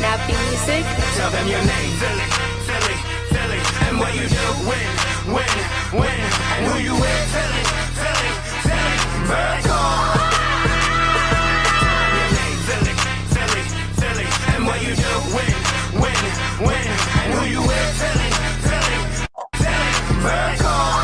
Nappy music. Tell them your name, Philly, Philly, Philly, and what you do, when, and who you with, Philly, Philly, Philly, bird call. Tell them your name, Philly, Philly, Philly, and what you do, when, and who you with, Philly, Philly, Philly, bird call.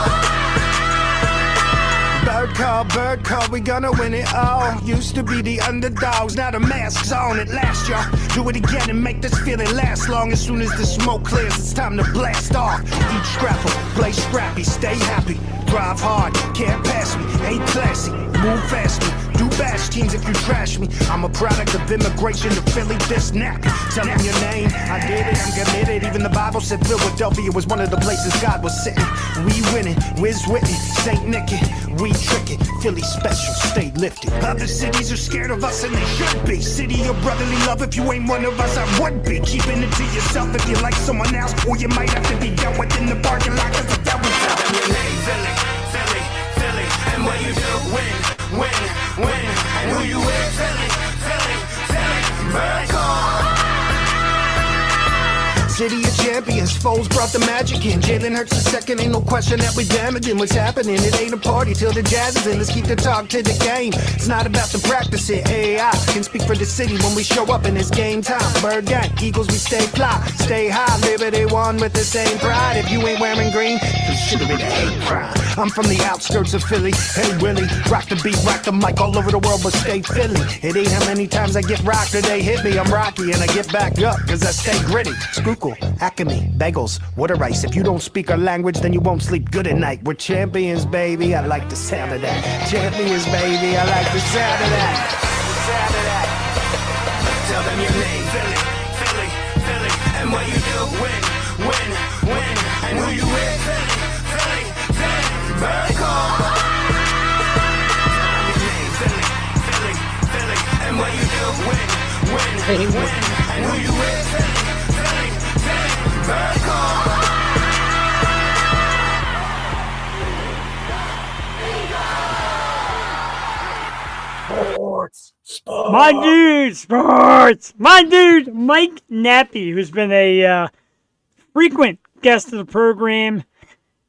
Bird call, we gonna win it all. Used to be the underdogs, now the mask's on at last, y'all. Do it again and make this feeling last long. As soon as the smoke clears, it's time to blast off. Eat scrapple, play scrappy, stay happy. Drive hard, can't pass me, ain't classy. Move fast, do bash teams if you trash me. I'm a product of immigration to Philly, this nap. Tell them your name, I did it, I'm committed. Even the Bible said Philadelphia was one of the places God was sitting. We winning, Wiz Whitney, St. Nicky, we trick it. Philly special, stay lifted. Other cities are scared of us and they should be. City of brotherly love, if you ain't one of us, I would be. Keeping it to yourself if you like someone else, or you might have to be dealt with in the parking lot, cause the devil's out. Tell them your name, Philly, Philly, Philly, and what you do, when, and who you with, Philly, Philly, Philly, bird call. City of champions, foes brought the magic in. Jalen Hurts the second, ain't no question that we damaging. What's happening? It ain't a party till the jazz is in. Let's keep the talk to the game. It's not about the practice it. AI can speak for the city when we show up and it's game time. Bird gang, Eagles, we stay fly, stay high. Liberty one with the same pride. If you ain't wearing green, you should have been a hate crime. I'm from the outskirts of Philly. Hey Willie, rock the beat, rock the mic all over the world, but stay Philly. It ain't how many times I get rocked or they hit me. I'm Rocky and I get back up, cause I stay gritty. Screwkle, Acme, bagels, water ice. If you don't speak our language, then you won't sleep good at night. We're champions, baby. I like the sound of that. Champions, baby. I like the sound of that. Sound of that. Tell them your name, Philly, Philly, Philly, and what you do, when, and who you with, Philly, Philly, Philly, bird call. Tell them your name, Philly, Philly, Philly, and what you do, when, and who you with, Philly, Philly, Philly, bird call. Sports. My dude, sports. My dude, Mike Nappy, who's been a frequent guest of the program,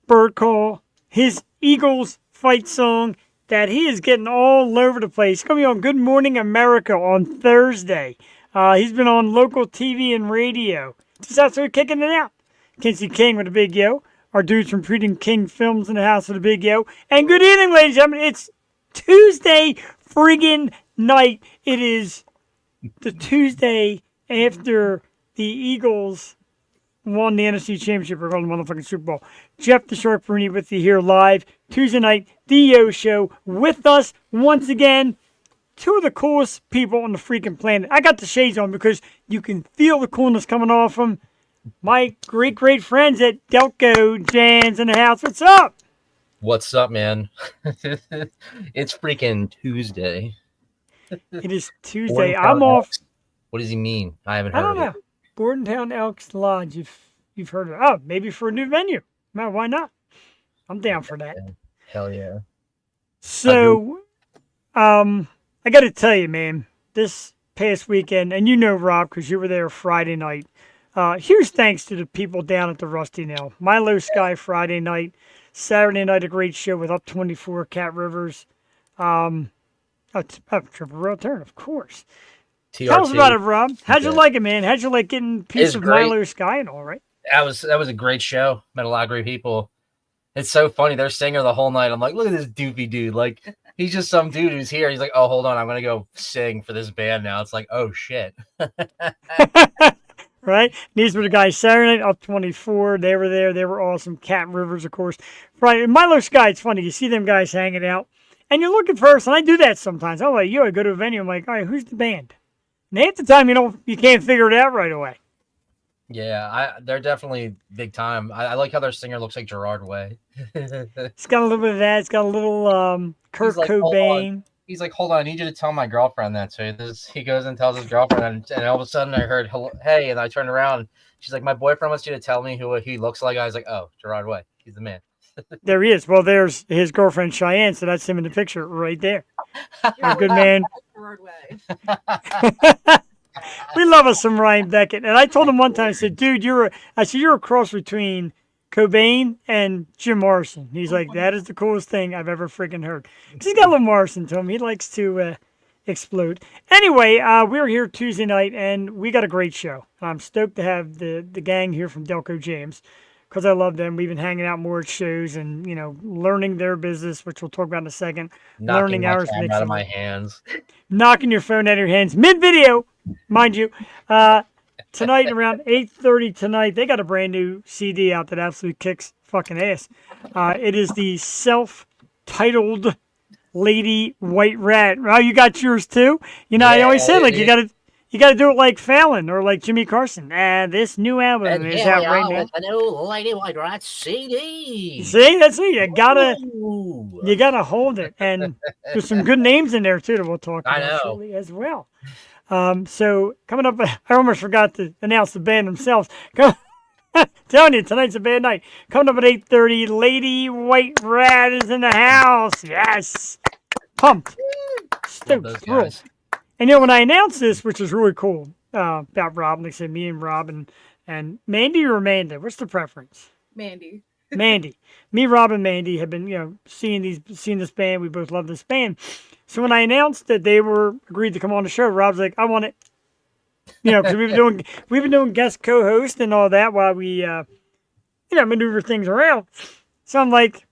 Bird Call, his Eagles fight song that he is getting all over the place. He's going to be on Good Morning America on Thursday. He's been on local TV and radio. Just absolutely kicking it out. Kinsey King with a big yo. Our dudes from Freedom King Films in the house with a big yo. And good evening, ladies and gentlemen. It's Tuesday friggin' night. It is the Tuesday after the Eagles won the NFC Championship. We're going to the motherfucking Super Bowl. Jeff the Shark Rooney with you here live. Tuesday night, the Yo Show with us once again. Two of the coolest people on the freaking planet. I got the shades on because you can feel the coolness coming off them. My great friends at Delco Jams in the house. What's up? What's up, man? It's freaking Tuesday. It is Tuesday. I'm off. What does he mean? I haven't heard I don't know. of it. Bordentown Elks Lodge. You've heard of it. Oh, maybe for a new venue. Man, why not? I'm down for that. Hell yeah. So, I got to tell you, man, this past weekend, and you know, Rob, because you were there Friday night, huge thanks to the people down at the Rusty Nail. Milo Sky Friday night, Saturday night, a great show with Up 24, Cat Rivers, Triple Road Turn, of course. TRT. Tell us about it, Rob. How'd you like it, man? How'd you like getting a piece of great. Milo Sky and all, right? That was a great show. Met a lot of great people. It's so funny. They're singer the whole night. I'm like, look at this doofy dude. Like, he's just some dude who's here. He's like, oh, hold on. I'm going to go sing for this band now. It's like, oh, shit. Right? These were the guys Saturday night, Up 24. They were there. They were awesome. Cat Rivers, of course. Right. And Milo Sky, it's funny. You see them guys hanging out. And you're looking first, and I do that sometimes. I'm like, I go to a venue. I'm like, all right, who's the band? And half the time, you can't figure it out right away. Yeah, they're definitely big time. I like how their singer looks like Gerard Way. It's got a little bit of that. It's got a little Kurt Cobain. He's like, hold on, I need you to tell my girlfriend that. So he goes and tells his girlfriend, and all of a sudden I heard, hey, and I turned around. She's like, my boyfriend wants you to tell me who he looks like. I was like, oh, Gerard Way. He's the man. There he is. Well, there's his girlfriend, Cheyenne, so that's him in the picture right there. You're a good man. Gerard Way. We love us some Ryan Beckett. And I told him one time, I said, dude, you're a cross between Cobain and Jim Morrison. He's like, that is the coolest thing I've ever freaking heard. 'Cause he's got a little Morrison to him. He likes to explode. Anyway, we were here Tuesday night, and we got a great show. I'm stoked to have the gang here from Delco Jams because I love them. We've been hanging out more at shows and, learning their business, which we'll talk about in a second. Knocking Learning my ours, phone mixing out of it. my hands. Knocking your phone out of your hands mid-video, mind you. Tonight around 8:30 tonight, they got a brand new CD out that absolutely kicks fucking ass. It is the self-titled Lady White Rat. Oh, you got yours too? I always say you gotta do it like Fallon or like Jimmy Carson. This new album And is here out we right are now. with the new Lady White Rat CD. See, that's it. Ooh. You gotta hold it, and there's some good names in there too that we'll talk I about know. shortly as well. So coming up, I almost forgot to announce the band themselves. Telling you, tonight's a bad night. Coming up at 8:30, Lady White Rat is in the house. Yes, pumped, Love stoked, those thrilled. guys. And when I announced this, which was really cool, about Rob, like I said, me and Rob and Mandy or Amanda, what's the preference? Mandy. Mandy. Me, Rob, and Mandy have been, seeing this band. We both love this band. So when I announced that they were agreed to come on the show, Rob's like, I want it. Because we've been doing guest co-host and all that while we, maneuver things around. So I'm like,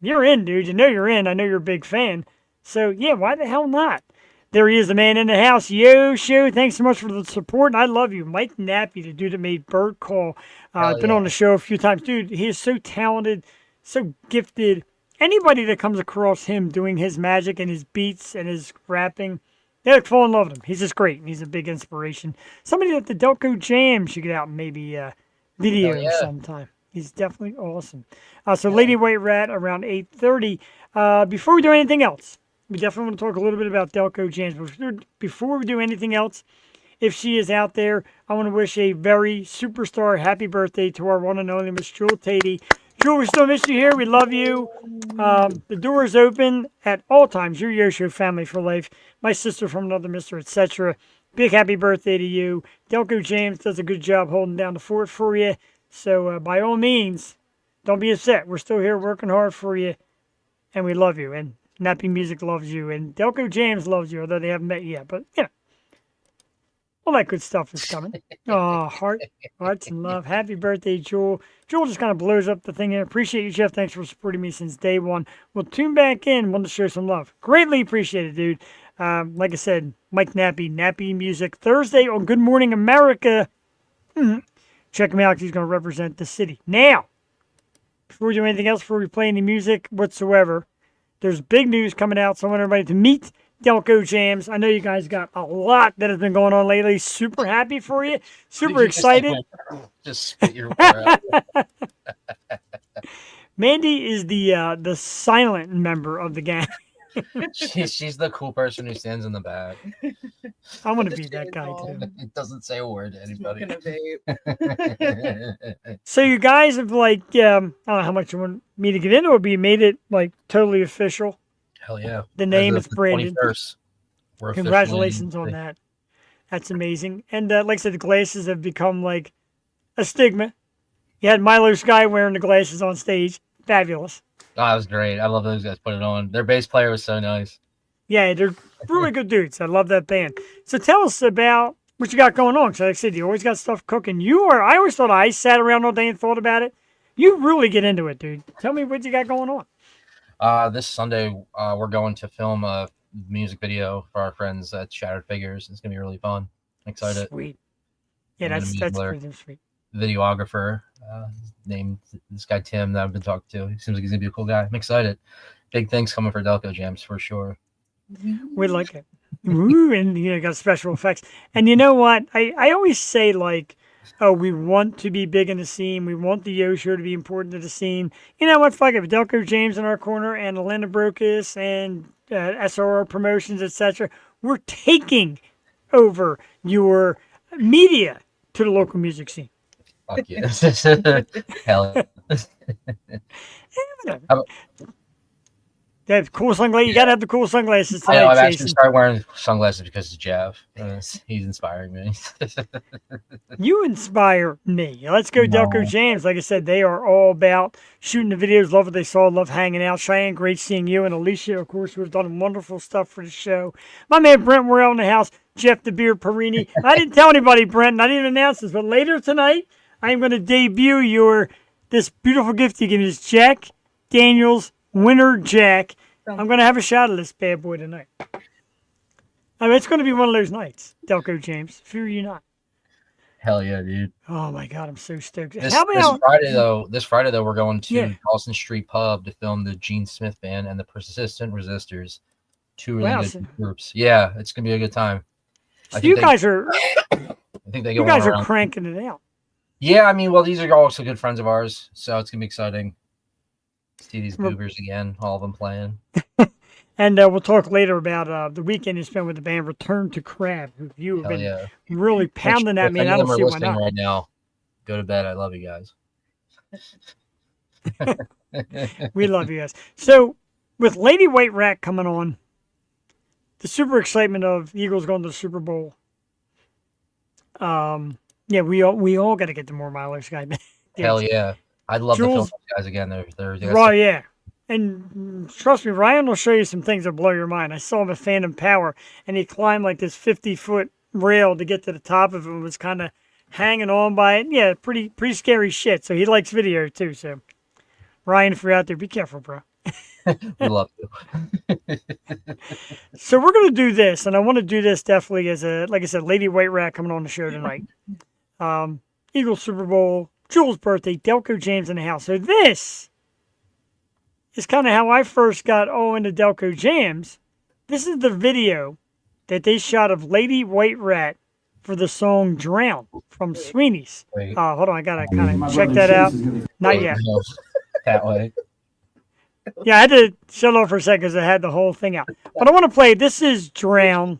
you're in, dude. You're in. I know you're a big fan. So yeah, why the hell not? There he is, the man in the house. Yo, show. Thanks so much for the support. And I love you. Mike Nappy, the dude that made Bird Call. Been on the show a few times. Dude, he is so talented, so gifted. Anybody that comes across him doing his magic and his beats and his rapping, they fall in love with him. He's just great. And he's a big inspiration. Somebody that the Delco Jams should get out and maybe video sometime. He's definitely awesome. So Lady White Rat around 8:30. Before we do anything else, we definitely want to talk a little bit about Delco Jams. But before we do anything else, if she is out there, I want to wish a very superstar happy birthday to our one and only Miss Jewel Tatey. Jewel, we still miss you here. We love you. The door is open at all times. Your Yosho family for life. My sister from another mister, etc. Big happy birthday to you. Delco James does a good job holding down the fort for you. So by all means, don't be upset. We're still here working hard for you, and we love you. And Nappy Music loves you, and Delco James loves you, although they haven't met you yet. But, all that good stuff is coming. Oh, hearts and love. Happy birthday, Jewel. Jewel just kind of blows up the thing here. Appreciate you, Jeff. Thanks for supporting me since day one. We'll tune back in. Want to show some love. Greatly appreciated, dude. Like I said, Mike Nappy Music, Thursday on Good Morning America. Check him out. He's going to represent the city. Now, before we do anything else, before we play any music whatsoever, there's big news coming out. So I want everybody to meet Delco Jams. I know you guys got a lot that has been going on lately. Super happy for you. Super excited. Just spit your water out. Mandy is the silent member of the gang. She's the cool person who stands in the back. I want to be that guy too. It doesn't say a word to anybody. Smoking a vape. So you guys have I don't know how much you want me to get into it, but you made it totally official. Hell yeah. The name As is of the branded. 21st, we're Congratulations officially- on that. That's amazing. And like I said, the glasses have become like a stigma. You had Milo Sky wearing the glasses on stage. Fabulous. Oh, that was great. I love those guys put it on. Their bass player was so nice. Yeah, they're really good dudes. I love that band. So tell us about what you got going on. So like I said, you always got stuff cooking. I always thought I sat around all day and thought about it. You really get into it, dude. Tell me what you got going on. This Sunday, we're going to film a music video for our friends at Shattered Figures. It's going to be really fun. I'm excited. Sweet. Yeah, I'm gonna that's meet their pretty sweet. videographer named this guy Tim that I've been talking to. He seems like he's going to be a cool guy. I'm excited. Big things coming for Delco Jams for sure. We like it. Ooh, and got special effects. And you know what? I always say we want to be big in the scene. We want the Yo Show to be important to the scene. You know what? Fuck it. With Delco James in our corner and Atlanta Brocus and SRR Promotions, etc. We're taking over your media to the local music scene. Fuck yes. Hell. They have cool sunglasses. You got to have the cool sunglasses I know, tonight, I've actually Jason. started wearing sunglasses because of Jav. He's inspiring me. You inspire me. Let's go, No. Delco Jams. Like I said, they are all about shooting the videos. Love what they saw. Love hanging out. Cheyenne, great seeing you. And Alicia, of course, who have done wonderful stuff for the show. My man Brent Worrell in the house. Jeff the Beard Perini. I didn't tell anybody, Brent, and I didn't announce this, but later tonight, I am going to debut this beautiful gift you give me. This Jack Daniels Winter Jack. I'm going to have a shot of this bad boy tonight. I mean, it's going to be one of those nights, Delco James. Fear you not. Hell yeah, dude. Oh my God, I'm so stoked. This How about Friday though, we're going to Yeah. Dawson Street Pub to film the Gene Smith Band and the Persistent Resistors. Two really Wow, good so- groups. Yeah, it's gonna be a good time. so you guys are I think they go you guys on are around. cranking it out. Yeah, I mean, well, these are also good friends of ours, so it's gonna be exciting. See these Well- goobers again, all of them playing. And we'll talk later about the weekend you spent with the band Return to Crab, who you have Hell been yeah. really pounding at If me, and any I of don't them see are why listening not. right now, go to bed. I love you guys. We love you guys. So, with Lady White Rat coming on, the super excitement of Eagles going to the Super Bowl. Yeah, we all got to get the more mileage guy. Hell yeah. I'd love to film Jules- those guys again. They're Right, yeah. And trust me, Ryan will show you some things that blow your mind. I saw him at Phantom Power, and he climbed like this 50-foot rail to get to the top of it and was kind of hanging on by it. Yeah, pretty scary shit. So he likes video too. So, Ryan, if you're out there, be careful, bro. we love you. So we're going to do this, and I want to do this definitely as like I said, Lady White Rat coming on the show tonight. Eagles Super Bowl, Jules' birthday, Delco James in the house. So this is kind of how I first got into Delco Jams. This is the video that they shot of Lady White Rat for the song Drown from Sweeney's. Wait. Hold on, I got to kind of check that out. Not yet. That way. Yeah, I had to shut off for a second because I had the whole thing out. But I want to play. This is Drown.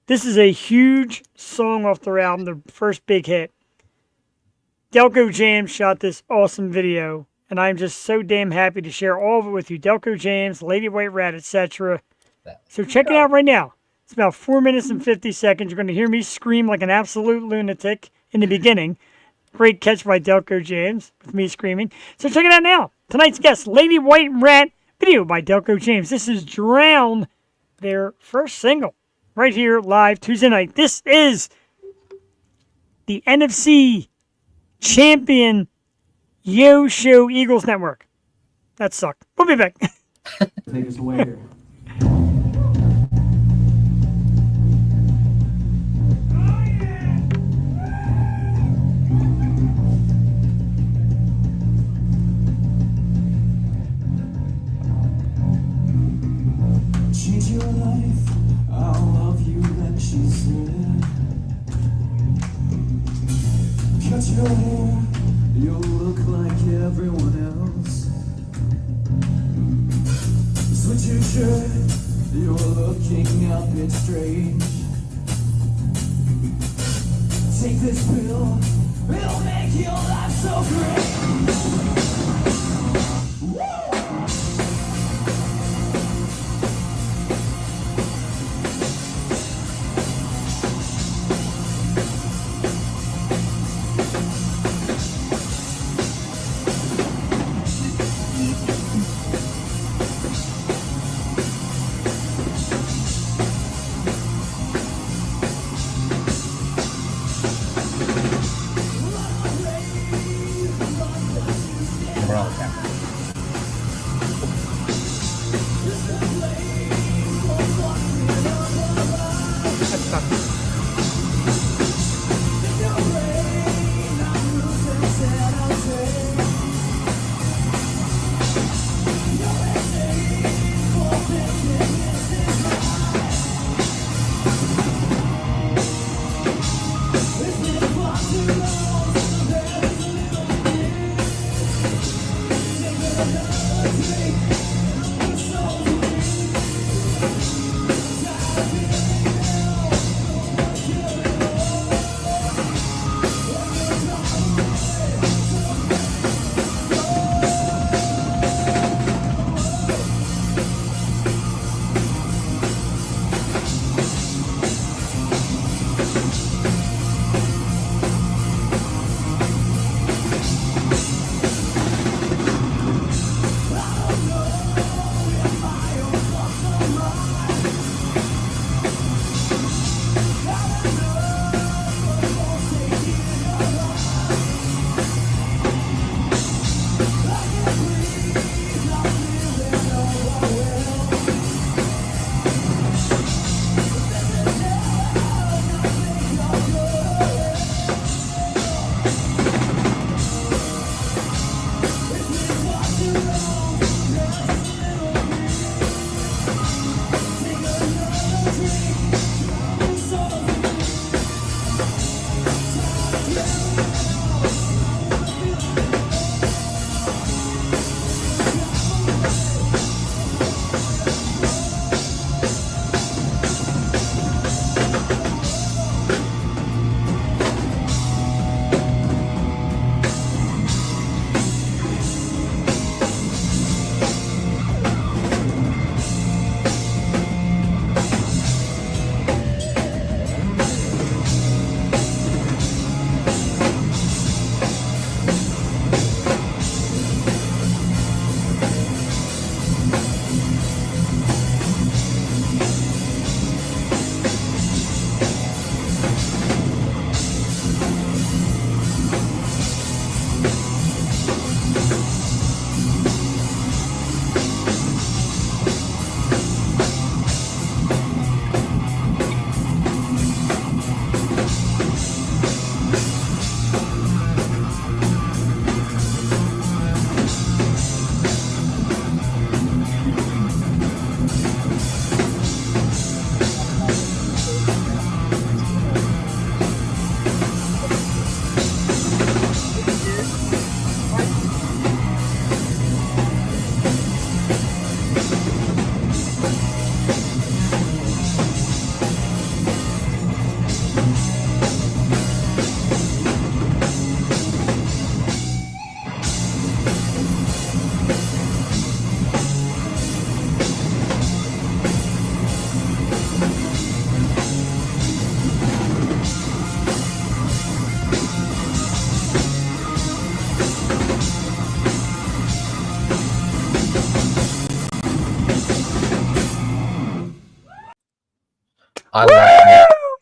This is a huge song off their album, their first big hit. Delco Jams shot this awesome video, and I'm just so damn happy to share all of it with you. Delco Jams, Lady White Rat, etc. So check it out right now. It's about 4 minutes and 50 seconds. You're going to hear me scream like an absolute lunatic in the beginning. Great catch by Delco Jams with me screaming. So check it out now. Tonight's guest, Lady White Rat, video by Delco Jams. This is Drown, their first single, right here live Tuesday night. This is the NFC champion Yo Show Eagles Network. That sucked. We'll be back. Take us away here. Change your life, I'll love you, then she said. Cut your hair, you'll look like everyone else. Switch your shirt, you're looking a bit strange. Take this pill, it'll make your life so great. Remember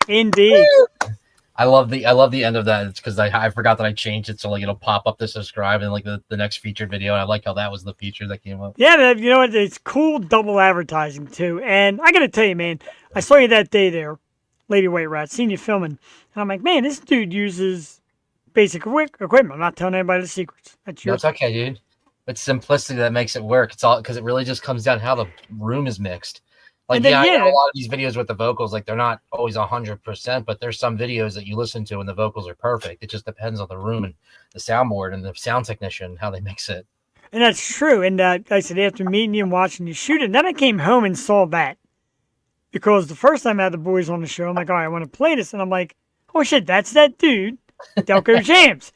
Indeed. I love the end of that. It's because I forgot that I changed it so like it'll pop up to subscribe and like the next featured video. And I like how that was the feature that came up. Yeah, man, you know what? It's cool double advertising too. And I gotta tell you, man, I saw you that day there, Lady White Rat, seen you filming, and I'm like, man, this dude uses basic equipment. I'm not telling anybody the secrets. That's your. That's okay, dude. It's simplicity that makes it work. It's all because it really just comes down to how the room is mixed. Like, then, I know a lot of these videos with the vocals, like they're not always 100%, but there's some videos that you listen to and the vocals are perfect. It just depends on the room and the soundboard and the sound technician, how they mix it. And that's true. And I said, after meeting you and watching you shoot it, and then I came home and saw that. Because the first time I had the boys on the show, I'm like, all right, I want to play this. And I'm like, oh shit, that's that dude, Delco Jams.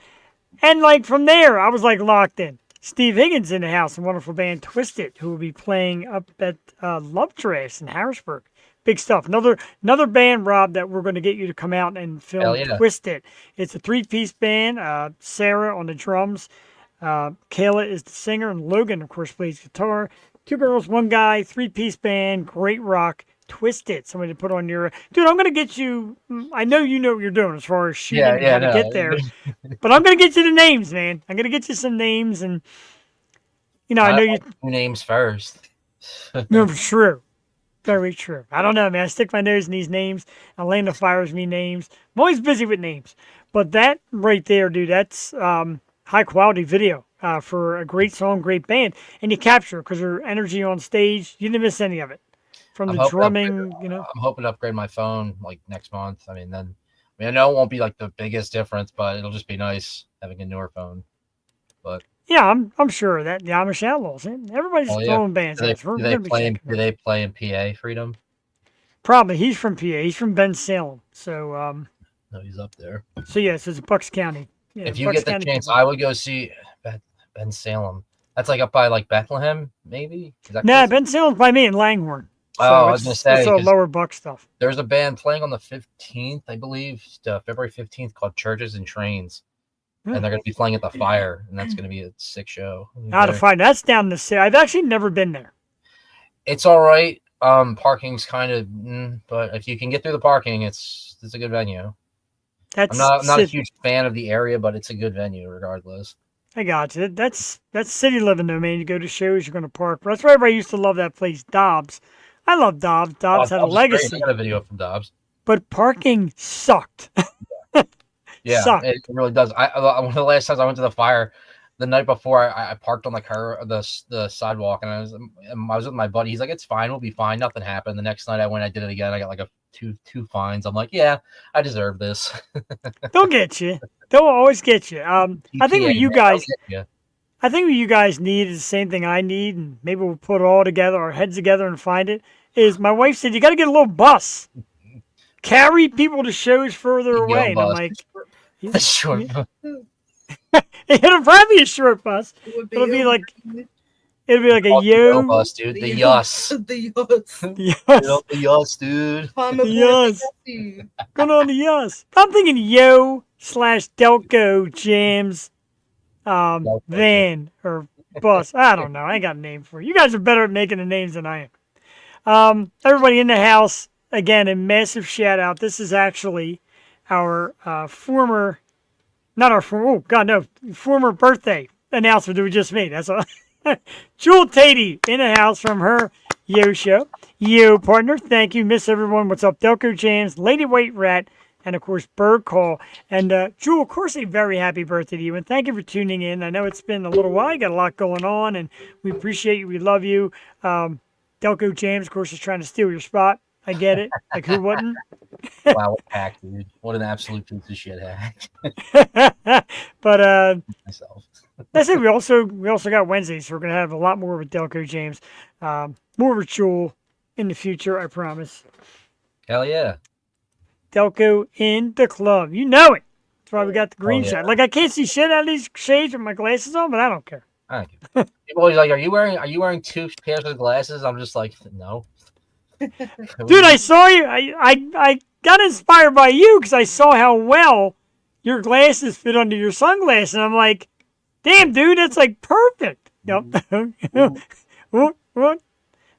And like from there, I was like locked in. Steve Higgins in the house, a wonderful band Twisted, who will be playing up at Love Drafts in Harrisburg. Big stuff. Another band, Rob, that we're going to get you to come out and film. Twisted. It's a 3-piece band. Sarah on the drums. Kayla is the singer, and Logan, of course, plays guitar. 2 girls, 1 guy, 3-piece band, great rock. Twisted. Somebody to put on your... Dude, I'm going to get you... I know you know what you're doing as far as shooting and how to get there. But I'm going to get you the names, man. I'm going to get you some names and... You know, I know you... Names first. No, true. Very true. I don't know, man. I stick my nose in these names. Elena fires me names. I'm always busy with names. But that right there, dude, that's high-quality video for a great song, great band. And you capture because their energy on stage, you didn't miss any of it. From the drumming, you know. I'm hoping to upgrade my phone like next month. I know it won't be like the biggest difference, but it'll just be nice having a newer phone. But yeah, I'm sure that the Amish Outlaws, everybody's throwing bands. Do they play in PA, Freedom? Probably. He's from PA. He's from Ben Salem. So no, he's up there. So yes, it's Bucks County. Yeah, if you get the chance, I would go see Ben Salem. That's like up by like Bethlehem, maybe. Nah, Ben Salem's by me in Langhorne. So I was gonna say it's all lower Buck stuff. There's a band playing on the 15th, I believe, February 15th, called Churches and Trains, and they're gonna be playing at the Fire, and that's gonna be a sick show. The Fire, that's down the city. I've actually never been there. It's all right. Parking's kind of, but if you can get through the parking, it's a good venue. I'm not a huge fan of the area, but it's a good venue regardless. I got you. That's city living though, man. You go to shows, you're gonna park. That's why everybody used to love that place, Dobbs. I love Dobbs. Dobbs had a legacy. I got a video from Dobbs. But parking sucked. Yeah, sucked. It really does. One of the last times I went to the Fire, the night before, I parked on the sidewalk, and I was with my buddy. He's like, "It's fine. We'll be fine. Nothing happened." The next night I went, I did it again. I got like two fines. I'm like, "Yeah, I deserve this." They'll get you. They'll always get you. I think what PTA, you man, guys, they'll get ya. I think what you guys need is the same thing I need, and maybe we'll put it all together, our heads together, and find it. Is my wife said you got to get a little bus, carry people to shows further The away, yo and I'm bus. like, The short it'll probably be a short bus. It would It'll be over- like it'll be like a yo yo. bus, dude. The yo- yus. The yos. Yes. The yus, dude. Come aboard the Yes. Yossi. Going on the yes. I'm thinking Delco Jams Delco van or bus. I don't know. I ain't got a name for it. You guys are better at making the names than I am. Everybody in the house, again, a massive shout out. This is actually our former birthday announcement that we just made. That's all. Jewel Tatey in the house from her Yo show. Yo partner, thank you. Miss everyone. What's up? Delco Jams, Lady White Rat, and of course Bird Call. And Jewel, of course, a very happy birthday to you. And thank you for tuning in. I know it's been a little while. You got a lot going on, and we appreciate you. We love you. Delco Jams, of course, is trying to steal your spot. I get it. Like, who wouldn't? Wow, what a hack, dude. What an absolute piece of shit hack. But Myself. that's it. We also got Wednesdays, so we're gonna have a lot more with Delco James, more with Jewel in the future. I promise. Hell yeah. Delco in the club, you know it. That's why we got the green yeah. shot. Like I can't see shit out of these shades with my glasses on, but I don't care. I don't care. People always like, are you wearing two pairs of glasses? I'm just like, no. Dude, I saw you. I got inspired by you because I saw how well your glasses fit under your sunglasses, and I'm like, damn, dude, that's like perfect. Yep. What?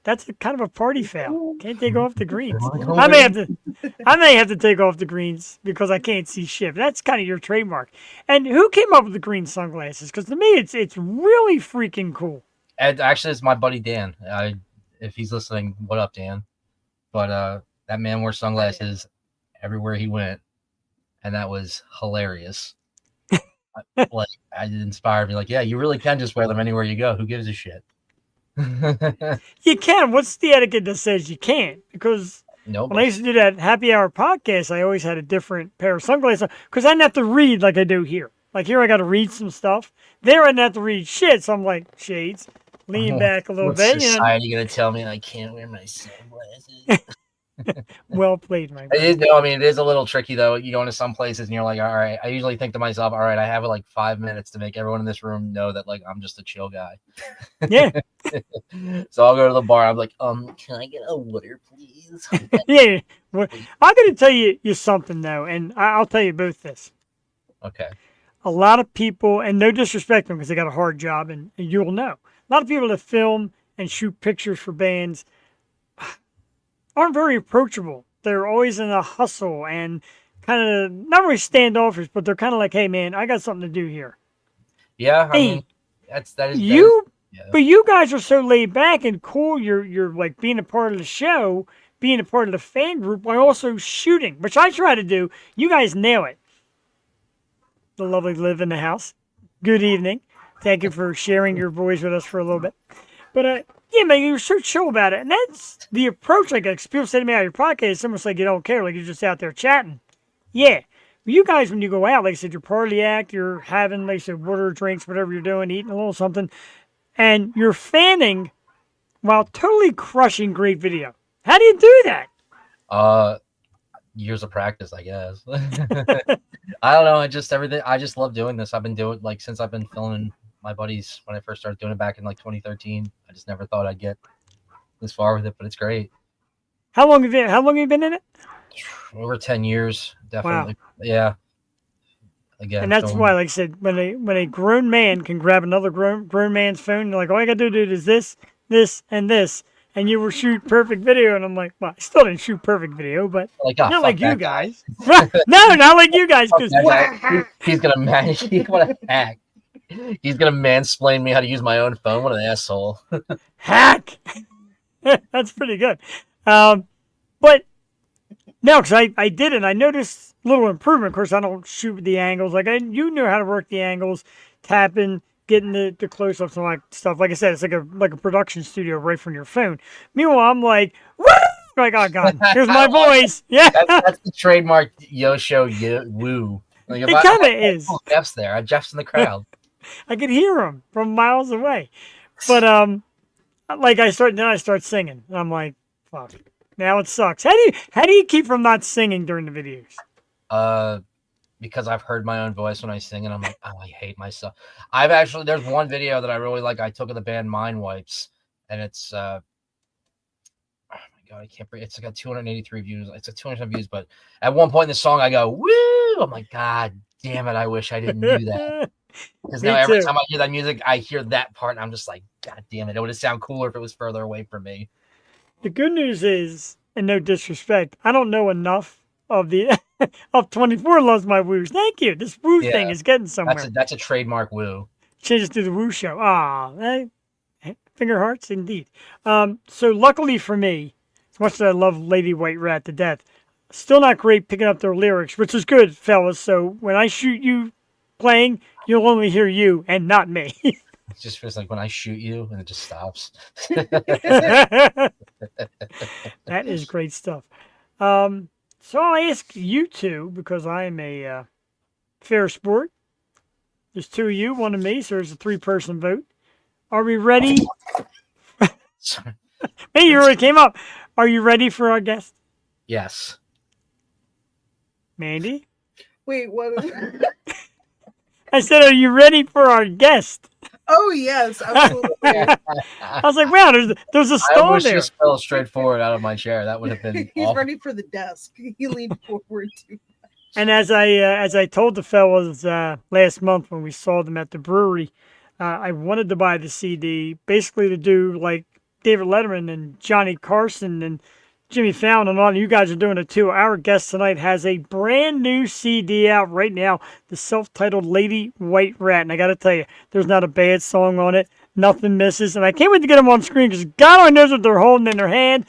That's kind of a party foul. Can't take off the greens. I may have to take off the greens because I can't see shit. That's kind of your trademark. And who came up with the green sunglasses? Because to me, it's really freaking cool. And actually, it's my buddy Dan. If he's listening, what up, Dan? But that man wore sunglasses everywhere he went, and that was hilarious. Like, it inspired me. Like, yeah, you really can just wear them anywhere you go. Who gives a shit? You can. What's the etiquette that says you can't? Because Nope. when I used to do that happy hour podcast, I always had a different pair of sunglasses because I didn't have to read like I do here. Like here, I got to read some stuff. There, I didn't have to read shit. So I'm like, shades, lean back a little What's bit. You know? society gonna tell me I can't wear my sunglasses? Well played, my It friend. is, no, I mean, it is a little tricky though. You go into some places and you're like, all right. I usually think to myself, all right, I have like 5 minutes to make everyone in this room know that like I'm just a chill guy. Yeah, So I'll go to the bar. I'm like, can I get a water, please? yeah. Well, I'm going to tell you something though, and I'll tell you both this. Okay. A lot of people, and no disrespect to them because they got a hard job, and you'll know. A lot of people that film and shoot pictures for bands aren't very approachable. They're always in a hustle and kind of not really standoffish, but they're kind of like, "Hey, man, I got something to do here." Yeah, I Hey, mean, that is You, yeah. but you guys are so laid back and cool. You're like being a part of the show, being a part of the fan group, while also shooting, which I try to do. You guys nail it. The lovely Liv in the house. Good evening. Thank you for sharing your voice with us for a little bit. But yeah, man, you're so chill about it, and that's the approach. Like people say to me on your podcast, it's almost like you don't care, like you're just out there chatting. Yeah. But you guys, when you go out, like I said, you're part of the act. You're having, like I said, water, drinks, whatever you're doing, eating a little something, and you're fanning while totally crushing great video. How do you do that? Years of practice, I guess. I don't know. I just love doing this. I've been doing like since I've been filming my buddies when I first started doing it back in like 2013. I just never thought I'd get this far with it, but it's great. How long have you been in it? Over 10 years, definitely. Yeah. Again, And that's film- why, like I said, when a grown man can grab another grown man's phone, they're like, all I got to do is this, and this, and you will shoot perfect video. And I'm like, well, I still didn't shoot perfect video, but like, not like you that guys. No, not like you guys. Fuck Because that guy. He's gonna what a hack. He's gonna mansplain me how to use my own phone. What an asshole. hack. That's pretty good. But no, because I did it. And I noticed a little improvement. Of course, I don't shoot with the angles. Like you know how to work the angles, tapping, getting the close-ups and like stuff. Like I said, it's like a production studio right from your phone. Meanwhile, I'm like, woo! Like, oh god, here's my voice. Yeah. That's the trademark yo show woo. Like It kind of is. Jeff's there. Jeff's in the crowd. I could hear him from miles away. But like I start singing. And I'm like, fuck. Now it sucks. How do you keep from not singing during the videos? Because I've heard my own voice when I sing, and I'm like, oh, I hate myself. There's one video that I really like. I took of the band Mind Wipes, and it's oh my god, I can't breathe. It's like 283 views. It's 200 views, but at one point in the song, I go, woo! I'm like, god damn it, I wish I didn't do that. Because now every time I hear that music, I hear that part, and I'm just like, god damn it, it would have sounded cooler if it was further away from me. The good news is, and no disrespect, I don't know enough of the of 24 loves my woos. Thank you. This woo thing is getting somewhere. That's a trademark woo. Changes to the woo show. Finger hearts indeed. So luckily for me, as much as I love Lady White Rat to death, still not great picking up their lyrics, which is good, fellas. So when I shoot you playing, you'll only hear you and not me. It just feels like when I shoot you and it just stops. That is great stuff. So I'll ask you two, because I am a fair sport. There's two of you, one of me, so there's a 3-person vote. Are we ready? Hey, you already came up. Are you ready for our guest? Yes. Mandy? Wait, what? I said, are you ready for our guest? Oh, yes, absolutely. I was like, wow, there's a stall I wish there. this fell straight forward out of my chair. That would have been He's awful. ready for the desk. He leaned forward too. And as I told the fellas last month when we saw them at the brewery, I wanted to buy the CD basically to do like David Letterman and Johnny Carson and Jimmy Fallon and all. You guys are doing it too. Our guest tonight has a brand new CD out right now, the self-titled Lady White Rat. And I got to tell you, there's not a bad song on it. Nothing misses. And I can't wait to get them on screen because God only knows what they're holding in their hand.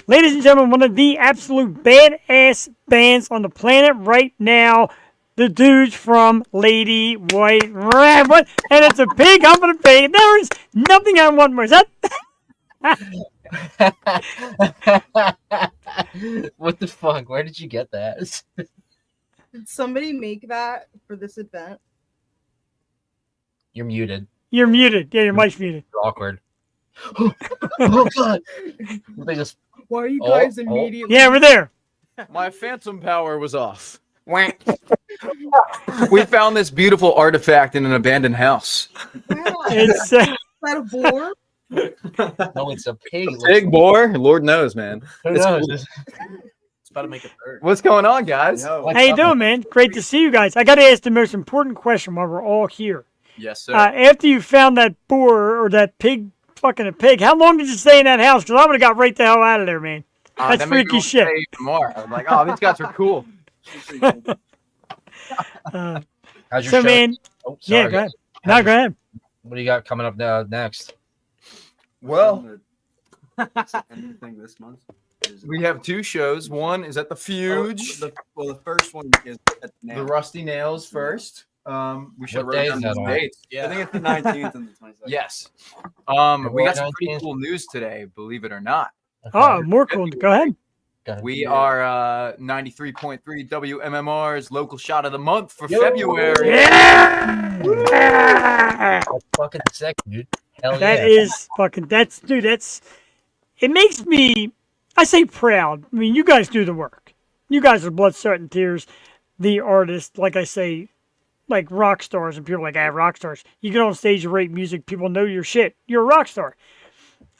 Ladies and gentlemen, one of the absolute badass bands on the planet right now. The dudes from Lady White Rat. What? And it's a pig humping a pig. There is nothing I want more. Is that... What the fuck? Where did you get that? Did somebody make that for this event? You're muted. You're muted. Yeah, your mic's muted. You're awkward. Oh god! They just. Why are you guys immediately? Yeah, we're there. My phantom power was off. We found this beautiful artifact in an abandoned house. Wow. It's Is that a boar? No, it's a pig. Big boar? Lord knows, man. Who It's knows? cool. It's about to make a third. What's going on, guys? Yo. how you doing, man? Great to see you guys. I got to ask the most important question while we're all here. Yes, sir. After you found that boar or that pig, fucking a pig, how long did you stay in that house? Because I would have got right the hell out of there, man. That's that made me freaky want to shit. stay even more. I was like, oh, these guys are cool. Uh, How's your so, show? man, Oh, sorry. yeah, go ahead. No, go ahead. What do you got coming up next? Well, Anything this month? we have 2 shows. One is at the Fuge. The first one is at The Rusty Nails first. We should What write day down is that the on? dates. I think it's the 19th and the 22nd. Yes. We got some pretty 19th? cool news today, believe it or not. Oh, more cool. Go ahead. We are 93.3 WMMR's local shot of the month for February. Yeah! That's fucking sick, dude. Hell That yeah. is fucking, it makes me, I say proud. I mean, you guys do the work. You guys are blood, sweat, and tears. The artist, like I say, like rock stars, and people are like, rock stars. You get on stage, you rate music, people know your shit. You're a rock star.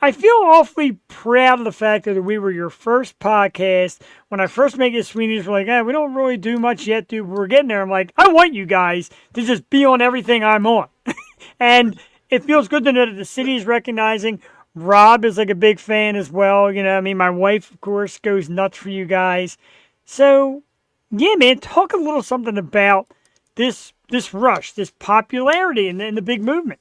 I feel awfully proud of the fact that we were your first podcast. When I first made it, Sweeney's were like, we don't really do much yet, dude. We're getting there. I'm like, I want you guys to just be on everything I'm on. And it feels good to know that the city is recognizing. Rob is like a big fan as well. You know, I mean, my wife, of course, goes nuts for you guys. So, yeah, man, talk a little something about this rush, this popularity, and the big movement.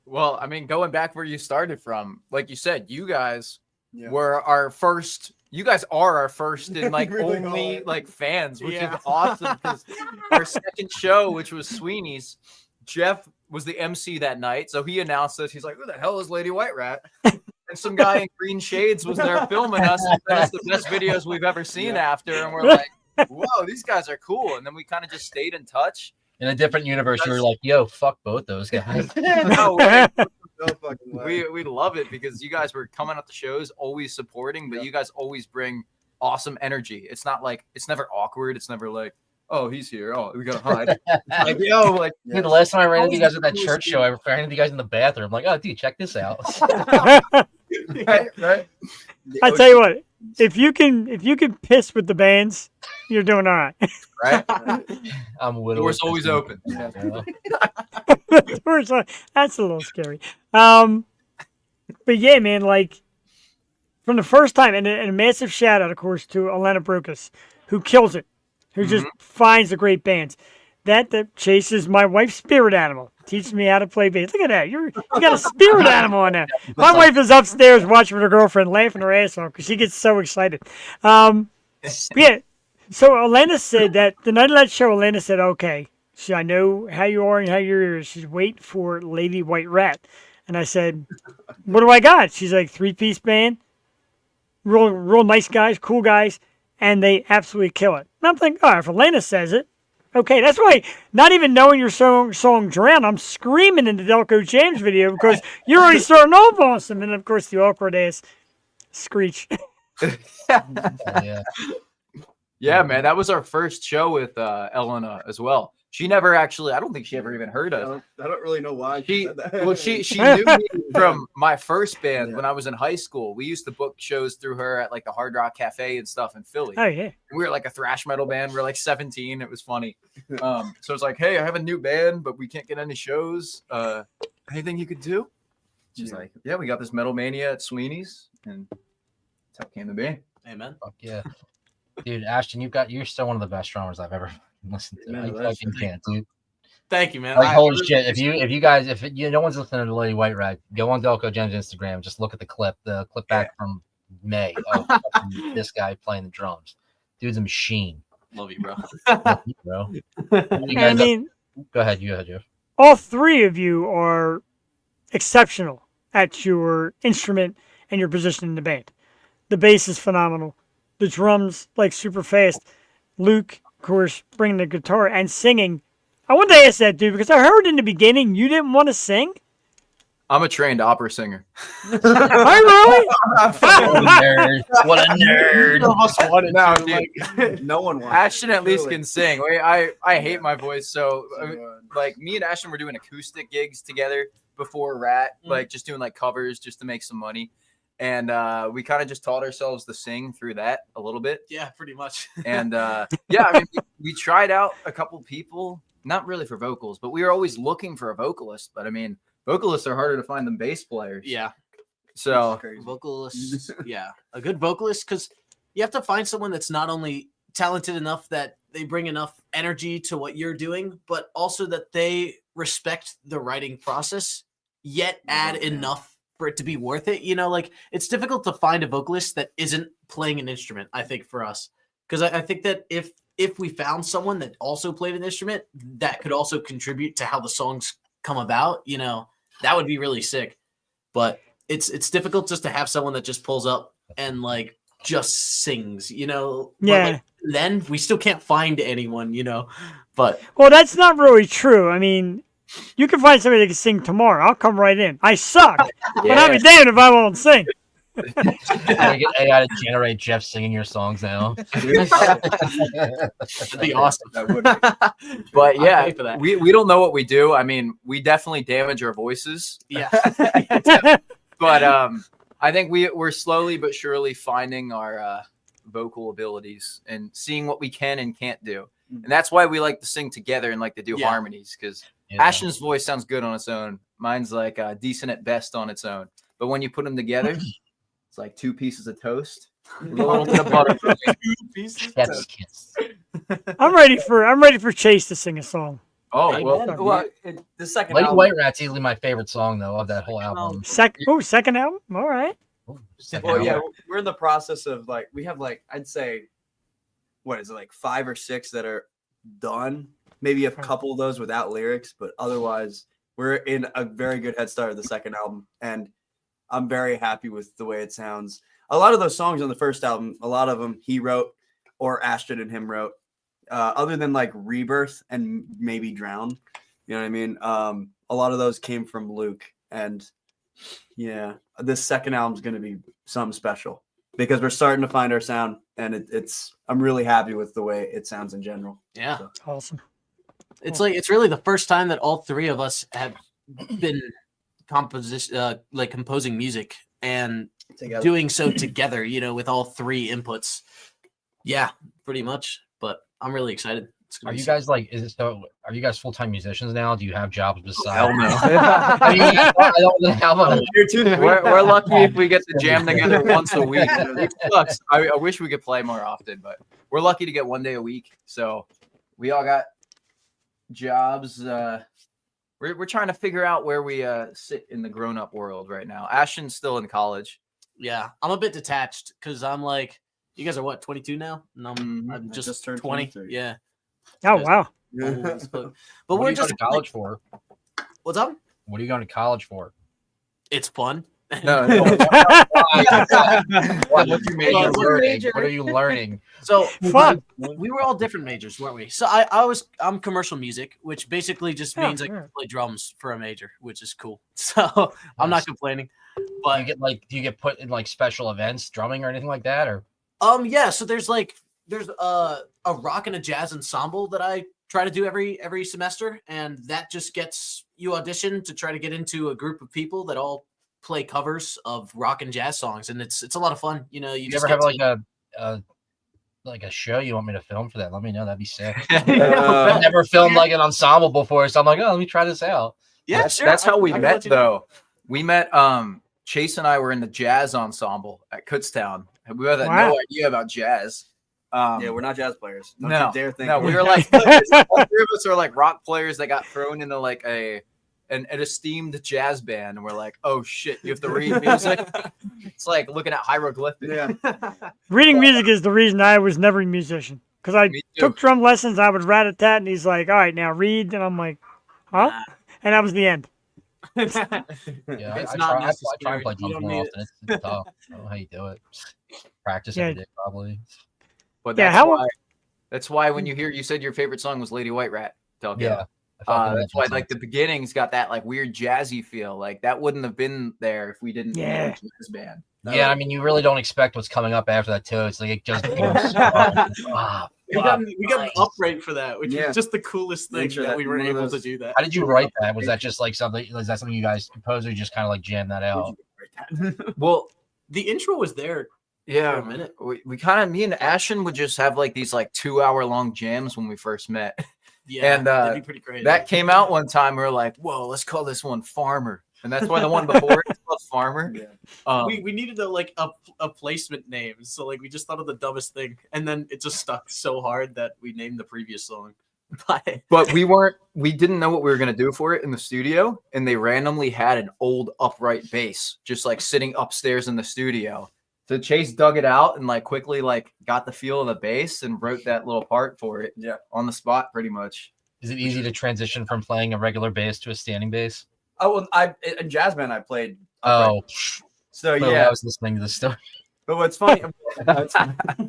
Well, I mean, going back where you started from, like you said, you guys Yeah. were our first. You guys are our first and like Really only are. like fans, which Yeah. is awesome. Because our second show, which was Sweeney's, Jeff was the MC that night, so he announced it. He's like, "Who the hell is Lady White Rat?" And some guy in green shades was there filming us and sent us the best videos we've ever seen after, and we're like, whoa, these guys are cool. And then we kind of just stayed in touch. In a different universe, you were like, yo, fuck both those guys. No way. No fucking way. We love it because you guys were coming out the shows, always supporting, but you guys always bring awesome energy. It's not like, it's never awkward. It's never like, oh, he's here. Oh, we gotta hide. Like, yo, like, Dude, the last time I ran into you guys at that church show, I ran into you guys in the bathroom. I'm like, oh, dude, check this out. right? I tell you what, if you can piss with the bands, you're doing all right. Right? I'm The literally. door's always open. The doors are- That's a little scary. But yeah, man, like from the first time, and a massive shout out, of course, to Elena Brokus, who kills it, who just finds the great bands. That chases my wife's spirit animal, teaches me how to play bass. Look at that, you got a spirit animal on there. My wife is upstairs watching with her girlfriend, laughing her ass off because she gets so excited. Yeah. So Elena said that the night of that show, Elena said, "Okay, so I know how you are and how you're." She's wait for Lady White Rat, and I said, "What do I got?" She's like, 3-piece band, real nice guys, cool guys, and they absolutely kill it. And I'm thinking, all right, if Elena says it, okay. That's why, not even knowing your song "Drown," I'm screaming in the Delco Jams video because you're already starting off awesome, and of course the awkward ass screech. Yeah. Yeah, man, that was our first show with Elena as well. She never actually, I don't think she ever even heard us. I don't really know why She said that. well, she knew me from my first band when I was in high school. We used to book shows through her at like the Hard Rock Cafe and stuff in Philly. Oh yeah. We were like a thrash metal band. We were like 17. It was funny. So it's like, hey, I have a new band, but we can't get any shows. Anything you could do? She's like, yeah, we got this Metal Mania at Sweeney's, and that's how it came to be. Amen. Fuck yeah. Dude, Ashton, you're still one of the best drummers I've ever listened to. Man, I that's- fucking can't, dude. Thank you, man. Like, I holy really shit! If you guys, no one's listening to Lady White Rat, go on Delco Jams Instagram. Just look at the clip back from May of fucking this guy playing the drums. Dude's a machine, love you, bro. bro. You I guys, mean, go ahead, Jeff. all three of you are exceptional at your instrument and your position in the band. The bass is phenomenal. The drums, like, super fast. Luke, of course, bringing the guitar and singing. I wanted to ask that, dude, because I heard in the beginning you didn't want to sing. I'm a trained opera singer. Are you really? What a nerd! What a nerd! Almost wanted No, to, dude. like, No one wants. Ashton at least Really. can sing. I hate my voice, so like me and Ashton were doing acoustic gigs together before Rat, like just doing like covers just to make some money, and we kind of just taught ourselves to sing through that a little bit. yeah, pretty much. And yeah, I mean, we tried out a couple people, not really for vocals, but we were always looking for a vocalist. But I mean, vocalists are harder to find than bass players. Yeah, So Crazy. vocalist. Yeah, a good vocalist, because you have to find someone that's not only talented enough that they bring enough energy to what you're doing, but also that they respect the writing process, yet add enough for it to be worth it. You know, like, it's difficult to find a vocalist that isn't playing an instrument, I think, for us. Because I think that if we found someone that also played an instrument that could also contribute to how the songs come about, you know, that would be really sick. But it's difficult just to have someone that just pulls up and like just sings, you know. But, Yeah. like, then we still can't find anyone, you know. But Well, that's not really true. I mean, you can find somebody that can sing tomorrow. I'll come right in. I suck, but I'll be damned if I won't sing. I get AI to generate Jeff singing your songs now. that'd be awesome. That would but I'd yeah, pay for that. we don't know what we do. I mean, we definitely damage our voices. Yeah. But I think we're slowly but surely finding our vocal abilities and seeing what we can and can't do. And that's why we like to sing together and like to do Yeah. harmonies, because Yeah. Ashton's voice sounds good on its own. Mine's like decent at best on its own. But when you put them together, it's like two pieces of toast, with a little bit of butter. Chef's kiss. I'm ready for Chase to sing a song. Oh, Amen. well, Well, the second Lady album, White Rat's easily my favorite song though of that whole album. Second album. All right. Ooh, second well, yeah, album. we're in the process of like we have like I'd say, what is it, like 5 or 6 that are done. Maybe a couple of those without lyrics, but otherwise we're in a very good head start of the second album, and I'm very happy with the way it sounds. A lot of those songs on the first album, a lot of them he wrote. or Ashton and him wrote. Other than like Rebirth and maybe Drown, you know what I mean? A lot of those came from Luke, and yeah, this second album's going to be something special because we're starting to find our sound, and it's I'm really happy with the way it sounds in general. Yeah. So. Awesome. It's like it's really the first time that all three of us have been composing music and Together. doing so together, you know, with all three inputs. Yeah, pretty much. But I'm really excited. Are you guys like? Is it so? Are you guys full-time musicians now? Do you have jobs besides? Hell no. I mean, I don't have a. We're lucky if we get to jam together once a week. It sucks. I wish we could play more often, but we're lucky to get 1 day a week. So we all got jobs. We're trying to figure out where we sit in the grown-up world right now. Ashton's still in college. Yeah, I'm a bit detached because I'm like, you guys are what, 22 now? No, I'm just turned 20. 23. Yeah. Oh, wow. But What are we're you going just to college for? What's up? What are you going to college for? It's fun. No. What What's your are you major? learning? What are you learning? So Fun. we were all different majors, weren't we? So I'm commercial music, which basically just Yeah, means I yeah. can play drums for a major, which is cool. So I'm not Nice. complaining. Do you But get like? Do you get put in like special events, drumming or anything like that, or? yeah, so there's a rock and a jazz ensemble that I try to do every semester, and that just gets you audition to try to get into a group of people that all play covers of rock and jazz songs, and it's a lot of fun. You know, you You just ever have get like a show you want me to film for that? Let me know. That'd be sick. Uh, I've never filmed like an ensemble before, so I'm like, oh, let me try this out. yeah, that's, sure. that's how we I can met, let you know. though. We met. Chase and I were in the jazz ensemble at Kutztown. We had Wow. no idea about jazz. Yeah, we're not jazz players. Don't No, you dare think. no, we were like all three of us are like rock players that got thrown into like an esteemed jazz band, and we're like, oh shit, you have to read music. It's like looking at hieroglyphics. Yeah. Reading music is the reason I was never a musician. Because I Me too. took drum lessons, I would rat-a-tat, and he's like, all right, now read. And I'm like, huh? And that was the end. Yeah, It's I not try and necessary. play You drums don't more need often. It's tough. I don't know how you do it. Practice Yeah. every day, probably. But Yeah, that's why when you said your favorite song was Lady White Rat, Delco. Yeah. I fucking That's love why that like the beginnings got that like weird jazzy feel. Like that wouldn't have been there if we didn't Yeah. have a jazz band. song. Yeah, I mean, you really don't expect what's coming up after that too. It's like it just goes. Ah, We got an nice. upright for that, which Yeah. is just the coolest thing Make sure that that we were one of able to those- do that. How did you write that? Was that just like something? Was that something you guys composed, or you just kind of like jam that out? Well, The intro was there yeah, for a minute. we kind of me and Ashton would just have like these like 2-hour long jams when we first met. Yeah, And, that'd be pretty great. That came out one time. We were like, whoa, let's call this one Farmer. And that's why the one before it's called Farmer. Yeah. we needed a placement name, so like we just thought of the dumbest thing, and then it just stuck so hard that we named the previous song. But we didn't know what we were going to do for it in the studio. And they randomly had an old upright bass just like sitting upstairs in the studio. So Chase dug it out and like quickly like got the feel of the bass and wrote that little part for it. Yeah. On the spot pretty much. Is it easy to transition from playing a regular bass to a standing bass? Oh, well, in jazz band I played. Oh, So yeah. yeah. I was listening to the story. But what's funny? but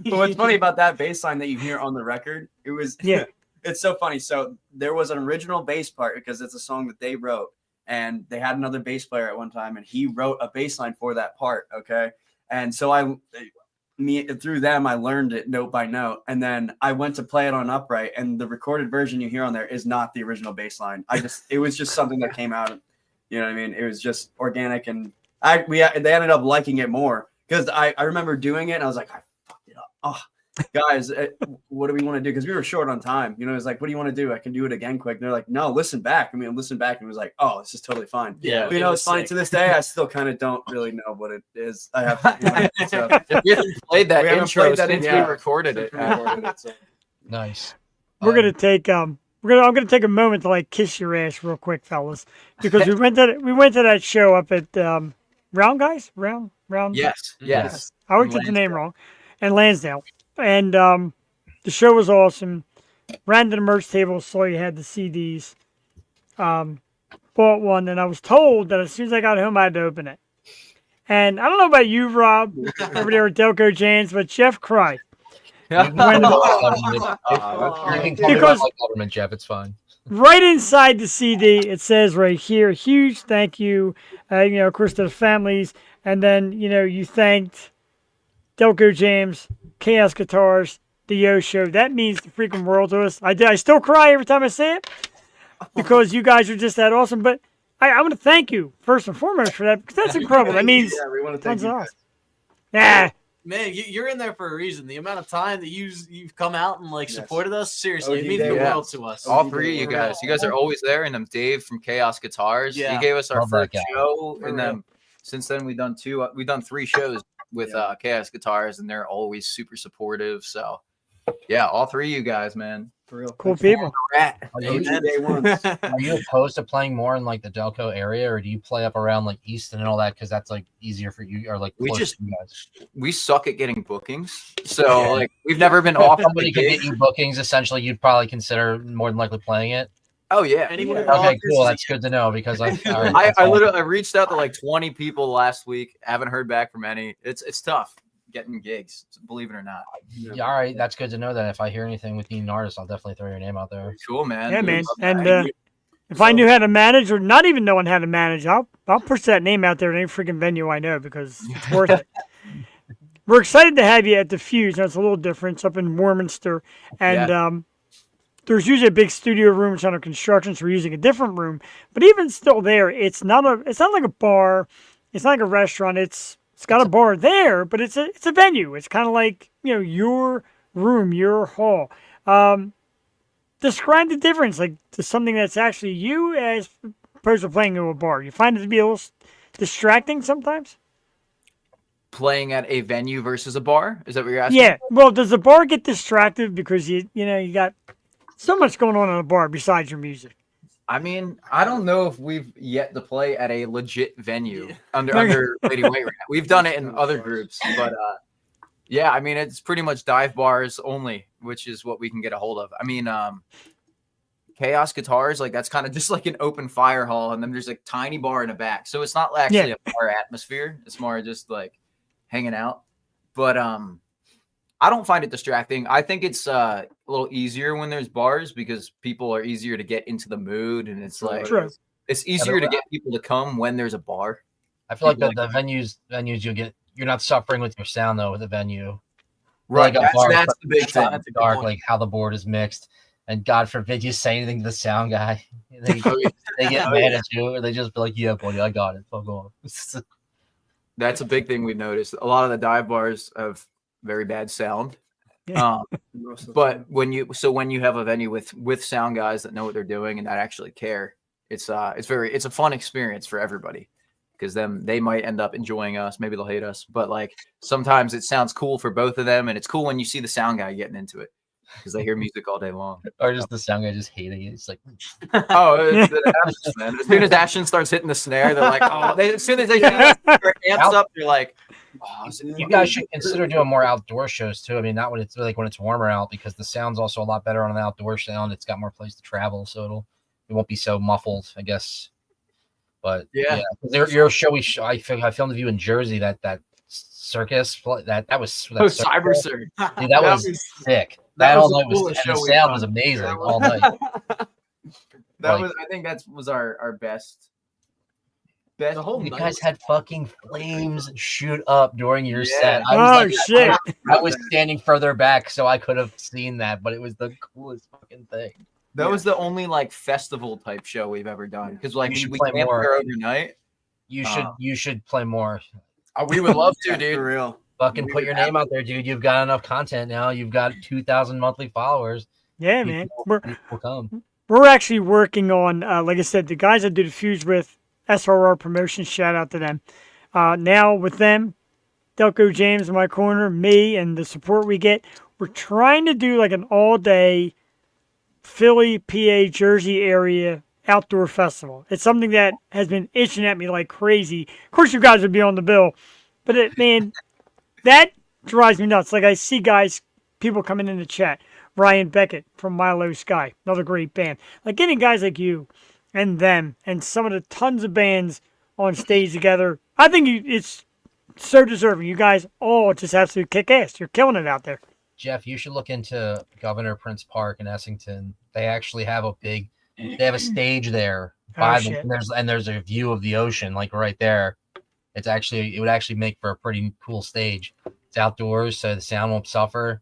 what's funny about that bass line that you hear on the record? It was Yeah. It's so funny. So there was an original bass part because it's a song that they wrote, and they had another bass player at one time, and he wrote a bass line for that part. Okay, and so through them I learned it note by note, and then I went to play it on upright, and the recorded version you hear on there is not the original bass line. It was just something that came out. You know what I mean? It was just organic, and they ended up liking it more because I remember doing it, and I was like, I fucked it up. Oh. Guys, what do we want to do? Because we were short on time. You know, it's like, what do you want to do? I can do it again quick. And they're like, no, listen back. Listen back. And it was like, oh, this is totally fine. Yeah, You it know, was it's fine sick. to this day. I still kind of don't really know what it is. I have so, We haven't played that We haven't intro played that since intro. we recorded it. Nice. We're gonna take I'm gonna take a moment to like kiss your ass real quick, fellas, because we went to that show up at Round Guys Round. Yes. I always get the name wrong, and Lansdale, and the show was awesome. Ran to the merch table, saw you had the CDs. Bought one, and I was told that as soon as I got home, I had to open it. And I don't know about you, Rob, over there at Delco Jams, but Jeff Cry can When- because government, Jeff. It's fine. Right inside the CD, it says right here, huge thank you, of course, to the families. And then, you thanked Delco Jams, Chaos Guitars, the Yo Show. That means the freaking world to us. I still cry every time I say it because you guys are just that awesome. But I want to thank you, first and foremost, for that because that's incredible. That means we want to tons thank of you. awesome. Yeah. Man, you're in there for a reason. The amount of time that you've come out and Yes. supported us, seriously, it OG means the Dave. world to us. All three of you guys. You guys are always there. And then Dave from Chaos Guitars. Yeah. He gave us our Love that first guy. show. For And real. then since then we've done 3 shows with Chaos Guitars, and they're always super supportive. So yeah, all 3 of you guys, man. For real. Cool people. Rat. Are you, OG day ones. are you opposed to playing more in like the Delco area, or do you play up around like Easton and all that because that's like easier for you or like We close just- to you guys? We suck at getting bookings. So like we've never been off Somebody the could gig. get you bookings. Essentially, you'd probably consider more than likely playing it. Oh yeah. Anyone Yeah. in the Okay, office cool. is- That's good to know because I I reached out to like 20 people last week. Haven't heard back from any. It's tough getting gigs, believe it or not. Yeah, all right, that's good to know. That if I hear anything with you, artists, I'll definitely throw your name out there. Cool, man. Yeah, man. Love that. And if I knew how to manage or not even knowing how to manage, I'll push that name out there in any freaking venue I know because it's worth it. We're excited to have you at the Fuse. Now, it's a little different. It's up in Warminster. And there's usually a big studio room. It's under construction, so we're using a different room. But even still there, it's not like a bar. It's not like a restaurant. It's got a bar there, but it's a venue. It's kind of like, your room, your hall. Describe the difference, like to something that's actually you as opposed to playing in a bar. You find it to be a little distracting sometimes? Playing at a venue versus a bar? Is that what you're asking? Yeah. Well, does the bar get distracted because you got so much going on in a bar besides your music? I mean, I don't know if we've yet to play at a legit venue under Lady Waitrat. We've done it in other groups, but yeah, I mean, it's pretty much dive bars only, which is what we can get a hold of. I mean, Chaos Guitars, like that's kind of just like an open fire hall, and then there's a tiny bar in the back, so it's not actually a bar atmosphere. It's more just like hanging out. But I don't find it distracting. I think it's a little easier when there's bars because people are easier to get into the mood, and it's like True. it's easier to get people to come when there's a bar. I feel like the venues you're not suffering with your sound though with a venue. Right, Like a bar, that's the big thing. That's dark, like how the board is mixed, and God forbid you say anything to the sound guy. They get mad at you, or they just be like, "Yeah, buddy, I got it. Fuck off." That's a big thing we've noticed. A lot of the dive bars have very bad sound. But when you have a venue with sound guys that know what they're doing and that actually care, it's a fun experience for everybody because then they might end up enjoying us. Maybe they'll hate us, but like sometimes it sounds cool for both of them, and it's cool when you see the sound guy getting into it because they hear music all day long. Or just the sound guy just hating it. It's like, Man. As soon as Ashton starts hitting the snare, they're like, oh, as soon as they see their amps up, they're like, oh, you guys should consider doing more outdoor shows too. I mean, not when it's like when it's warmer out because the sound's also a lot better on an outdoor sound. It's got more place to travel, so it won't be so muffled, I guess. But your show I filmed with you in Jersey. That circus that was Cyber Surge. Dude, that was sick. That was all the night was coolest and the show we've sound done. was amazing That all night. I think that was our best. The whole You night guys was- had fucking flames shoot up during your Yeah. set. Oh, shit. I was standing further back, so I could have seen that, but it was the coolest fucking thing. That was the only like festival type show we've ever done because like You should we play camped more. there overnight. You should play more. We would love to, For dude. real. Fucking put your name out there, dude. You've got enough content now. You've got 2,000 monthly followers. Yeah, man. People come. We're actually working on, like I said, the guys I do the Fuse with, SRR Promotions, shout out to them. Now with them, Delco James in my corner, me, and the support we get, we're trying to do like an all-day Philly, PA, Jersey area outdoor festival. It's something that has been itching at me like crazy. Of course, you guys would be on the bill, but man, that drives me nuts. Like I see people coming in the chat. Ryan Beckett from Milo Sky, another great band. Like getting guys like you and them and some of the tons of bands on stage together. I think it's so deserving. You guys all just absolutely kick ass. You're killing it out there. Jeff, you should look into Governor Prince Park in Essington. They actually have they have a stage there shit. and there's a view of the ocean like right there. It would actually make for a pretty cool stage. It's outdoors, so the sound won't suffer.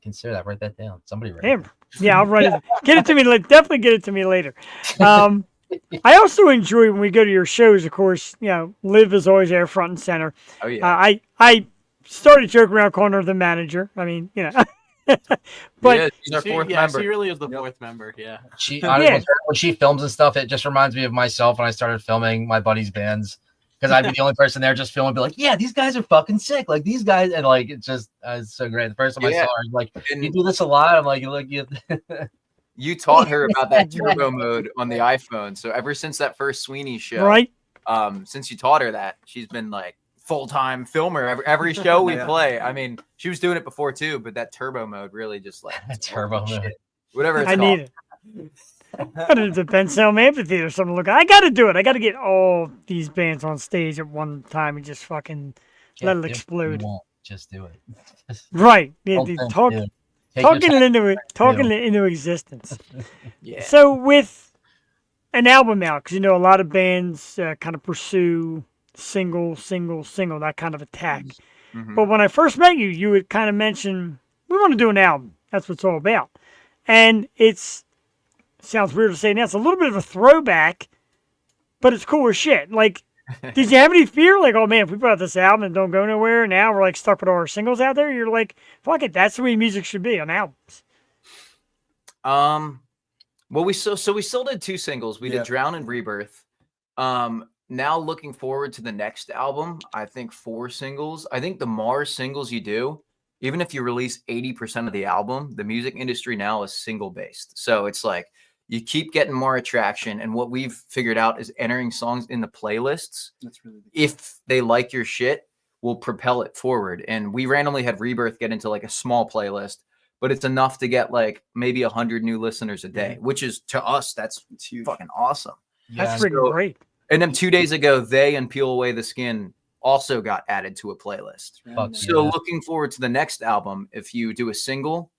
Consider that. Write that down. Somebody write it. Yeah, I'll write it. Get it to me. Definitely get it to me later. I also enjoy when we go to your shows. Of course, Liv is always there, front and center. Oh yeah. I started joking around calling her the manager. I mean, but Yeah, she's our fourth member. She really is the fourth member. Yeah. When she films and stuff, it just reminds me of myself when I started filming my buddies' bands. Because I'd be the only person there just filming, be like, yeah, these guys are fucking sick. Like these guys, and like it's just it's so great. The first time I saw her, I was like, you do this a lot. I'm like, you. You taught her about that turbo mode on the iPhone. So ever since that first Sweeney show, right? Since you taught her that, she's been like full-time filmer every show we play. I mean, she was doing it before too, but that turbo mode really just like turbo mode, whatever it's I called. need it. But it's a Ben Salem amphitheater or something. Look, I got to do it. I got to get all these bands on stage at one time and just fucking let it explode. Just do it. Right. Yeah, talking it into existence. Yeah. So with an album out, because a lot of bands kind of pursue single, that kind of attack. Mhm. But when I first met you, you would kind of mention, we want to do an album. That's what it's all about. And sounds weird to say now, it's a little bit of a throwback, but it's cool as shit. Like, did you have any fear? Like, oh man, if we put out this album and don't go nowhere, now we're like stuck with all our singles out there. You're like, fuck it, that's the way music should be on albums. Well, we still did 2 singles. We did Drown and Rebirth. Now looking forward to the next album, I think 4 singles. I think the more singles you do, even if you release 80% of the album, the music industry now is single based. So it's like you keep getting more attraction. And what we've figured out is entering songs in the playlists. That's really if they like your shit, will propel it forward. And we randomly had Rebirth get into like a small playlist, but it's enough to get like maybe 100 new listeners a day, which is to us, that's fucking awesome. That's freaking great. And then 2 days ago, They and Peel Away the Skin also got added to a playlist. So looking forward to the next album. If you do a single,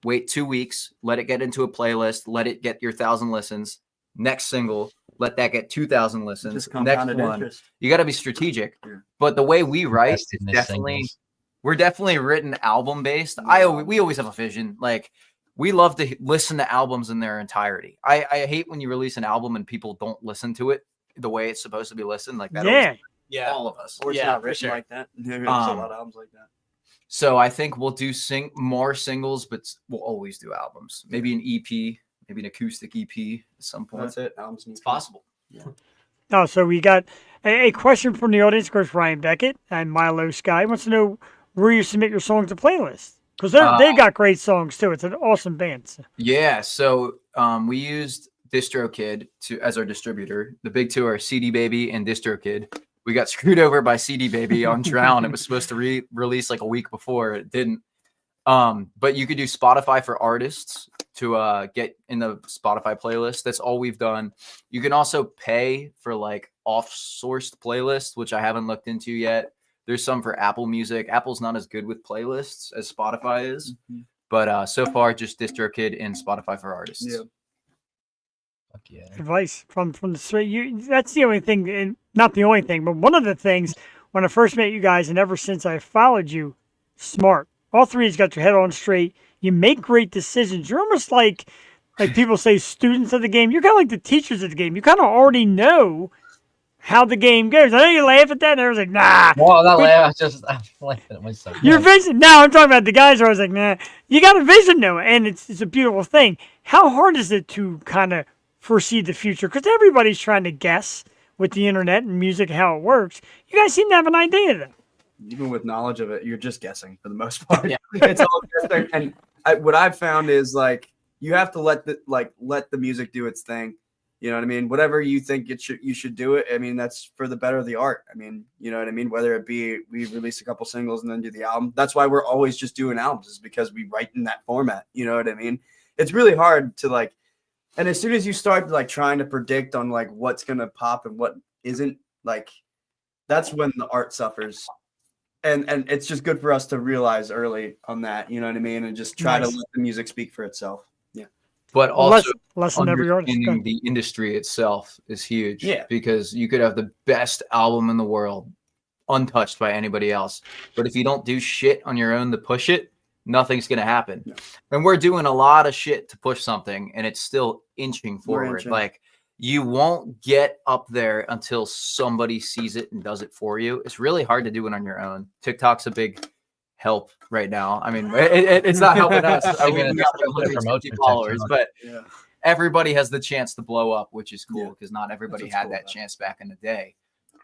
wait 2 weeks, let it get into a playlist, let it get your 1,000 listens. Next single, let that get 2,000 listens. Next one, you got to be strategic. But the way we write, we're definitely written album based. We always have a vision. Like we love to listen to albums in their entirety. I hate when you release an album and people don't listen to it the way it's supposed to be listened. Like that. Yeah, all of us. Or it's not written like that. There's a lot of albums like that. So I think we'll do more singles, but we'll always do albums. Maybe an EP, maybe an acoustic EP at some point. That's it. Albums. It's possible. Yeah. Oh, so we got a question from the audience. Of course, Ryan Beckett and Milo Sky wants to know where you submit your songs to playlists. Because they've got great songs, too. It's an awesome band. So. Yeah, so we used DistroKid as our distributor. The big two are CD Baby and DistroKid. We got screwed over by CD Baby on Drown. It was supposed to release like a week before. It didn't. But you could do Spotify for artists to get in the Spotify playlist. That's all we've done. You can also pay for like off-sourced playlists, which I haven't looked into yet. There's some for Apple Music. Apple's not as good with playlists as Spotify is. Mm-hmm. But so far, just DistroKid and Spotify for artists. Yeah. Yeah. Advice from the straight. That's the only thing, and not the only thing, but one of the things when I first met you guys, and ever since I followed you, smart. All three of you got your head on straight. You make great decisions. You're almost like people say, students of the game. You're kind of like the teachers of the game. You kind of already know how the game goes. I know you laugh at that, and everyone's like, nah. Well, not laugh. I'm laughing at myself. Your vision. No, I'm talking about the guys who I was like, nah. You got a vision, though, and it's a beautiful thing. How hard is it to kind of foresee the future? Because everybody's trying to guess with the internet and music how it works. You guys seem to have an idea, though. Even with knowledge of it, you're just guessing for the most part. Yeah. It's all guessing. And what I've found is like you have to let the music do its thing. You know what I mean? Whatever you think you should do it. I mean, that's for the better of the art. I mean, you know what I mean? Whether it be we release a couple singles and then do the album. That's why we're always just doing albums, is because we write in that format. You know what I mean? It's really hard to like, and as soon as you start like trying to predict on like what's gonna pop and what isn't, like that's when the art suffers. and it's just good for us to realize early on that, you know what I mean, and just try to Nice. let the music speak for itself. Yeah. But Well, also lesson every artist. understanding the industry itself is huge. Yeah. Because you could have the best album in the world, untouched by anybody else, but if you don't do shit on your own to push it, nothing's gonna happen. No. And we're doing a lot of shit to push something, and it's still inching forward. inching. Like you won't get up there until somebody sees it and does it for you. It's really hard to do it on your own. TikTok's a big help right now. I mean, it's not helping us. I mean, we got like 150 followers, but Yeah. everybody has the chance to blow up, which is cool Yeah. because not everybody what's had cool that about it. chance back in the day.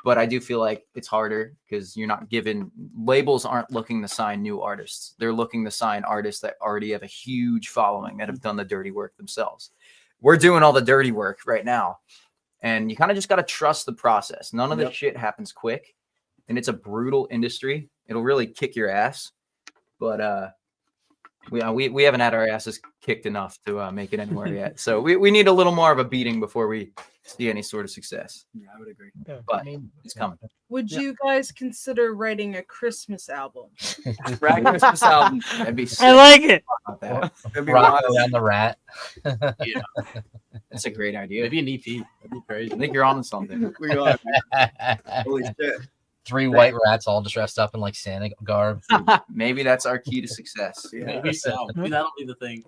But I do feel like it's harder because you're not given, labels aren't looking to sign new artists. They're looking to sign artists that already have a huge following that have done the dirty work themselves. We're doing all the dirty work right now. And you kind of just got to trust the process. None of this shit happens quick. And it's a brutal industry. It'll really kick your ass. But we haven't had our asses kicked enough to make it anywhere yet. So we need a little more of a beating before we see any sort of success. Yeah, I would agree. But it's coming. Would you guys consider writing a Christmas album? Rag Christmas album. That'd be sick I like it. about that. It'd be Rock wild. around the rat. That's a great idea. Maybe an EP. That'd be crazy. I think you're onto something. We are. Holy shit. 3 white rats all dressed up in like Santa garb. Maybe that's our key to success. Yeah. Maybe so. Maybe that'll be the thing.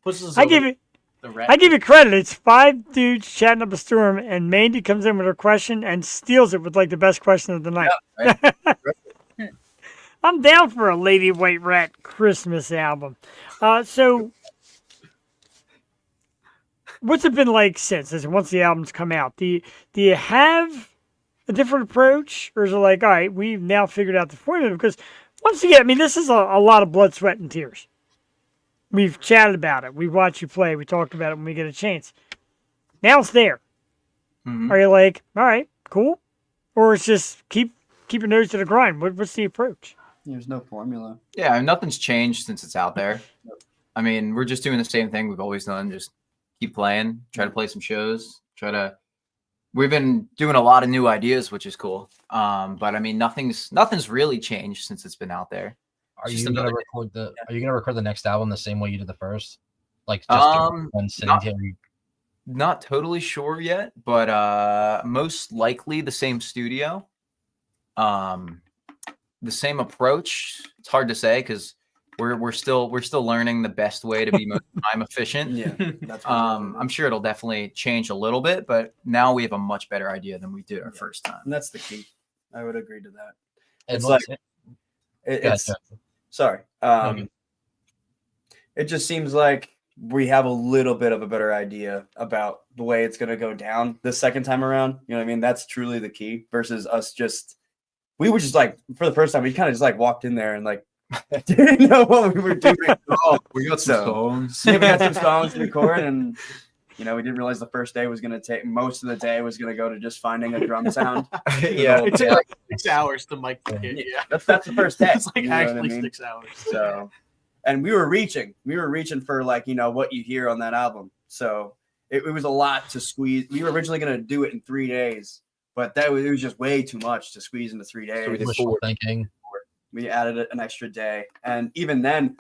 Pushes us I over give you the rat. I give you credit. It's 5 dudes chatting up a storm, and Mandy comes in with her question and steals it with like the best question of the night. I'm down for a Lady White Rat Christmas album. So, what's it been like since? Once the album's come out, do you have a different approach, or is it like, all right, we've now figured out the formula? Because once again, I mean, this is a lot of blood, sweat, and tears. We've chatted about it. We watched you play. We talked about it when we get a chance. Now it's there. Mhm. Are you like, all right, cool? Or it's just keep your nose to the grind? What's the approach? There's no formula. Yeah, nothing's changed since it's out there. I mean, we're just doing the same thing we've always done. Just keep playing, try to play some shows, we've been doing a lot of new ideas, which is cool. But I mean, nothing's really changed since it's been out there. Are Just you gonna another- record the next album the same way you did the first? Like just one sitting not- here. Not totally sure yet, but most likely the same studio. The same approach. It's hard to say because we're still learning the best way to be most time efficient. Yeah. That's I'm sure it'll definitely change a little bit, but now we have a much better idea than we did our first time. And that's the key. I would agree to that. And It's let's- like- Yeah, It's sure. sorry. Okay. It just seems like we have a little bit of a better idea about the way it's going to go down the second time around. You know what I mean? That's truly the key versus us we were just like, for the first time, we kind of just like walked in there and like didn't know what we were doing. We got some songs. Yeah, we got some songs to record, and we didn't realize the first day was going to take most of the day was going to go to just finding a drum sound. Yeah. It took like 6 hours to mic the kit. Yeah. That's the first day. It's like you know what I actually mean? 6 hours. So, and we were reaching for like, what you hear on that album. So it was a lot to squeeze. We were originally going to do it in 3 days, but it was just way too much to squeeze into 3 days. So we did Wishful 4. thinking. We added an extra day. And even then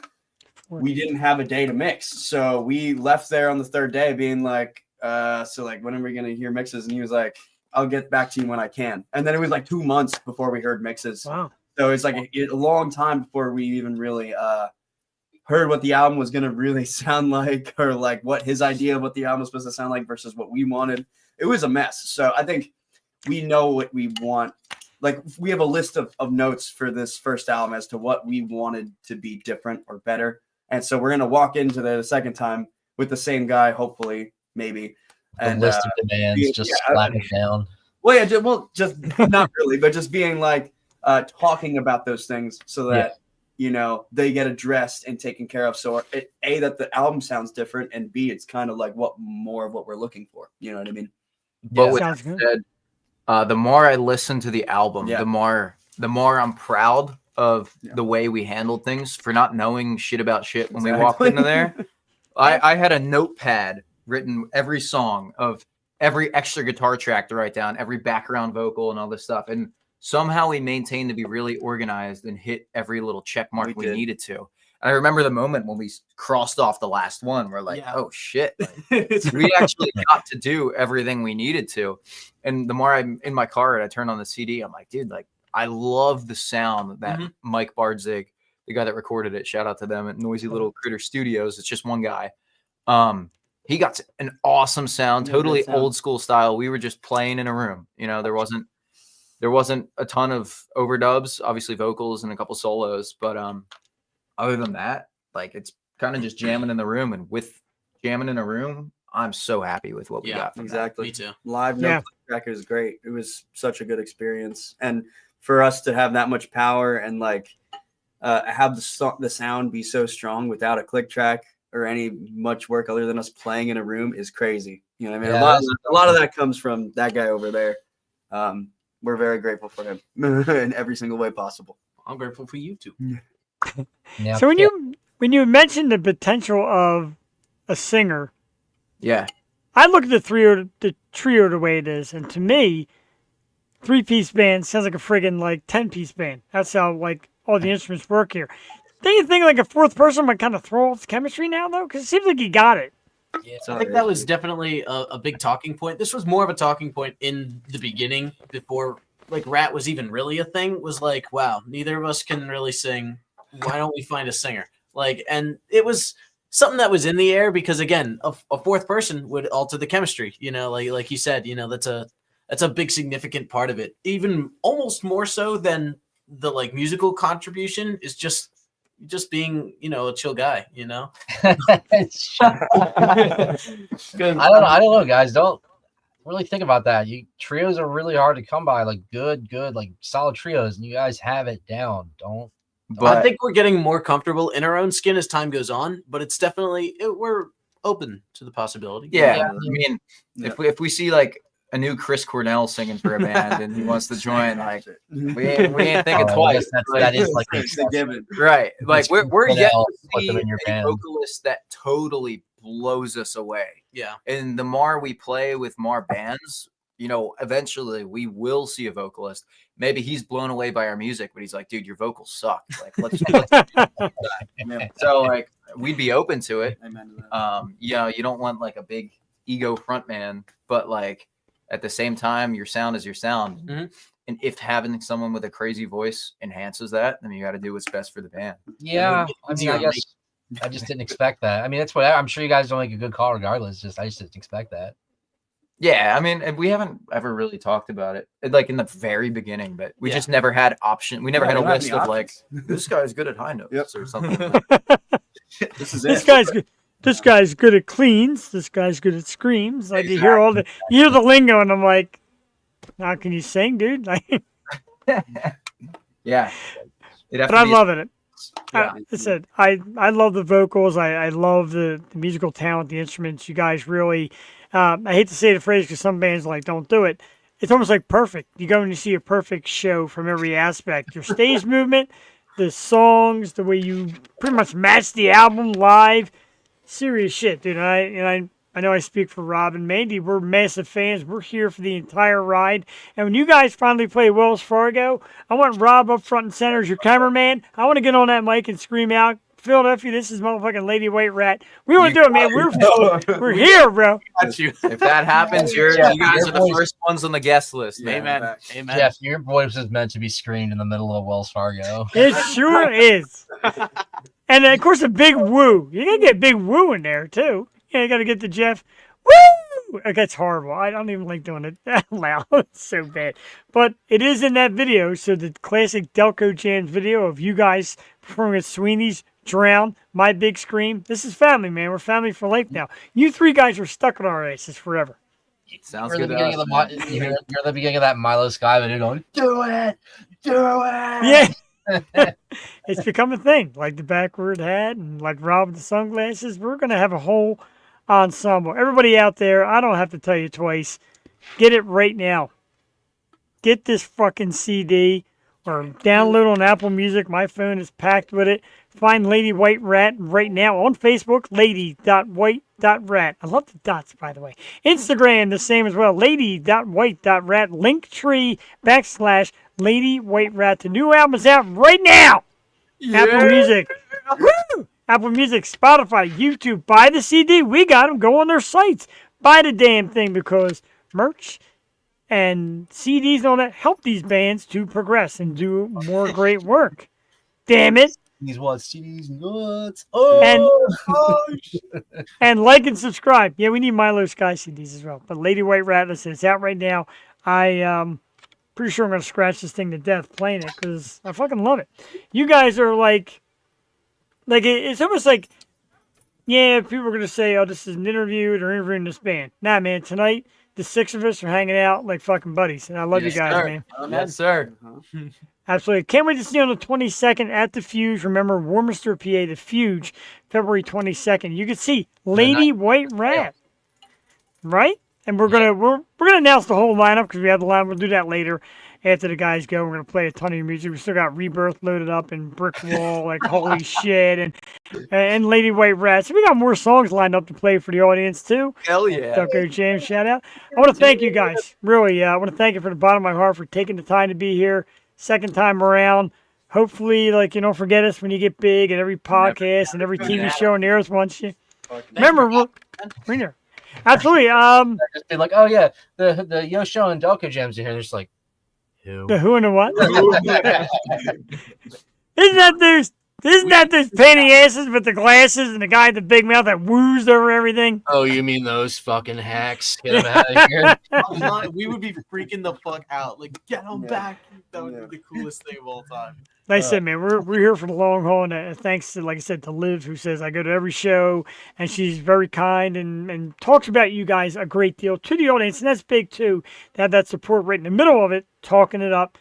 we didn't have a day to mix. So we left there on the third day being like, so like, when are we going to hear mixes? And he was like, I'll get back to you when I can. And then it was like 2 months before we heard mixes. Wow. So it's like a long time before we even really heard what the album was going to really sound like, or like what his idea of what the album was supposed to sound like versus what we wanted. It was a mess. So I think we know what we want. Like, we have a list of notes for this first album as to what we wanted to be different or better. And so we're going to walk into the second time with the same guy, hopefully, maybe. The And list of demands, just slap it down. well, yeah, just not really, but just being like talking about those things so that they get addressed and taken care of. So A, that the album sounds different, and B, it's kind of like more of what we're looking for. You know what I mean? But Yeah. with Sounds that good. said, the more I listen to the album, Yeah. the more I'm proud of Yeah. the way we handled things for not knowing shit about shit when we Exactly. walked into there. I had a notepad written every song of every extra guitar track to write down, every background vocal and all this stuff. And somehow we maintained to be really organized and hit every little check mark we did. needed to. And I remember the moment when we crossed off the last one. We're like, Yeah. oh shit. Like, we actually got to do everything we needed to. And the more I'm in my car and I turn on the CD, I'm like, dude, like I love the sound that Mike Bardzig, the guy that recorded it, shout out to them at Noisy Little Critter Studios. It's just one guy. He got an awesome sound, totally old school style. We were just playing in a room. You know, there wasn't a ton of overdubs, obviously vocals and a couple solos, but other than that, like it's kind of just jamming in the room. And with jamming in a room, I'm so happy with what we got. From Exactly. Me too. Live no track is great. It was such a good experience, and for us to have that much power and like have the sound be so strong without a click track or any much work other than us playing in a room is crazy. You know what I mean? Yeah, a lot of that comes from that guy over there. We're very grateful for him in every single way possible. I'm grateful for you too. Yeah. So when you mentioned the potential of a singer, Yeah. I look at the trio the way it is, and to me, 3-piece band sounds like a friggin' like 10-piece band. That's how like all the instruments work here. Don't you think like a fourth person might kind of throw off the chemistry now though? Because it seems like you got it. Yeah, I think that was definitely a big talking point. This was more of a talking point in the beginning before like Rat was even really a thing. Was like, wow, neither of us can really sing. Why don't we find a singer? Like, and it was something that was in the air because again, a fourth person would alter the chemistry. You know, like you said, you know, that's a big significant part of it. Even almost more so than the like musical contribution is just being, you know, a chill guy, you know. I don't know, guys. Don't really think about that. Trios are really hard to come by, like good, like solid trios, and you guys have it down. Don't. But I think we're getting more comfortable in our own skin as time goes on, but it's definitely we're open to the possibility. yeah, I mean, if we see like a new Chris Cornell singing for a band and he wants to join, like we ain't thinking twice. That is like the given. Right. Like we're yet to put see them in your a band. vocalist that totally blows us away. Yeah. And the more we play with more bands, you know, eventually we will see a vocalist. Maybe he's blown away by our music, but he's like, dude, your vocals suck. Like, let's so like we'd be open to it. Amen to that. You know, you don't want like a big ego front man, but like at the same time, your sound is your sound. Mhm. And if having someone with a crazy voice enhances that, then you got to do what's best for the band. Yeah, I mean, I guess I just didn't expect that. I mean, that's what I'm sure you guys don't make a good call regardless. I just didn't expect that. Yeah, I mean, and we haven't ever really talked about it, like in the very beginning, but we just never had option. We never had a list of like, this guy's good at high notes or something. This is This it. guy's good. This guy's good at cleans. This guy's good at screams. Like you hear the lingo, and I'm like, how can you sing, dude? Like, Yeah, but I'm loving it. Yeah. I said I love the vocals. I love the musical talent, the instruments. You guys really. I hate to say the phrase because some bands like don't do it. It's almost like perfect. You go and you see a perfect show from every aspect. Your stage movement, the songs, the way you pretty much match the album live. Serious shit, dude. I know I speak for Rob and Mandy. We're massive fans. We're here for the entire ride. And when you guys finally play Wells Fargo, I want Rob up front and center as your cameraman. I want to get on that mic and scream out, Philadelphia, this is motherfucking Lady White Rat. We want to do it, man. We're here, bro. If that happens, you guys are the first ones on the guest list. Yeah, Amen. Amen. Jeff, your voice is meant to be screamed in the middle of Wells Fargo. It sure is. And then, of course, a big woo. You got to get a big woo in there, too. Yeah, you got to get the Jeff. Woo! That's horrible. I don't even like doing it that loud. It's so bad. But it is in that video. So the classic Delco Jams video of you guys performing at Sweeney's, Drown, My Big Scream. This is family, man. We're family for life now. You three guys are stuck in our asses forever. Sounds You're good. You're the beginning of that Milo Sky video going, do it. Yeah. It's become a thing. Like the backward hat and like Rob with the sunglasses. We're going to have a whole ensemble. Everybody out there, I don't have to tell you twice. Get it right now. Get this fucking CD or download on Apple Music. My phone is packed with it. Find Lady White Rat right now on Facebook, lady.white lady.white.rat. I love the dots, by the way. Instagram, the same as well. Lady.white.rat. Linktree /LadyWhiteRat. The new album is out right now. Apple Music. Woo! Apple Music, Spotify, YouTube. Buy the CD. We got them. Go on their sites. Buy the damn thing because merch and CDs and all that help these bands to progress and do more great work. Damn it. These what? CDs nuts. And like and subscribe. Yeah, we need Milo Sky CDs as well. But Lady White Rat, listen, it's out right now. Pretty sure I'm going to scratch this thing to death playing it because I fucking love it. You guys are like it's almost like, yeah, people are going to say, oh, this is an interview or interviewing this band. Nah, man, tonight the six of us are hanging out like fucking buddies. And I love you guys, sir. man. Yes, sir. Absolutely. Can't wait to see you on the 22nd at the Fuge. Remember, Warminster, PA, the Fuge, February 22nd. You can see Lady White Rat, right? And we're gonna announce the whole lineup because we have the lineup. We'll do that later after the guys go. We're gonna play a ton of your music. We still got Rebirth loaded up and Brick Wall, like holy shit, and Lady White Rat. So we got more songs lined up to play for the audience too. Hell yeah. Delco Jams, shout out. I want to thank you guys. Really, I want to thank you from the bottom of my heart for taking the time to be here. Second time around. Hopefully, like, you don't forget us when you get big and every podcast and every TV show on the earth wants you. Remember, we're here. Absolutely. Just be like, oh yeah, the Yosho and Delco Jams are here. They're just like, who? The who and the what? Isn't that those painting asses with the glasses and the guy with the big mouth that woos over everything? Oh, you mean those fucking hacks? Get them out of here. We would be freaking the fuck out. Like, get them back. That would be the coolest thing of all time. Like I said, man, we're here for the long haul, and thanks to, like I said, to Liv, who says I go to every show, and she's very kind and talks about you guys a great deal to the audience, and that's big too. To have that support right in the middle of it, talking it up,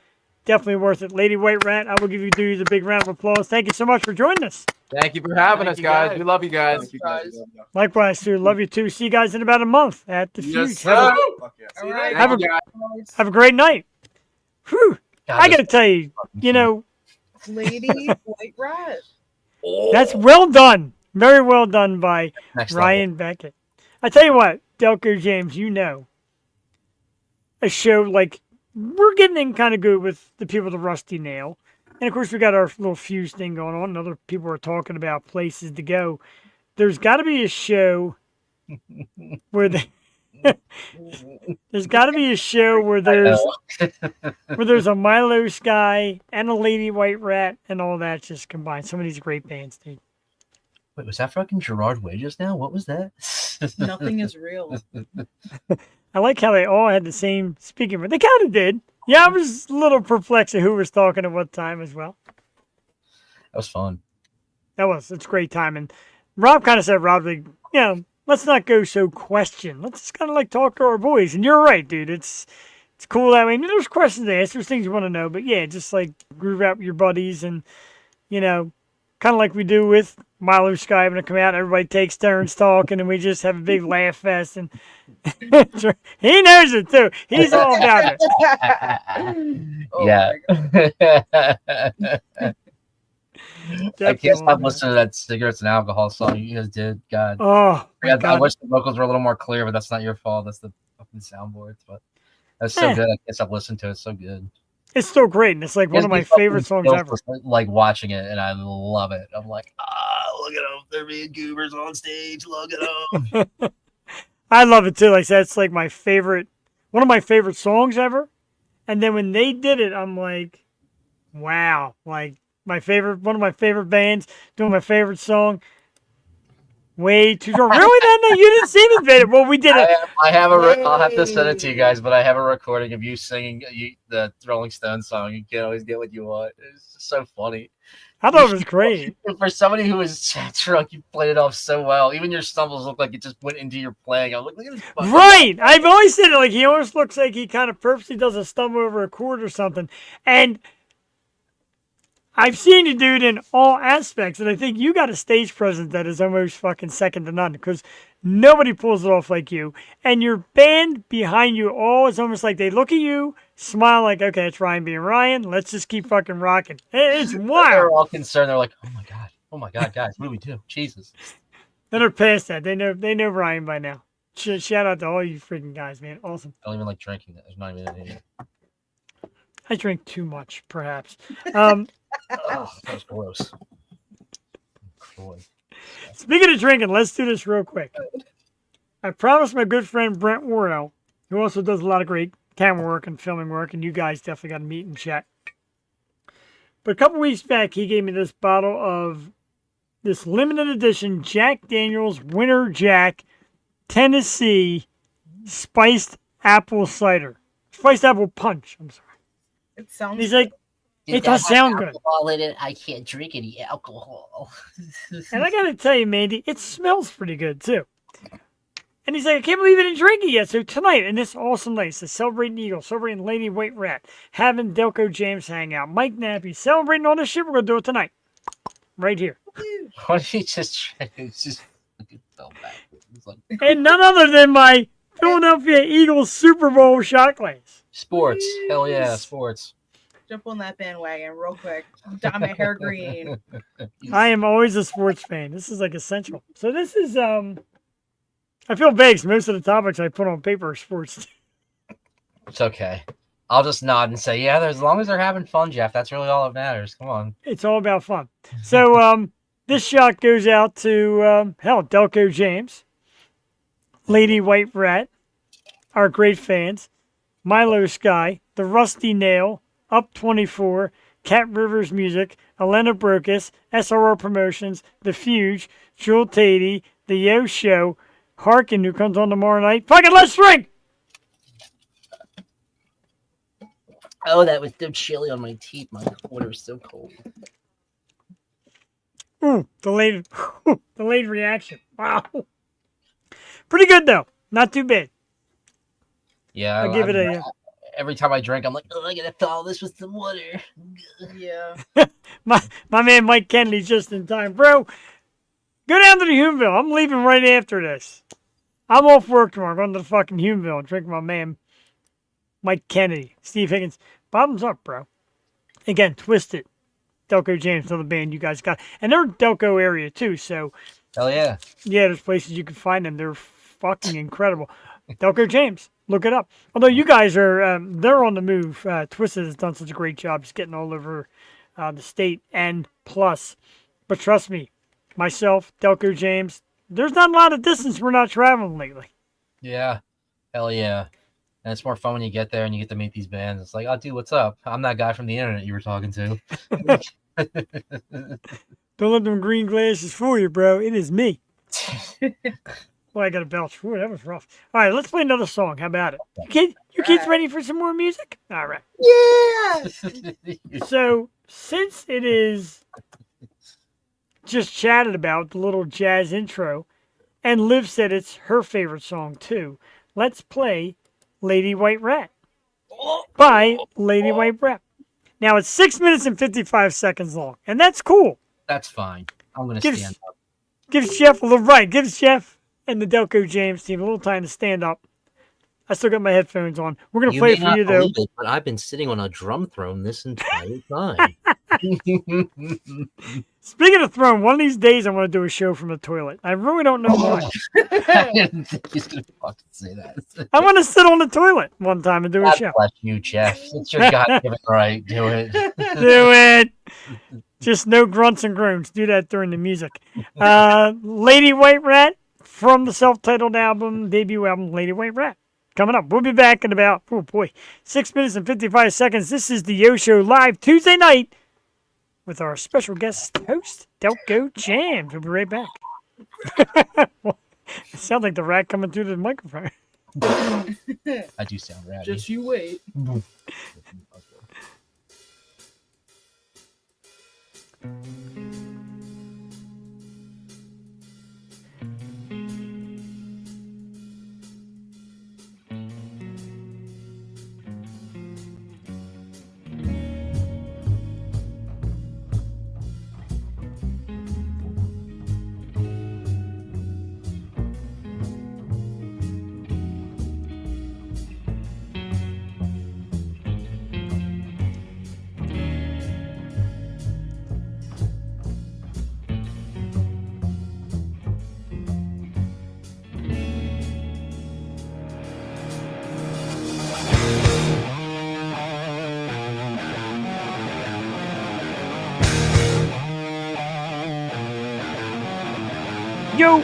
definitely worth it. Lady White Rat, I will give you dudes a big round of applause. Thank you so much for joining us. Thank you for having Thank us, you, guys. guys. We love you guys. Thank you guys. Likewise, Sue. Love you too. See you guys in about a month at the Fuge. Yes, sir. Fuck yeah. All right. Have a great night. Whew. God, I got to tell you, you know, Lady White Rat. that's well done. Very well done by next Ryan Beckett. I tell you what, Delco James, you know, a show like we're getting in kind of good with the people with the Rusty Nail. And of course, we got our little Fuse thing going on, and other people are talking about places to go. There's got to be a show where there's got to be a show where there's a Milo Sky and a Lady White Rat and all that just combined. Some of these great bands, dude. Wait, was that fucking Gerard Way just now? What was that? Nothing is real. I like how they all had the same speaking, but they kind of did. Yeah, I was a little perplexed at who was talking at what time as well. That was fun. It's a great time. And Rob kind of said, like, you know, let's not go so question. Let's just kind of like talk to our boys. And you're right, dude. It's cool that way. I mean, there's questions to ask. There's things you want to know. But yeah, just like groove out with your buddies and, you know, kind of like we do with Milo Sky when I come out. Everybody takes turns talking and we just have a big laugh fest. And he knows it too. He's all about it. Yeah. I can't stop Definitely. listening to that cigarettes and alcohol song you guys did. God. Oh, my I God. wish the vocals were a little more clear, but that's not your fault. That's the fucking soundboards. But that's so Yeah. good. I can't stop listening to it. It's so good. It's still great. And it's like one of my favorite songs ever. Like watching it, and I love it. I'm like, look at them. They're being goobers on stage. Look at them. I love it too. Like that's like my favorite, one of my favorite songs ever. And then when they did it, I'm like, wow, like one of my favorite bands doing my favorite song. Way too short. Really? Then you didn't see me, baby. Well, we did it. I'll have to send it to you guys, but I have a recording of you singing the Rolling Stones song. You can't always get what you want. It's just so funny. I thought it was great. For somebody who was drunk, you played it off so well. Even your stumbles look like it just went into your playing. I was like, look at this. Fucking Right. I've always said it. Like he almost looks like he kind of purposely does a stumble over a chord or something. And I've seen you do it in all aspects, and I think you got a stage presence that is almost fucking second to none because nobody pulls it off like you. And your band behind you all is almost like they look at you, smile like, okay, it's Ryan being Ryan. Let's just keep fucking rocking. It's They're wild. all concerned. They're like, oh my God, guys, what do we do? Jesus. They're past that. They know Ryan by now. Shout out to all you freaking guys, man. Awesome. I don't even like drinking. There's not even any. I drink too much, perhaps. Oh, that was gross. Gross. Speaking of drinking, let's do this real quick. I promised my good friend Brent Worrell, who also does a lot of great camera work and filming work, and you guys definitely got to meet and chat. But a couple weeks back, he gave me this bottle of this limited edition Jack Daniel's Winter Jack Tennessee Spiced Apple Cider. Spiced Apple Punch, I'm sorry. It sounds. And he's like, it does sound good. Alcohol in it. I can't drink any alcohol. And I gotta tell you, Mandy, it smells pretty good too. And he's like, I can't believe I didn't drink it yet. So tonight, in this awesome night, so celebrating Eagle, celebrating Lady White Rat, having Delco Jams hang out, Mike Nappy, celebrating all this shit, we're gonna do it tonight. Right here. Why did he just fucking fell back? It's like And none other than my Philadelphia Eagles Super Bowl shot glass. sports. Hell yeah, sports. Jump on that bandwagon real quick. Dye my hair green. I am always a sports fan. This is like essential. So this is I feel vague. 'Cause most of the topics I put on paper are sports. It's okay. I'll just nod and say, yeah, as long as they're having fun, Jeff, that's really all that matters. Come on. It's all about fun. So this shot goes out to Delco James, Lady White Rat, our great fans, Milo Sky, the Rusty Nail, Up 24, Cat Rivers Music, Elena Brokus, SRR Promotions, The Fuge, Jewel Tatey, The Yo Show, Harkin, who comes on tomorrow night. Fucking let's drink! Oh, that was so chilly on my teeth. My water is so cold. Delayed reaction. Wow. Pretty good though. Not too bad. Yeah. I'll give it a. Every time I drink, I'm like, Oh, I gotta follow this with some water. Yeah. My man Mike Kennedy's just in time. Bro, go down to the Humeville. I'm leaving right after this. I'm off work tomorrow. I'm going to the fucking Humeville and drink my man Mike Kennedy. Steve Higgins. Bottoms up, bro. Again, Twisted. Delco James, another band you guys got. And they're Delco area too, so hell yeah. yeah, there's places you can find them. They're fucking incredible. Delco James. Look it up. Although you guys are, they're on the move. Twisted has done such a great job just getting all over the state and plus. But trust me, myself, Delco James, there's not a lot of distance we're not traveling lately. Yeah. Hell yeah. And it's more fun when you get there and you get to meet these bands. It's like, oh, dude, what's up? I'm that guy from the internet you were talking to. Don't let them green glasses fool you, bro. It is me. Well, I got a belch. Ooh, that was rough. All right, let's play another song. How about it? You kids ready for some more music? All right. Yeah. So, since it is just chatted about the little jazz intro, and Liv said it's her favorite song too, let's play Lady White Rat by Lady White Rat. Now, it's 6 minutes and 55 seconds long, and that's cool. That's fine. I'm going to stand up. Gives Jeff a little right. Gives Jeff and the Delco James team a little time to stand up. I still got my headphones on. We're gonna play it for you though. It, but I've been sitting on a drum throne this entire time. Speaking of throne, one of these days I'm gonna do a show from the toilet. I really don't know why. I didn't think he's going to fucking say that. I want to sit on the toilet one time and do a God show. bless you, Jeff. It's your God-given right. Do it. Do it. Just no grunts and groans. Do that during the music. Lady White Rat from the self-titled album, debut album, Lady White Rat. Coming up. We'll be back in about, 6 minutes and 55 seconds. This is the Yo Show live Tuesday night with our special guest host, Delco Jams. We'll be right back. It sounds like the rat coming through the microphone. I do sound ratty. Just you wait. Yo.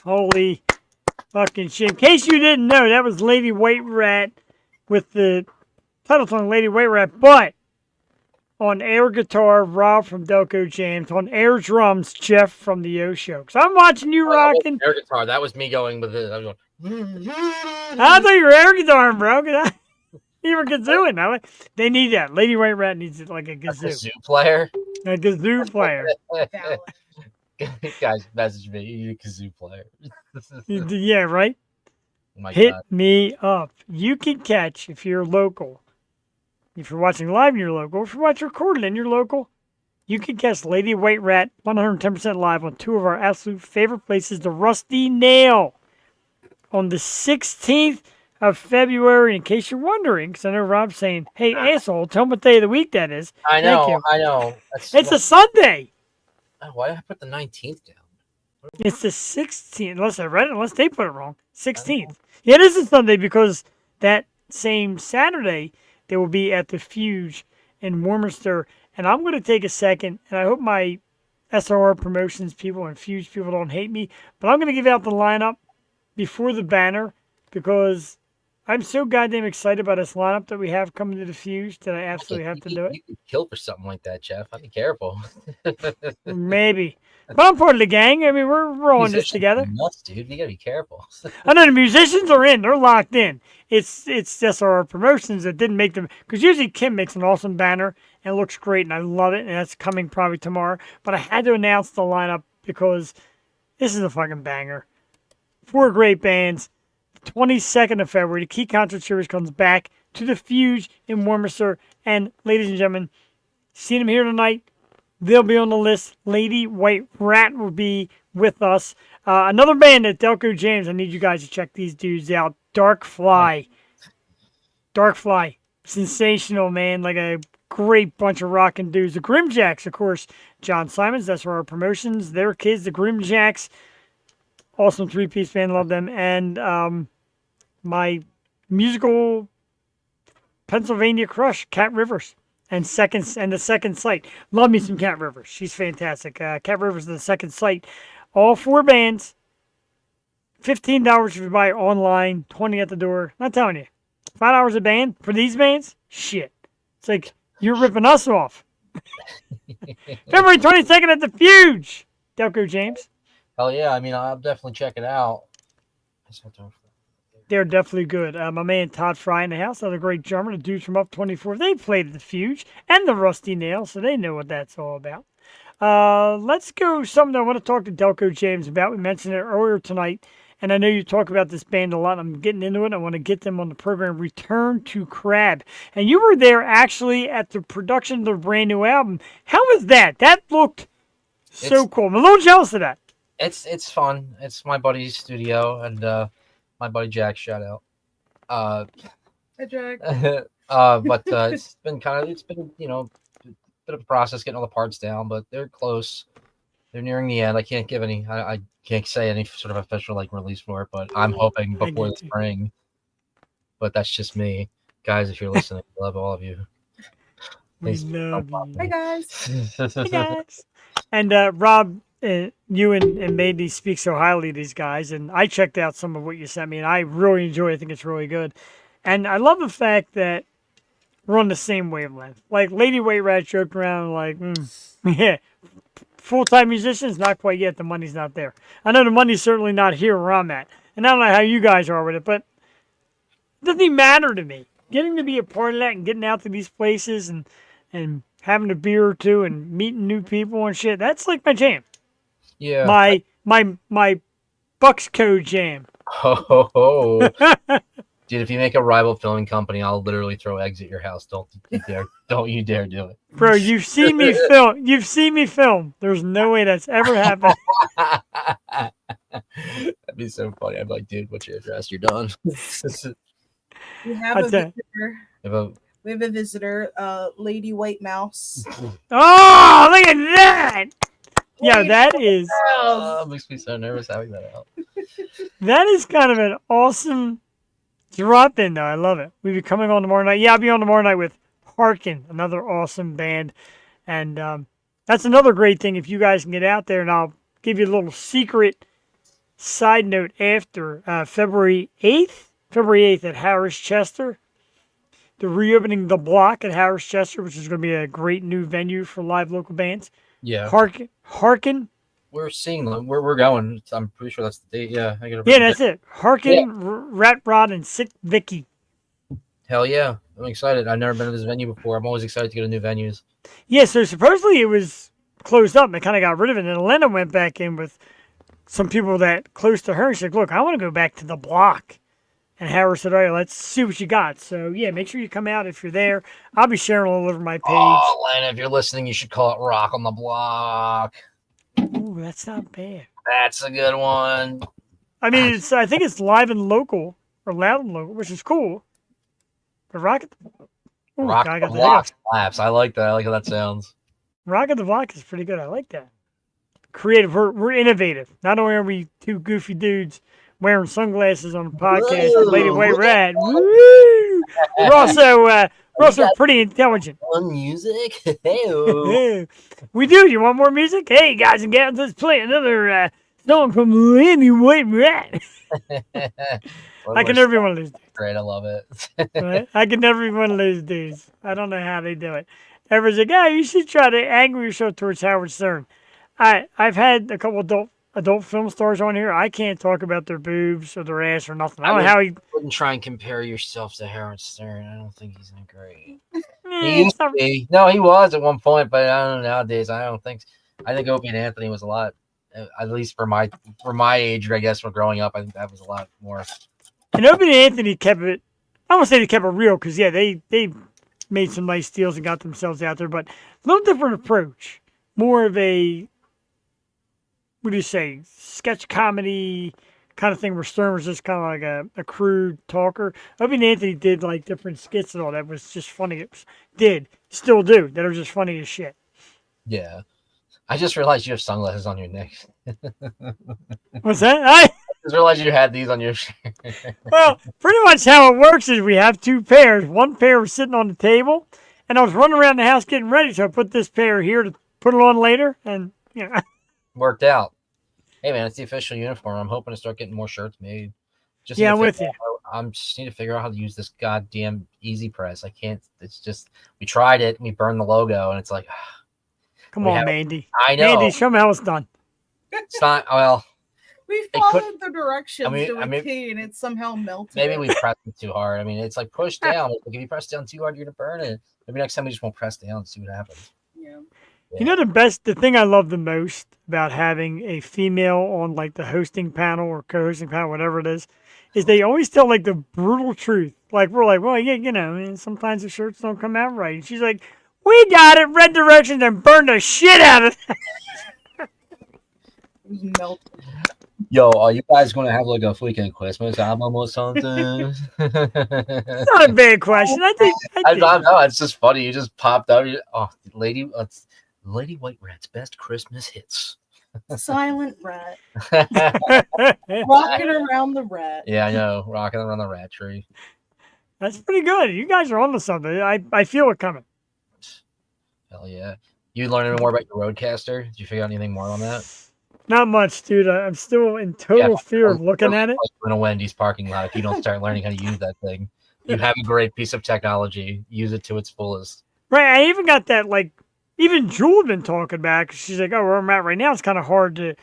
Holy fucking shit. In case you didn't know, that was Lady White Rat with the title song Lady White Rat, but on air guitar, Rob from Delco Jams. On air drums, Jeff from the O Show. Because I'm watching you rocking. Air guitar. That was me going with it. I was going. I thought you were air guitar, bro. You were kazooing. They need that. Lady White Rat needs it like a A kazoo. kazoo player. A kazoo player. Valid. Guys, message me. You need a kazoo player. Yeah, right? Oh my Hit God. me up. You can catch, if you're local, if you're watching live and you're local, if you're watching recorded and you're local, you can catch Lady White Rat 110% live on two of our absolute favorite places, the Rusty Nail, on the 16th of February. In case you're wondering, because I know Rob's saying, hey, asshole, tell me what day of the week that is. I Thank know. you. I know. That's It's a Sunday. why did I put the 19th down? It's the 16th, unless I read it, unless they put it wrong. 16th. Yeah, it is a Sunday because that same Saturday they will be at the Fuge in Warminster. And I'm going to take a second, and I hope my SRR promotions people and Fuge people don't hate me, but I'm going to give out the lineup before the banner because I'm so goddamn excited about this lineup that we have coming to the Fuge that I absolutely have to do it. You could kill for something like that, Jeff. I'd be careful. Maybe. But I'm part of the gang. I mean, we're rolling this Musicians together. are nuts, dude. You gotta be careful. I know the musicians are in. They're locked in. It's just our promotions that didn't make them. Because usually Kim makes an awesome banner and it looks great and I love it. And that's coming probably tomorrow. But I had to announce the lineup because this is a fucking banger. 4 great bands. 22nd of February, the Key Concert Series comes back to the Fuge in Warminster. And ladies and gentlemen, seen them here tonight. They'll be on the list. Lady White Rat will be with us. Another band at Delco Jams. I need you guys to check these dudes out. Dark Fly. Dark Fly. Sensational, man. Like a great bunch of rockin' dudes. The Grimjacks, of course. John Simons. That's for our promotions. Their kids, the Grimjacks. Awesome 3-piece band. Love them. And my musical Pennsylvania crush, Cat Rivers. And the Second Sight. Love me some Cat Rivers. She's fantastic. Cat Rivers and the Second Sight. All 4 bands. $15 if you buy online. $20 at the door. Not telling you. $5 a band for these bands? Shit. It's like you're ripping us off. February 22nd at the Fuge. Delco James. Hell yeah. I mean, I'll definitely check it out. They're definitely good. My man Todd Fry in the house, another great drummer. The dudes from Up 24, they played at the Fuge and the Rusty Nail, so they know what that's all about. Let's go something I want to talk to Delco James about. We mentioned it earlier tonight, and I know you talk about this band a lot. I'm getting into it. I want to get them on the program, Return to Crab. And you were there actually at the production of their brand new album. How was that? That looked so cool. I'm a little jealous of that. It's fun. It's my buddy's studio and my buddy Jack, shout out. Hi, Jack. But it's been you know, a bit of a process getting all the parts down, but they're close. They're nearing the end. I can't give any. I can't say any sort of official like release for it, but I'm hoping before the spring. But that's just me, guys. If you're listening, I love all of you. We Please love don't you. Hi, guys. Hey, guys. And Rob, you and Mandy speak so highly of these guys, and I checked out some of what you sent me, and I really enjoy it. I think it's really good. And I love the fact that we're on the same wavelength. Like Lady White Rat joked around like, yeah, full-time musicians, not quite yet. The money's not there. I know the money's certainly not here where I'm at. And I don't know how you guys are with it, but it doesn't even matter to me. Getting to be a part of that and getting out to these places and having a beer or two and meeting new people and shit, that's like my jam. Yeah. My Bucks Code jam. Oh, dude! If you make a rival filming company, I'll literally throw eggs at your house. Don't you dare! Don't you dare do it, Bro, you've seen me film. You've seen me film. There's no way that's ever happened. That'd be so funny. I'd be like, dude, what's your address? You're done. We have I'd a say- visitor. If a- We have a visitor, Lady White Mouse. Oh, look at that! Yeah, that is makes me so nervous having that out. kind of an awesome drop in though. I love it. We'll be coming on tomorrow night. Yeah, I'll be on tomorrow night with Harkin, another awesome band, and that's another great thing if you guys can get out there. And I'll give you a little secret side note after February 8th at Harris Chester. They're reopening the Block at Harris Chester, which is going to be a great new venue for live local bands. Yeah, Harkin. we're seeing them. We're going. I'm pretty sure that's the date. Yeah, I got Yeah, that's it. Harkin, Rat Rod, and Sick Vicky. Hell yeah, I'm excited. I've never been to this venue before. I'm always excited to go to new venues. Yeah, so supposedly it was closed up and they kind of got rid of it. And Atlanta went back in with some people that close to her. She said, look, I want to go back to the Block. And Howard said, all right, let's see what you got. So, yeah, make sure you come out if you're there. I'll be sharing all over my page. Oh, Lana, if you're listening, you should call it Rock on the Block. Ooh, that's not bad. That's a good one. I mean, I think it's live and local, or loud and local, which is cool. But Rock at the, ooh, Rock I the got the Block hiccups. slaps. I like that. I like how that sounds. Rock at the Block is pretty good. I like that. Creative. We're innovative. Not only are we two goofy dudes wearing sunglasses on the podcast with Lady White Rat, woo! We're also pretty intelligent. On music? Hey, We do. You want more music? Hey, guys and gals, let's play another song from Lady White Rat. I can never be one of those dudes. Great, I love it. Right? I can never be one of those dudes. I don't know how they do it. Everyone's like, you should try to angle yourself towards Howard Stern. I've had a couple adult film stars on here. I can't talk about their boobs or their ass or nothing. I don't know how he. Wouldn't try and compare yourself to Howard Stern. I don't think he's that great. Eh, He used it's to not- be. No, he was at one point, but I don't know nowadays. I don't think. I think Opie and Anthony was a lot, at least for my age. I guess for growing up, I think that was a lot more. And Opie and Anthony kept it. I won't say they kept it real because yeah, they made some nice deals and got themselves out there, but a little different approach. More of a what do you say, sketch comedy kind of thing where Stern was just kind of like a crude talker. Opie and Anthony did like different skits and all that was just funny. Still do. That are just funny as shit. Yeah, I just realized you have sunglasses on your neck. What's that? I just realized you had these on your. Well, pretty much how it works is we have two pairs. One pair was sitting on the table, and I was running around the house getting ready, so I put this pair here to put it on later, and you know. Worked out. Hey man, it's the official uniform. I'm hoping to start getting more shirts made. Just Yeah, need I'm to with figure you. out- I'm just need to figure out how to use this goddamn Easy Press. I can't. It's just we tried it. And we burned the logo, and it's like, Come We on, have- Mandy. I know Mandy, show me how it's done. it's not. Well, We could- followed the directions to I a mean, T and it somehow melted. maybe we pressed it too hard. I mean, it's like push down. Like, if you press down too hard, you're gonna burn it. Maybe next time we just won't press down and see what happens. Yeah. You know the thing I love the most about having a female on like the hosting panel or co-hosting panel, whatever it is they always tell like the brutal truth. Like we're like, well, yeah, you know, I mean, sometimes the shirts don't come out right. And she's like, we got it, read directions and burned the shit out of it. It was melted. Yo, are you guys gonna have like a freaking Christmas album or something? It's not a bad question. I think. I don't know. It's just funny. You just popped up. Lady White Rat's best Christmas hits. Silent rat. That's Walking around the rat. Yeah, I know. Rocking around the rat tree. pretty good. You guys are onto something. I feel it coming. Hell yeah. You learn any more about your roadcaster? Did you figure out anything more on that? Not much, dude. I'm still in total fear of looking at it. In a Wendy's parking lot if you don't start learning how to use that thing. You have a great piece of technology. Use it to its fullest. Right. I even got that, like, even Jewel had been talking back. She's like, where I'm at right now, it's kind of hard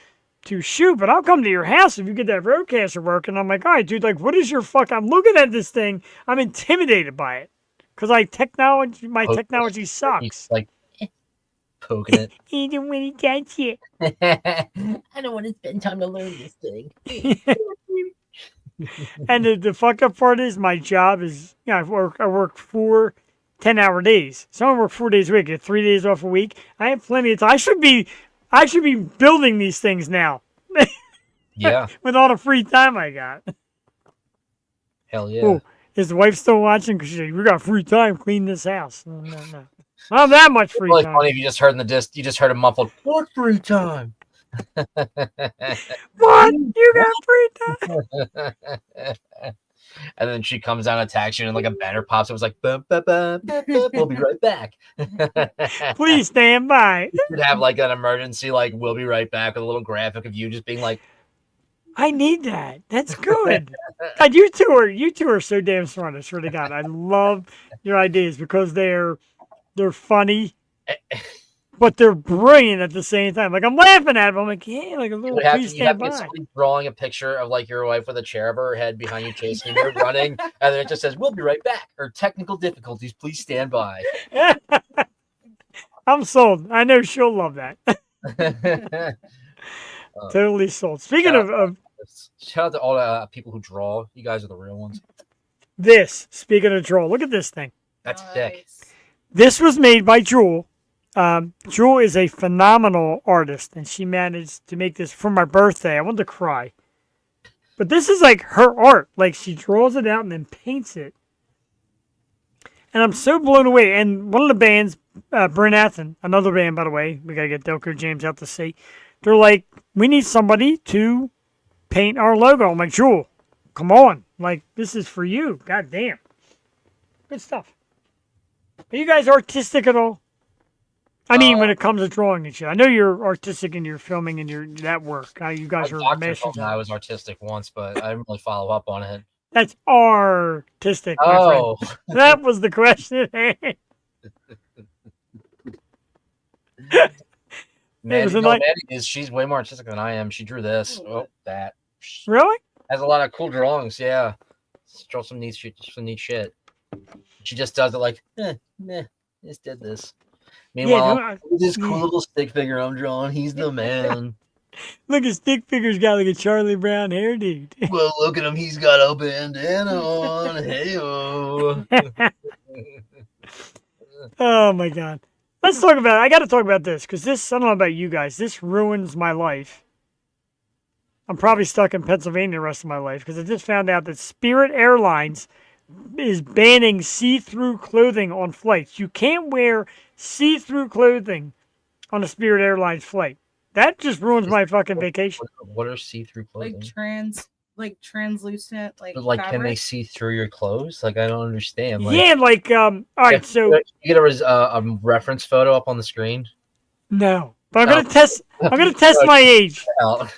to shoot, but I'll come to your house if you get that roadcaster working. I'm like, all right, dude, like, what is your fuck? I'm looking at this thing. I'm intimidated by it. Because, like, my technology sucks. He's like poking it. You don't want to touch it. I don't want to spend time to learn this thing. And the fucked up part is my job is, I work 4 10-hour days. So I work 4 days a week, get 3 days off a week. I have plenty of time. I should be building these things now Yeah. with all the free time I got. Hell yeah. Oh, is the wife still watching? Because she's like, we got free time, clean this house. No. I don't have that much It's free really time. funny if you just heard in the disc, you just heard a muffled, what free time? What? You got free time? And then she comes down and attacks you, and like a banner pops. It was like, "Bum, bum, bum, bum, bum, we'll be right back." Please stand by. You could have like an emergency, like, we'll be right back with a little graphic of you just being like, I need that. That's good. God, you two are so damn smart. I swear to God, I love your ideas because they're funny, but they're brilliant at the same time. Like I'm laughing at them. I'm like, yeah, like a little please you have stand to get by. somebody drawing a picture of like your wife with a chair above her head behind you chasing you, running, and then it just says, "We'll be right back," or "Technical difficulties, please stand by." I'm sold. I know she'll love that. Totally sold. Speaking of shout out to all the people who draw. You guys are the real ones. this, speaking of draw, look at this thing. That's thick. This was made by Jewel. Jewel is a phenomenal artist, and she managed to make this for my birthday. I wanted to cry. But this is like her art. Like she draws it out and then paints it. And I'm so blown away. And one of the bands, Bryn Athen, another band, by the way, we got to get Delco Jams out to see. They're like, we need somebody to paint our logo. I'm like, Jewel, come on. Like, this is for you. God damn. Good stuff. Are you guys artistic at all? I mean, when it comes to drawing and shit. I know you're artistic in your filming and your that work. You guys are Doctor masters. told me I was artistic once, but I didn't really follow up on it. That's artistic, my Oh, friend. That was the question. man, was a you know, nice- Maddie she's way more artistic than I am. She drew this. Oh, that. Really? Has a lot of cool drawings. Yeah, draw some neat shit. She just does it like, just did this. Meanwhile, no, this cool little stick figure I'm drawing. He's the man. Look, his stick figure's got like a Charlie Brown hairdo. Well, look at him. He's got a bandana on. Hey-o. Oh my God. Let's talk about I got to talk about this because this, I don't know about you guys, this ruins my life. I'm probably stuck in Pennsylvania the rest of my life because I just found out that Spirit Airlines is banning see-through clothing on flights. You can't wear see-through clothing on a Spirit Airlines flight. That just ruins my fucking vacation. What are see-through clothing? Translucent, But, like, can they fabric. see through your clothes? Like, I don't understand. Like, Yeah, like all right, so you get a reference photo up on the screen. no. But I'm gonna test my age. Out.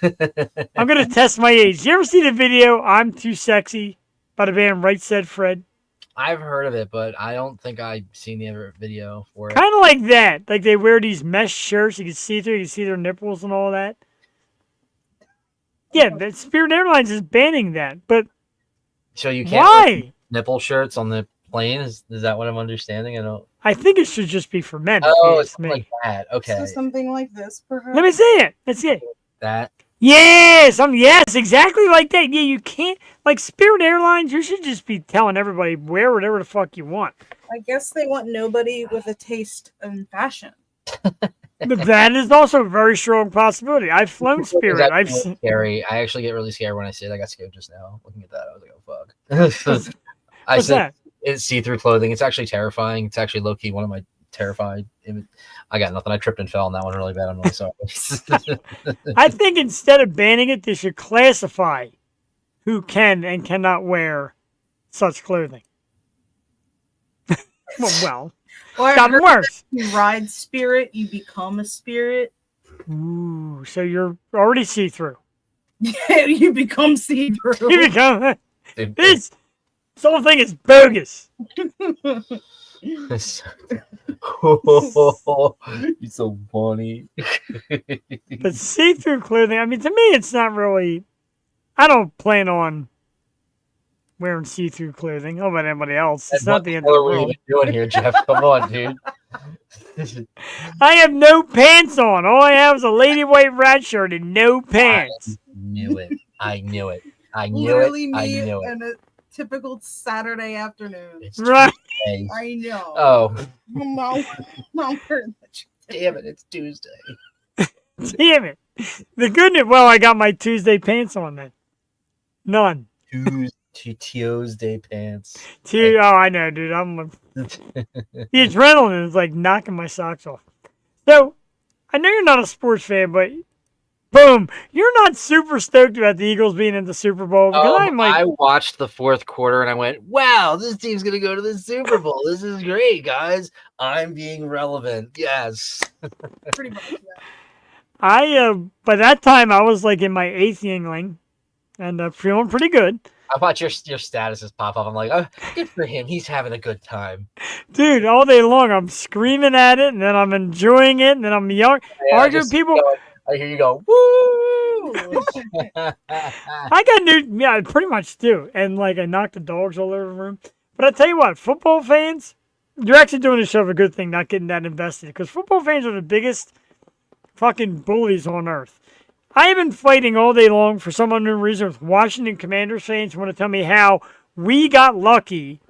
I'm gonna test my age. You ever see the video "I'm Too Sexy" by the band Right Said Fred? I've heard of it, but I don't think I've seen the other video for it. Kind of like that. Like they wear these mesh shirts. You can see through. You can see their nipples and all that. Yeah, the Spirit Airlines is banning that. But So you can't wear why? nipple shirts on the plane? Is that what I'm understanding? I don't. I think it should just be for men. Oh, it's it's me. like that. Okay, So something like this, perhaps. Let me see it. Let's see it. that. Yes, yes, exactly like that. Yeah, you can't like Spirit Airlines. You should just be telling everybody wear whatever the fuck you want. I guess they want nobody with a taste in fashion. But that is also a very strong possibility. I've flown Spirit. That's I've really seen. scary. I actually get really scared when I see it. I got scared just now looking at that. I was like, oh fuck. I What's said that? it's see-through clothing. It's actually terrifying. It's actually low-key one of my terrified. I got nothing. I tripped and fell on that one really bad. I'm really sorry. I think instead of banning it, they should classify who can and cannot wear such clothing. well, Or that works. you ride Spirit, you become a spirit. Ooh, so you're already see-through. You become see-through. You become this whole thing is bogus. You're so funny. But see-through clothing, I mean, to me, it's not really. I don't plan on wearing see-through clothing. How about anybody else? It's not the end of the What are we world. even doing here, Jeff? Come on, dude. I have no pants on. All I have is a lady white rat shirt and no pants. Knew it. I knew it. I knew Literally it. me I knew it. on a typical Saturday afternoon. It's Right. Tuesday. I know. Oh, Mom, wearing the damn it! It's Tuesday. Damn it. The good news, well, I got my Tuesday pants on then. None. Tuesday pants. Oh, I know, dude. The adrenaline is like knocking my socks off. So, I know you're not a sports fan, but boom, you're not super stoked about the Eagles being in the Super Bowl because I'm like, I watched the fourth quarter and I went, "Wow, this team's gonna go to the Super Bowl. This is great, guys. I'm being relevant." Yes. pretty much. Yeah. by that time I was like in my 8th Yingling and feeling pretty good. I watch your statuses pop up. I'm like, oh, good for him. He's having a good time. Dude, all day long I'm screaming at it and then I'm enjoying it and then I'm yelling, arguing with people. I hear you go, woo! I got new, yeah, I pretty much do. And like I knocked the dogs all over the room. But I tell you what, football fans, you're actually doing a show of a good thing, not getting that invested. Because football fans are the biggest fucking bullies on earth. I have been fighting all day long for some unknown reason with Washington Commanders fans who want to tell me how we got lucky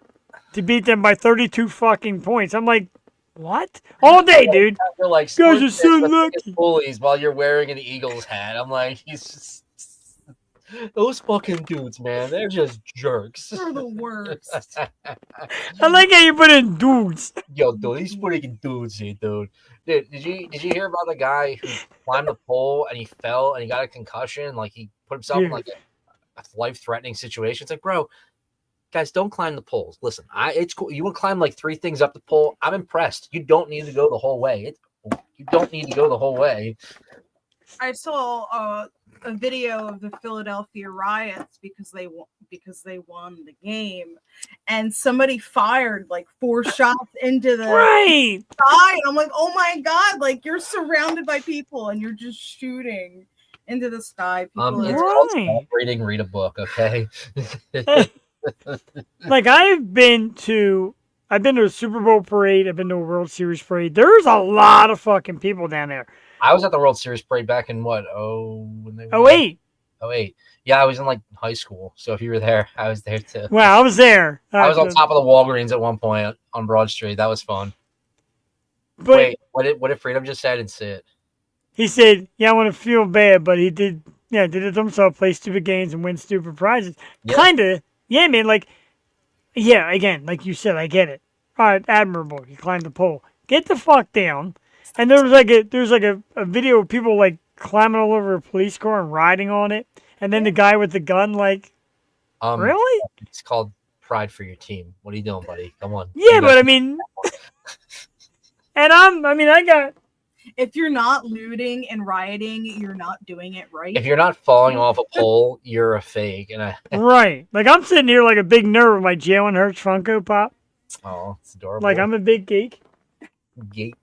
to beat them by 32 fucking points. I'm like, what? All day, dude. You're like, guys are so lucky. Bullies while you're wearing an Eagles hat. I'm like, he's just those fucking dudes, man. They're just jerks. They're the worst. I like how you put in dudes. Yo, dude, these freaking dudes here, dude. Dude, did you hear about the guy who climbed the pole and he fell and he got a concussion? Like he put himself in like a life-threatening situation. It's like, bro, guys, don't climb the poles. Listen, it's cool. You want to climb like 3 things up the pole? I'm impressed. You don't need to go the whole way. You don't need to go the whole way. I saw a video of the Philadelphia riots because they won the game, and somebody fired like 4 shots into the sky, and I'm like, oh my god, like you're surrounded by people and you're just shooting into the sky. People It's called celebrating. Read a book, okay? Like I've been to a Super Bowl parade. I've been to a World Series parade. There's a lot of fucking people down there. I was at the World Series parade back in what? When they were 08. 08. Yeah, I was in like high school. So if you were there, I was there too. Well, I was there. I was on top of the Walgreens at one point on Broad Street. That was fun. But wait, what did Freedom just say? I didn't see it. He said, "Yeah, I want to feel bad," but he did. Yeah, did it himself. Play stupid games and win stupid prizes. Yeah. Kinda. Yeah, man. Like, yeah. Again, like you said, I get it. All right, admirable. You climbed the pole. Get the fuck down. And there was like a video of people like climbing all over a police car and riding on it, and then the guy with the gun, like, really? It's called pride for your team. What are you doing, buddy? Come on. Yeah, but I mean, and I got. If you're not looting and rioting, you're not doing it right. If you're not falling off a pole, you're a fake. And Right. Like I'm sitting here like a big nerd with my Jalen Hurts Funko Pop. Oh, it's adorable. Like I'm a big geek. Geek.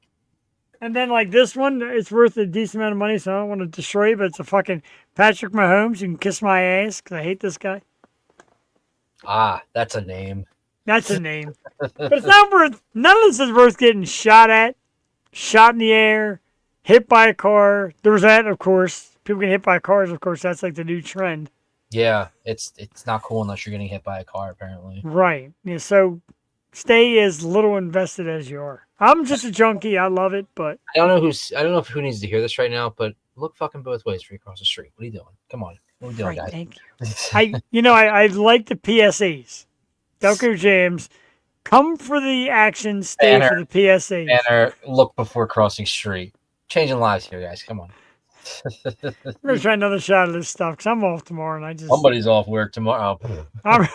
And then like this one, it's worth a decent amount of money, so I don't want to destroy it, but it's a fucking Patrick Mahomes. You can kiss my ass because I hate this guy. Ah, that's a name. That's a name. But it's not worth, none of this is worth getting shot at, shot in the air, hit by a car. There's that, of course. People get hit by cars, of course. That's like the new trend. Yeah, it's not cool unless you're getting hit by a car, apparently. Right. Yeah, so stay as little invested as you are. I'm just a junkie. I love it, but I don't know who needs to hear this right now, but look fucking both ways for you across the street. What are you doing? Come on. What are we doing, right, guys? thank you. I like the PSAs. Delco Jams. Come for the action, stay for the PSAs. Banner, look before crossing street. Changing lives here, guys. Come on. I'm gonna try another shot of this stuff because I'm off tomorrow, and I just Somebody's off work tomorrow.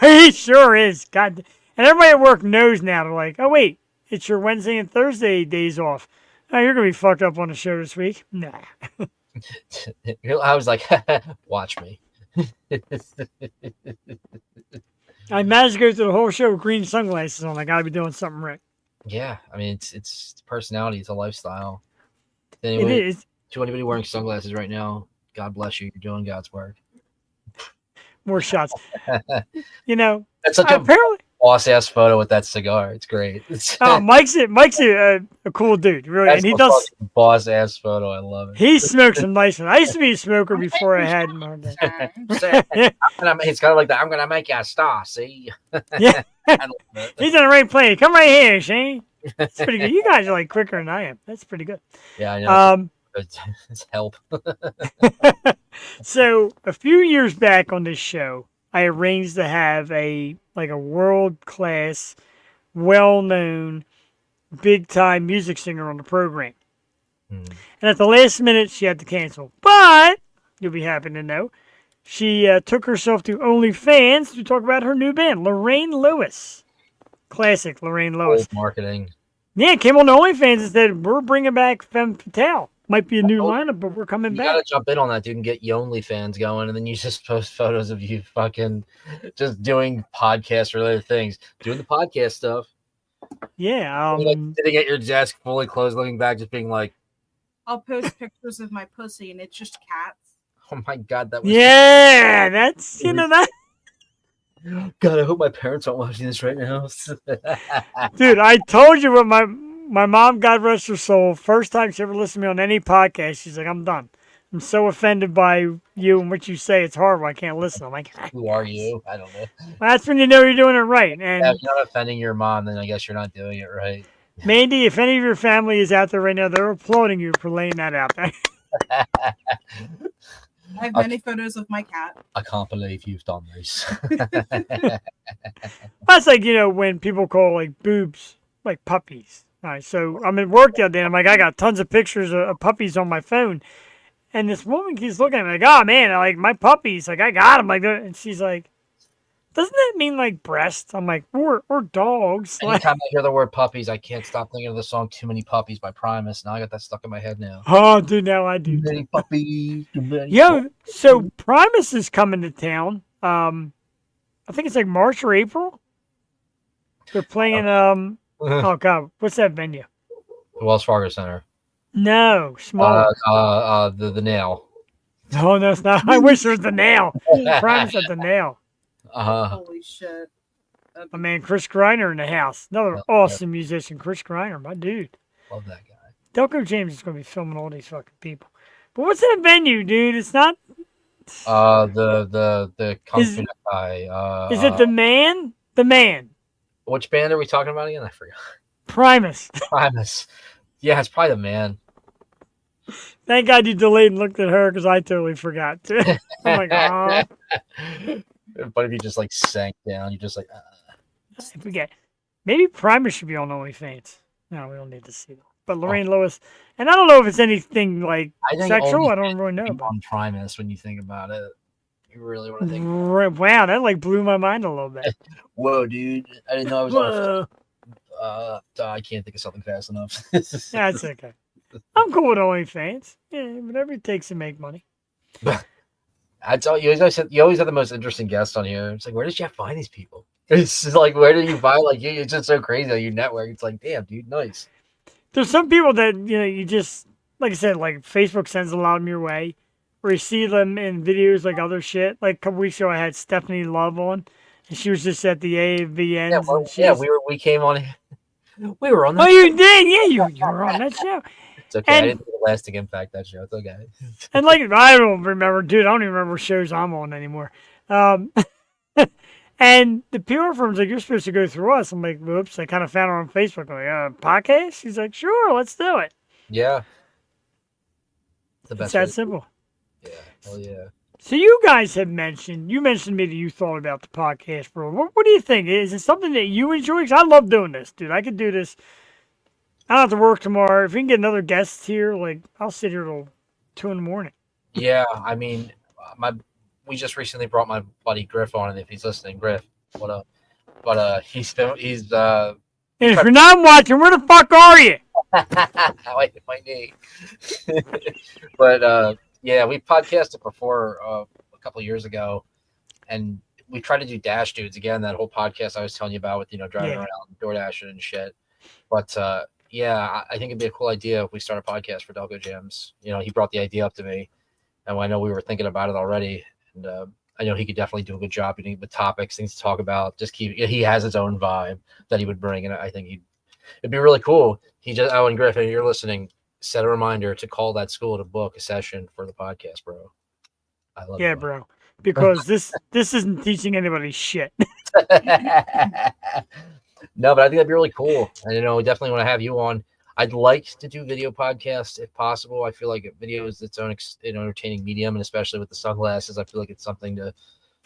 He sure is. God, and everybody at work knows now. They're like, oh wait, it's your Wednesday and Thursday days off. Oh, you're gonna be fucked up on the show this week. Nah. I was like, watch me. I managed to go through the whole show with green sunglasses on. I gotta be doing something right. Yeah, I mean it's personality. It's a lifestyle. It Anyway, is. to anybody wearing sunglasses right now, God bless you. You're doing God's work. More shots. You know, That's such a apparently boss ass photo with that cigar. It's great. Oh, Mike's a cool dude, really, That's and he a does. fucking boss ass photo. I love it. He smokes some nice ones. I used to be a smoker before I had my dad. It's kind of like that. I'm gonna make you a star. See? Yeah. I love it. He's on the right plane. Come right here, Shane. That's pretty good. You guys are like quicker than I am. That's pretty good. Yeah, I know. It's help. So a few years back on this show, I arranged to have a world class, well known, big time music singer on the program. And at the last minute, she had to cancel. But you'll be happy to know, she took herself to OnlyFans to talk about her new band, Lorraine Lewis. Classic Lorraine Lewis. Old marketing. Yeah, came on the OnlyFans and said, we're bringing back Femme Fatale. Might be a new lineup, but we're coming You back. gotta jump in on that, dude, and get your OnlyFans going, and then you just post photos of you fucking just doing podcast related things, doing the podcast stuff. Yeah. Like sitting at your desk, fully closed, looking back, just being like, I'll post pictures of my pussy and it's just cats. "Oh my god, that was Yeah, that's, that. God, I hope my parents aren't watching this right now." Dude, I told you what my mom, God rest her soul, first time she ever listened to me on any podcast, she's like, I'm done. I'm so offended by you and what you say. It's horrible. I can't listen. I'm like, Who are you? I don't know. that's when you know you're doing it right. And Yeah, if you're not offending your mom, then I guess you're not doing it right. Mandy, if any of your family is out there right now, they're applauding you for laying that out there. I have many photos of my cat. I can't believe you've done this. That's like, when people call like boobs like puppies. All right, so I'm at work the other day, and I'm like, I got tons of pictures of puppies on my phone. And this woman keeps looking at me like, oh, man, like my puppies, like I got them. Like, and she's like, doesn't that mean like breasts? I'm like, or dogs. Like, Anytime I hear the word puppies, I can't stop thinking of the song Too Many Puppies by Primus. Now I got that stuck in my head now. oh, dude, now I do. Too many puppies. Too many Yo, so Primus is coming to town. I think it's like March or April. They're playing oh god, what's that venue? The Wells Fargo Center. No, small. The Nail. No, that's not. I wish it was the Nail. Primus at the Nail. Holy shit. My man Chris Greiner in the house. Another awesome musician, Chris Greiner, my dude. Love that guy. Delco Jams is going to be filming all these fucking people. But what's that venue, dude? It's not. The Kung Fu guy. Is it the Man? The Man. Which band are we talking about again? I forgot. Primus. Primus. Yeah, it's probably the Man. Thank God you delayed and looked at her because I totally forgot too. I'm like, oh. But if you just like sank down, you're just like, I forget. Maybe Primus should be on OnlyFans. No, we don't need to see that. But Lorraine Lewis, and I don't know if it's anything like sexual. I don't really know. On Primus, when you think about it, you really want to think. Wow, that like blew my mind a little bit. Whoa, dude! I didn't know I was on. I can't think of something fast enough. That's okay. I'm cool with OnlyFans. Yeah, whatever it takes to make money. I tell you, you always have the most interesting guests on here. It's like, where did you find these people? It's just like, where do you find like you? It's just so crazy that you network. It's like, damn, dude, nice. There's some people that you just like I said, like Facebook sends a lot of them your way, or you see them in videos like other shit. Like a couple weeks ago, I had Stephanie Love on, and she was just at the AVN. Yeah, we came on. We were on that. Oh, you did? Yeah, you were on that show. It's okay. I didn't think of lasting impact that show. It's okay. And like I don't remember, dude. I don't even remember shows I'm on anymore. And the PR firm's like, you're supposed to go through us. I'm like, whoops. I kind of found her on Facebook. I'm like, podcast? She's like, sure, let's do it. Yeah. It's that simple. Yeah. Hell yeah. So you guys have mentioned to me that you thought about the podcast, bro. What do you think? Is it something that you enjoy? Because I love doing this, dude. I could do this. I don't have to work tomorrow. If we can get another guest here, like I'll sit here till 2 a.m. Yeah, I mean, we just recently brought my buddy Griff on, and if he's listening, Griff, what up? But he's. And if you're not watching, where the fuck are you? Wait, my knee. But yeah, we podcasted before a couple of years ago, and we tried to do Dash Dudes again. That whole podcast I was telling you about with driving around DoorDashing and shit. But yeah, I think it'd be a cool idea if we start a podcast for Delco Jams. He brought the idea up to me, and I know we were thinking about it already. And I know he could definitely do a good job with topics, things to talk about. He has his own vibe that he would bring, and I think it'd be really cool. Owen Griffin, you're listening, set a reminder to call that school to book a session for the podcast, bro. I love Yeah, it, bro. Because this isn't teaching anybody shit. No, but I think that'd be really cool. And we definitely want to have you on. I'd like to do video podcasts if possible. I feel like video is its own entertaining medium, and especially with the sunglasses, I feel like it's something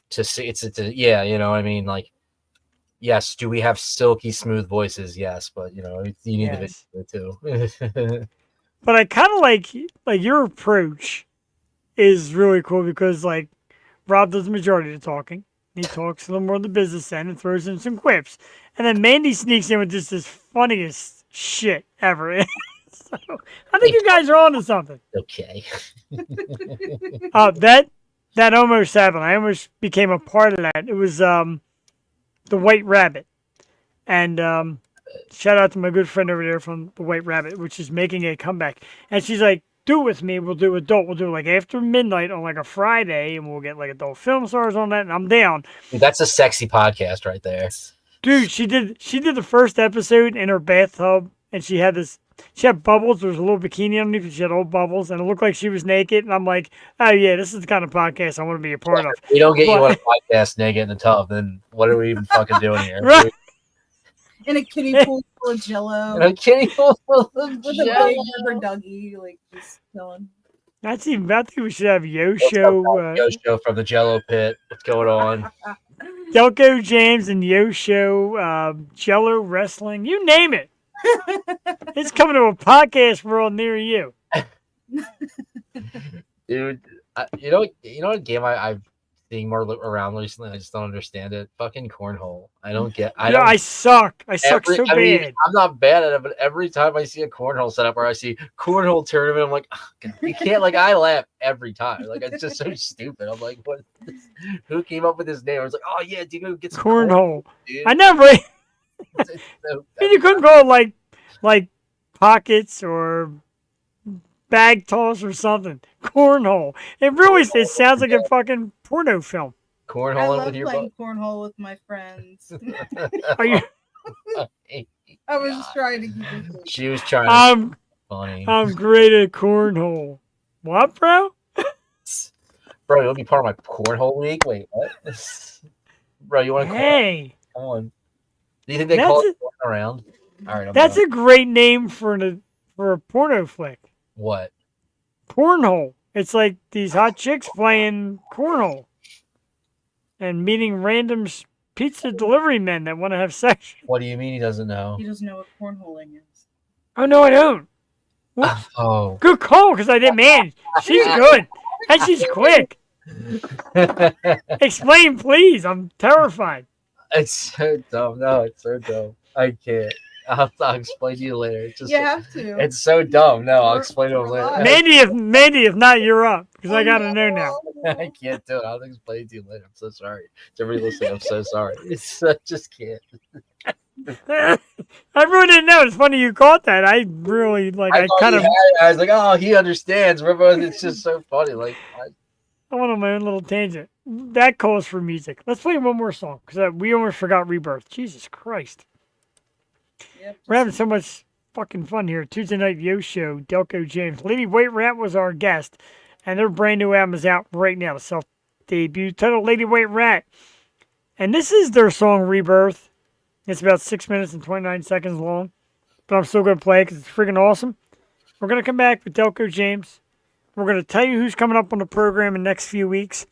to see. Yeah, you know what I mean? Like, yes, do we have silky smooth voices? Yes, but you need the video too. But I kind of like your approach is really cool because like Rob does the majority of the talking. He talks a little more of the business end and throws in some quips. And then Mandy sneaks in with just this funniest shit ever. So I think you guys are on to something. Okay. That almost happened. I almost became a part of that. It was the White Rabbit. And shout out to my good friend over there from the White Rabbit, which is making a comeback. And she's like, do it with me. We'll do adult. We'll do it like after midnight on like a Friday, and we'll get like adult film stars on that. And I'm down. Dude, that's a sexy podcast right there. Dude, she did the first episode in her bathtub, and she had bubbles. There was a little bikini underneath, and she had old bubbles, and it looked like she was naked. And I'm like, oh yeah, this is the kind of podcast I want to be a part of. We don't get you on a podcast naked in the tub, then what are we even fucking doing here? Right. In a kiddie pool full of Jello. In a kiddie pool full of With a Jello. big rubber Dougie, like just chilling. I think we should have Yosho, Yosho from the Jello pit. What's going on? Delco Jams and Yosho, Jello Wrestling, you name it. It's coming to a podcast world near you. Dude, you know what game I've seen more around recently? I just don't understand it. Fucking cornhole. I suck. I suck so bad. I'm not bad at it, but every time I see a cornhole setup or I see cornhole tournament, I'm like, oh, God, you can't. Like, I laugh every time. Like, it's just so stupid. I'm like, what? Who came up with this name? I was like, oh yeah, dude, go get some cornhole. Dude. I never. You couldn't go like pockets or bag toss or something. Cornhole. It sounds like a fucking porno film. I Cornhole love with your playing butt. cornhole with my friends. Are you? I was just trying to keep it. She was trying to be funny. I'm great at cornhole. What, bro? Bro, you'll be part of my cornhole league? Wait, what? Bro, you want to Hey. Come on. Do you think they call it around? All right, That's a great name for a porno flick. What? Cornhole. It's like these hot chicks playing cornhole and meeting random pizza delivery men that want to have sex. What do you mean he doesn't know? He doesn't know what cornholing is. Oh no, I don't. Whoops. Oh. Good call, because I didn't manage. She's good. And she's quick. Explain, please. I'm terrified. It's so dumb. No, it's so dumb. I can't. I'll explain to you later. It's just, You have to. It's so dumb. No, I'll explain to him later. Mandy, if not, you're up, because I gotta know now. I can't do it. I'll explain to you later. I'm so sorry. To everybody listening, I'm so sorry. I just can't. I really didn't know. It's funny you caught that. I really I was like, oh, he understands. It's just so funny. Like, I went on my own little tangent. That calls for music. Let's play one more song, because we almost forgot Rebirth. Jesus Christ. Yep. We're having so much fucking fun here. Tuesday Night Yo Show, Delco Jams. Lady White Rat was our guest, and their brand new album is out right now. The self-debut titled Lady White Rat. And this is their song Rebirth. It's about 6 minutes and 29 seconds long, but I'm still going to play it because it's freaking awesome. We're going to come back with Delco James. We're going to tell you who's coming up on the program in the next few weeks.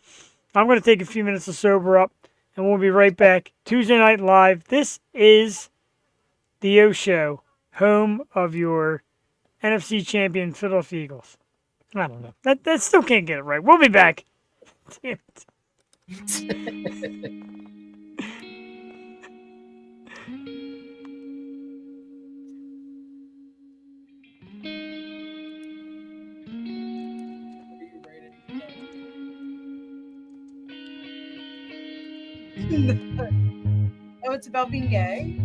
I'm going to take a few minutes to sober up, and we'll be right back. Tuesday Night Live. This is the Yo Show, home of your NFC champion Philadelphia Eagles. I don't know. That still can't get it right. We'll be back. Damn it. Oh, it's about being gay?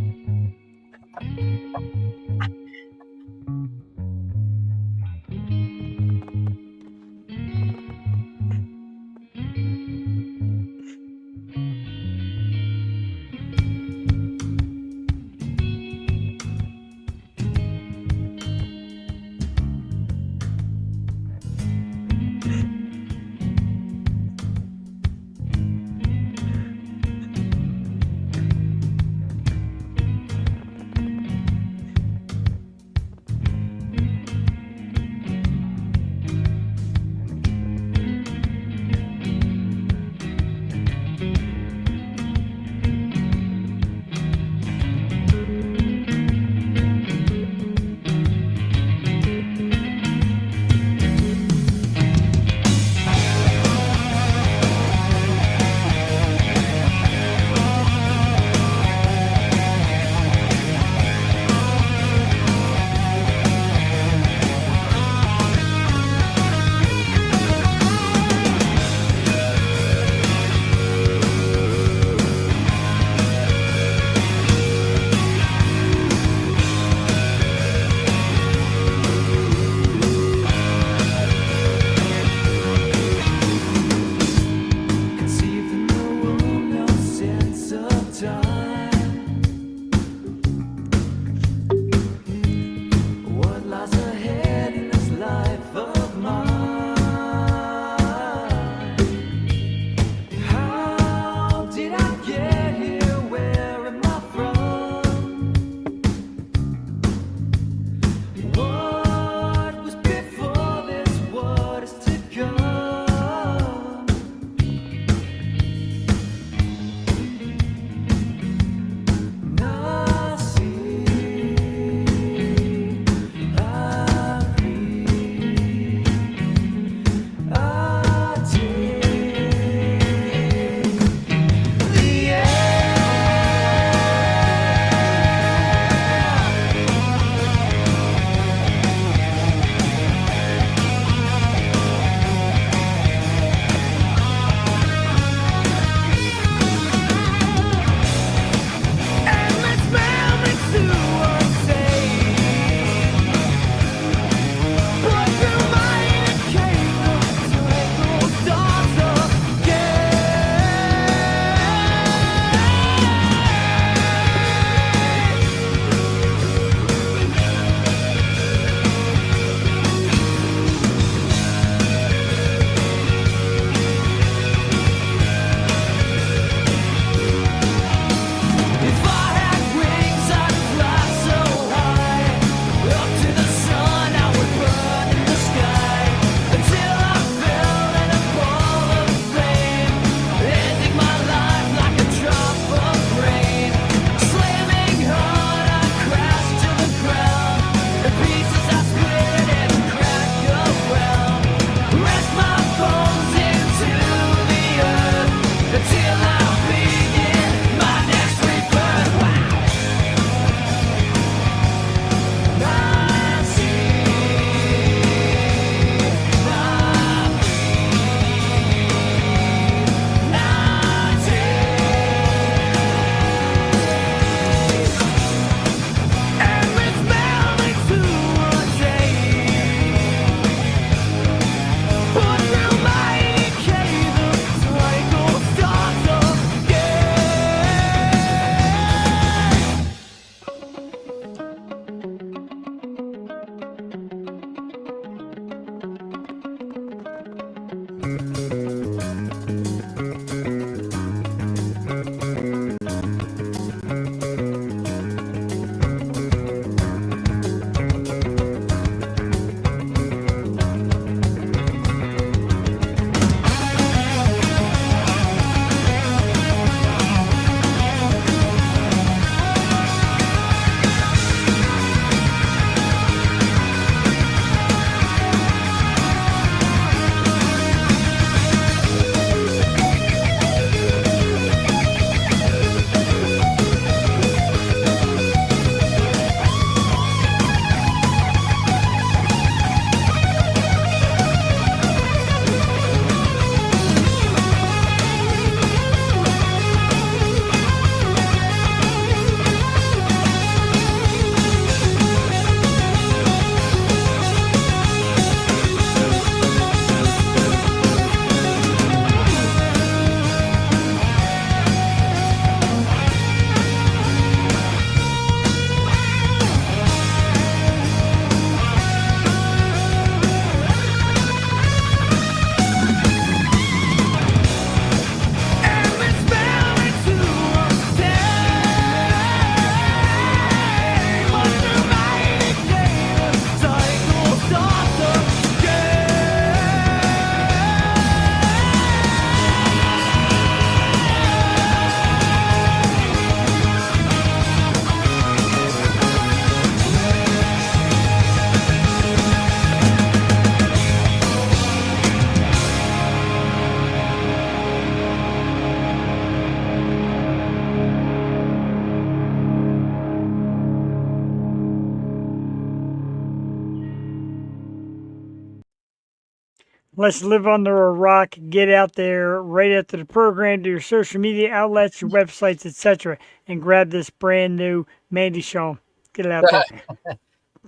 Let's live under a rock. Get out there right after the program to your social media outlets, your websites, etc., and grab this brand new Mandy Show. Get it out there.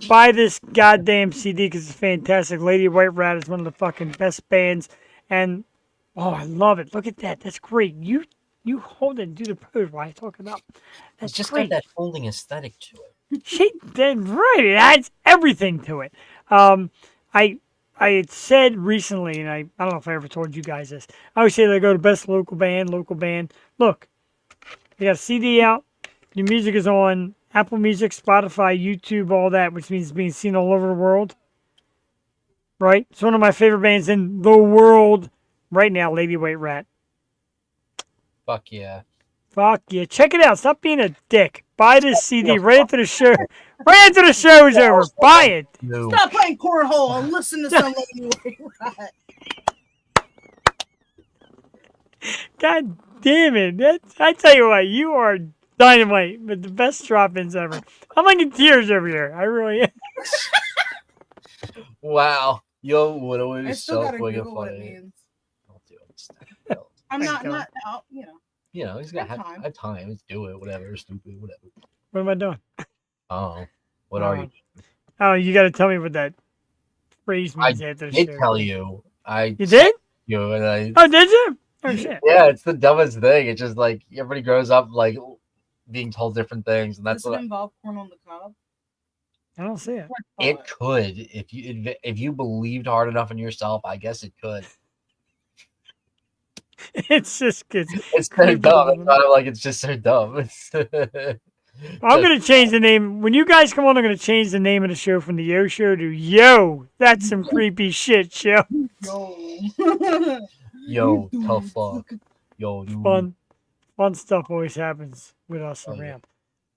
Buy this goddamn CD because it's fantastic. Lady White Rat is one of the fucking best bands, and oh, I love it. Look at that. That's great. You hold it and do the pose while I talk about. That's It's just great. got that folding aesthetic to it. She did right. It adds everything to it. I had said recently, and I don't know if I ever told you guys this. I always say they go to best local band. Look, you got a CD out. Your music is on Apple Music, Spotify, YouTube, all that, which means it's being seen all over the world. Right? It's one of my favorite bands in the world right now, Lady White Rat. Fuck yeah. Fuck yeah. Check it out. Stop being a dick. Buy this CD right after the show. Right after the show is over. Buy it. No. Stop playing cornhole and listen to some Lady White Rat. God damn it. I tell you what, you are dynamite with the best drop-ins ever. I'm like in tears over here. I really am. Wow. Yo, what I always still so gotta fucking Google what it funny. means. Don't do it. I'm Thank not God. out, you know. You know, he's got Have have time. have time. Let's do it. Whatever. Stupid. Whatever. What am I doing? Oh. What are you? Oh, you got to tell me what that phrase I means after the did show. tell you. You did? You and I. Oh, did you? Oh, shit. Yeah, it's the dumbest thing. It's just like everybody grows up like being told different things, and that's Does it what involve corn on the cob? I don't see it. it could. If you believed hard enough in yourself, I guess it could. It's just good. It's so dumb. It's not like it's just so dumb. I'm going to change the name. When you guys come on, I'm going to change the name of the show from the Yo Show to Yo. That's some creepy shit, show. No. Yo, tough fuck. Yo, dude. Fun stuff always happens with us Oh, yeah. around.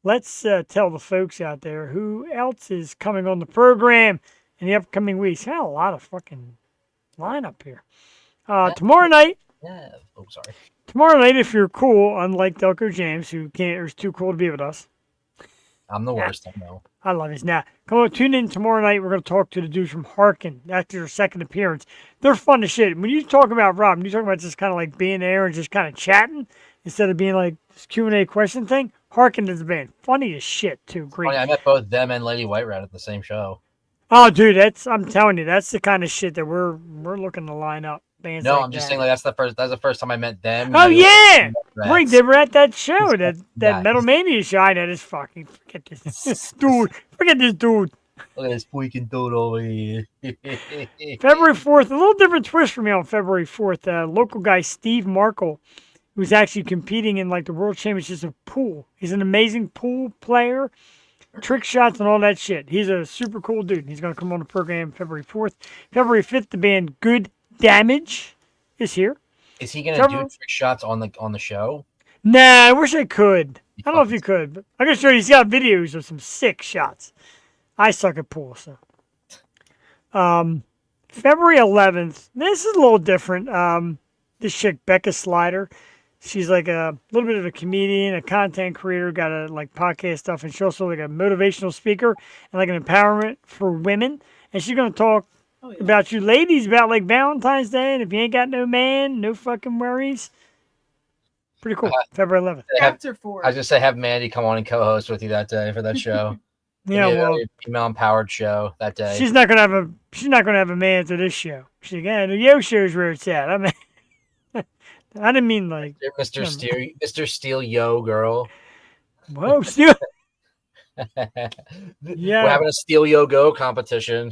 Let's tell the folks out there who else is coming on the program in the upcoming weeks. Got a lot of fucking lineup here. Tomorrow night, Yeah. Oh, sorry. if you're cool, unlike Delco Jams, who can't or is too cool to be with us. I'm the worst. I know. I love this. Now, come on, tune in tomorrow night. We're going to talk to the dudes from Harkin after their second appearance. They're fun as shit. When you talk about Rob, when you talk about just kind of like being there and just kind of chatting instead of being like this Q&A question thing, Harkin is the band. Funny as shit, too. Great. Funny, I met both them and Lady White Rat at the same show. Oh, dude, I'm telling you, that's the kind of shit that we're looking to line up. Bands No, like I'm just that. saying like that's the first time I met them. Oh, and yeah! Rats. Right, they were at that show, that Yeah. Metal Mania show. I know this fucking, forget this dude. Forget this dude. Look at this freaking dude over here. February 4th, a little different twist for me on February 4th. Local guy Steve Markle, who's actually competing in like the World Championships of pool. He's an amazing pool player, trick shots and all that shit. He's a super cool dude. He's going to come on the program February 4th. February 5th, the band Good Damage is here. Is he gonna Trevor- do trick shots on the show? Nah, I wish I could. I don't know if you could, but I'm going to show you. He's got videos of some sick shots. I suck at pool, so. February 11th, this is a little different. This chick, Becca Slider, she's like a little bit of a comedian, a content creator, got a like podcast stuff, and she's also like a motivational speaker and like an empowerment for women. And she's going to talk about you ladies, about like Valentine's Day, and if you ain't got no man, no fucking worries. Pretty cool. February 11th. Chapter 4. I was just say have Mandy come on and co-host with you that day for that show. Yeah, well, female empowered show that day. she's not gonna have a man to this show. She's like, the Yo Show's where it's at. I mean, I didn't mean like Mr. Steel Yo girl. whoa, still. We're having a Steel Yo Go competition.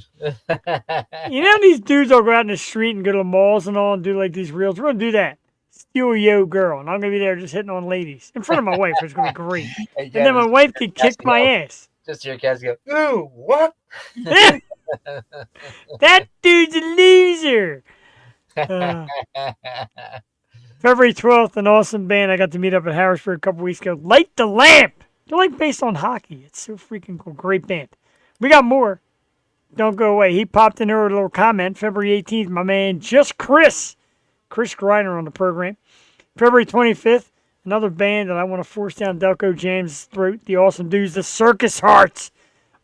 You know these dudes all go out in the street and go to the malls and all and do like these reels. We're gonna do that. Steal Yo girl, and I'm gonna be there just hitting on ladies in front of my wife. It's gonna be great. And then my wife could kick my ass. Just hear Cassie go, ooh, what? That dude's a loser. February 12th, an awesome band I got to meet up at Harrisburg a couple weeks ago. Light the Lamp. They're like based on hockey. It's so freaking cool. Great band. We got more. Don't go away. He popped in there with a little comment. February 18th, my man, Just Chris Griner on the program. February 25th, another band that I want to force down Delco Jams' throat. The awesome dudes, the Circus Hearts.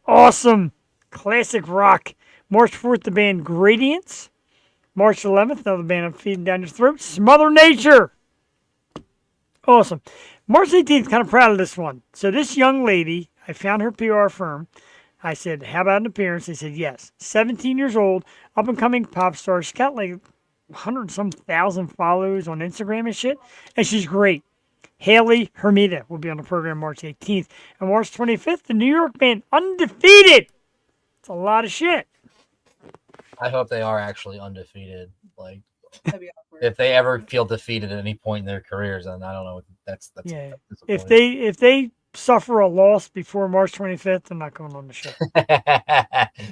Awesome. Classic rock. March 4th, the band Gradients. March 11th, another band I'm feeding down your throat, Smother Nature. Awesome. March 18th, kind of proud of this one. So this young lady, I found her PR firm. I said, how about an appearance? They said, yes. 17 years old, up-and-coming pop star. She's got like 100-some thousand followers on Instagram and shit, and she's great. Haley Hermida will be on the program March 18th. And March 25th, the New York band Undefeated. It's a lot of shit. I hope they are actually undefeated. Like, That'd be awkward. if they ever feel defeated at any point in their careers, then I don't know. That's Yeah. disappointing. If they suffer a loss before March 25th, I'm not going on the show.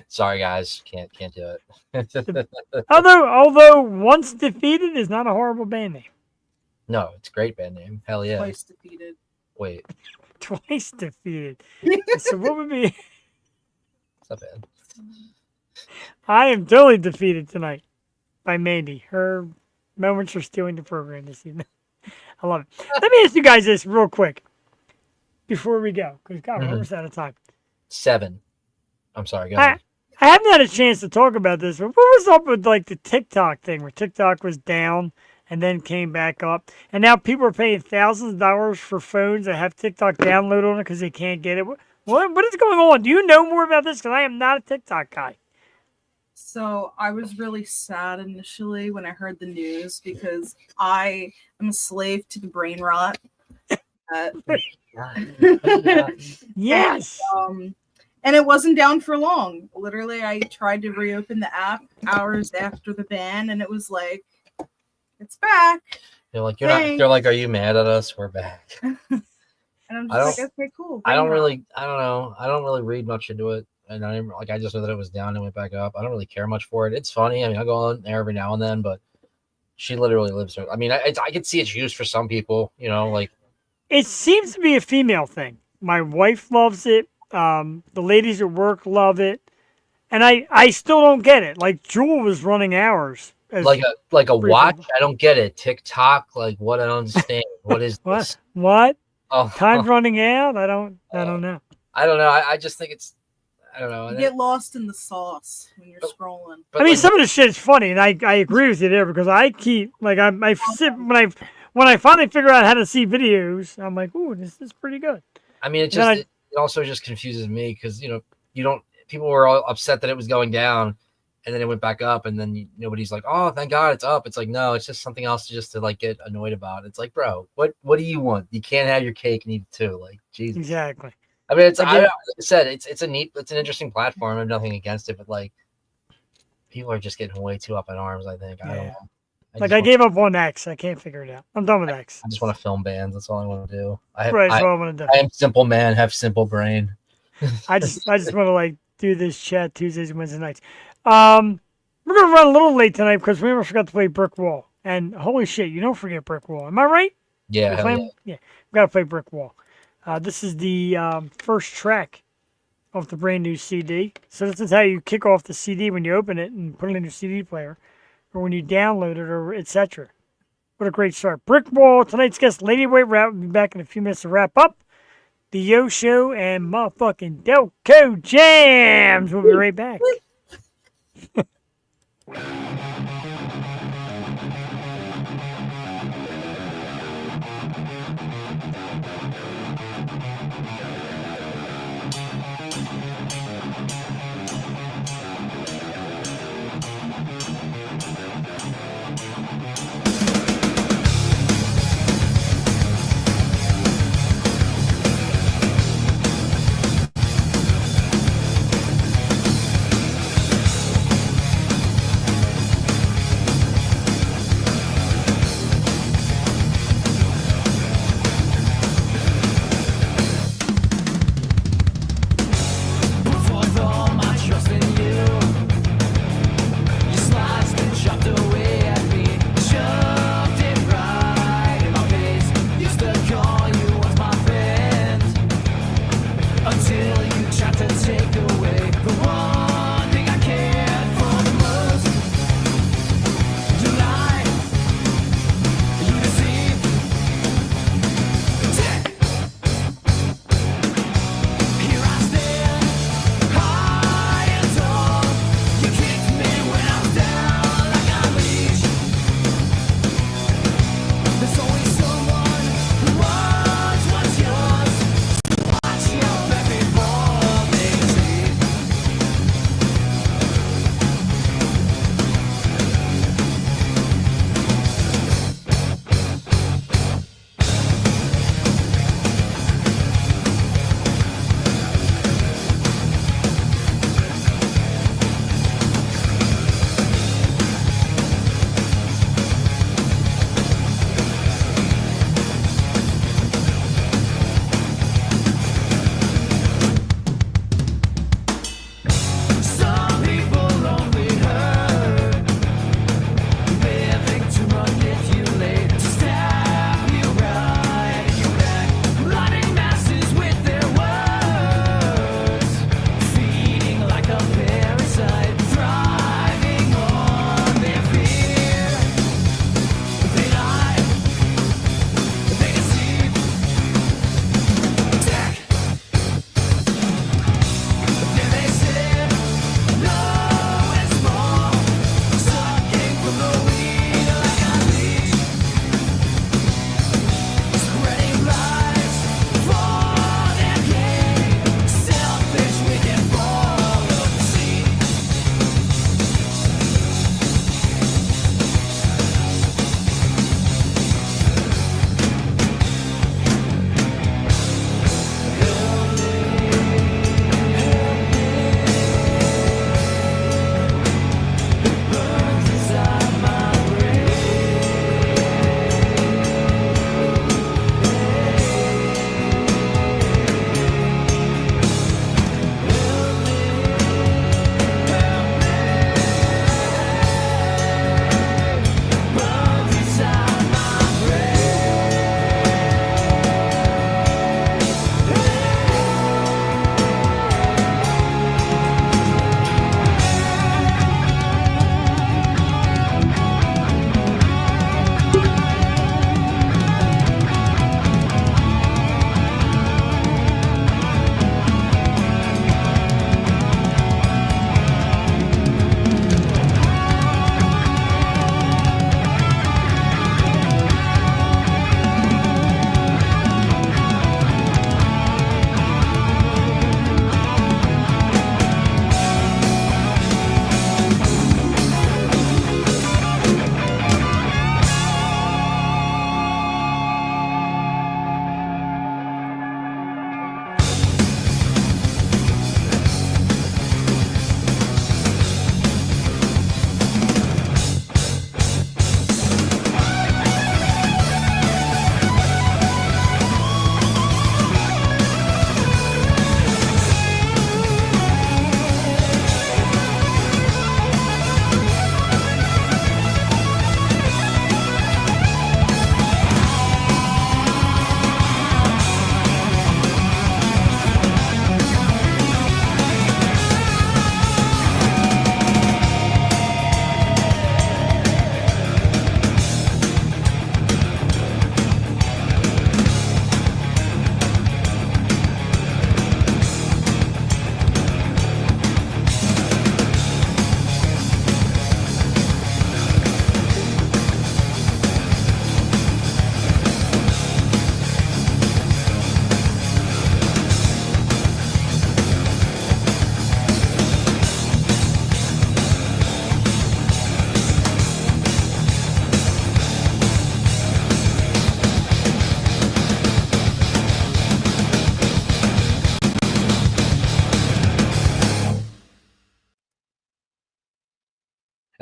Sorry, guys, can't do it. Although Once Defeated is not a horrible band name. No, it's a great band name. Hell yeah. Twice defeated. Wait, Twice Defeated. So what would be? it's not bad. I am totally defeated tonight by Mandy. Her moments are stealing the program this evening. I love it. Let me ask you guys this real quick before we go, because God, we're almost out of time. 7. I'm sorry, go ahead. I haven't had a chance to talk about this, but what was up with like the TikTok thing where TikTok was down and then came back up, and now people are paying thousands of dollars for phones that have TikTok download on it because they can't get it. What is going on? Do you know more about this? Because I am not a TikTok guy. So I was really sad initially when I heard the news because I am a slave to the brain rot. Yes. And it wasn't down for long. Literally, I tried to reopen the app hours after the ban, and it was like, it's back. You're like, are you mad at us? We're back. And I'm just like, okay, cool. I don't really read much into it. And I just know that it was down and went back up. I don't really care much for it. It's funny. I mean, I go on there every now and then, but she literally lives there. I mean, I can see its use for some people, like. It seems to be a female thing. My wife loves it. The ladies at work love it. And I still don't get it. Like, Jewel was running hours. Like a watch? I don't get it. TikTok? Like, what? I don't understand. What is this? What? Oh, Time's running out? I don't know. I don't know. I just think it's, I don't know. You get lost in the sauce when you're scrolling. I mean, some of the shit is funny, and I agree with you there because I keep, like, I sit, when I finally figure out how to see videos, I'm like, ooh, this is pretty good. I mean, it also just confuses me because, people were all upset that it was going down and then it went back up and then nobody's like, oh, thank God it's up. It's like, no, it's just something else to like get annoyed about. It's like, bro, what do you want? You can't have your cake and eat it too. Like, Jesus. Exactly. I mean, like I said, it's an interesting platform. I have nothing against it, but like, people are just getting way too up in arms, I think. I don't know. I gave up on X. I can't figure it out. I'm done with X. I just want to film bands. That's all I want to do. That's what I want to do. I am simple man, have simple brain. I just want to like do this chat Tuesdays and Wednesday nights. We're gonna run a little late tonight because we almost forgot to play Brick Wall. And holy shit, you don't forget Brick Wall. Am I right? Yeah. Yeah. We gotta play Brick Wall. This is the first track of the brand new CD. So this is how you kick off the CD when you open it and put it in your CD player, or when you download it, or etc. What a great start. Brick Wall. Tonight's guest, Lady White Rat, will be back in a few minutes to wrap up the Yo Show and motherfucking Delco Jams. We'll be right back.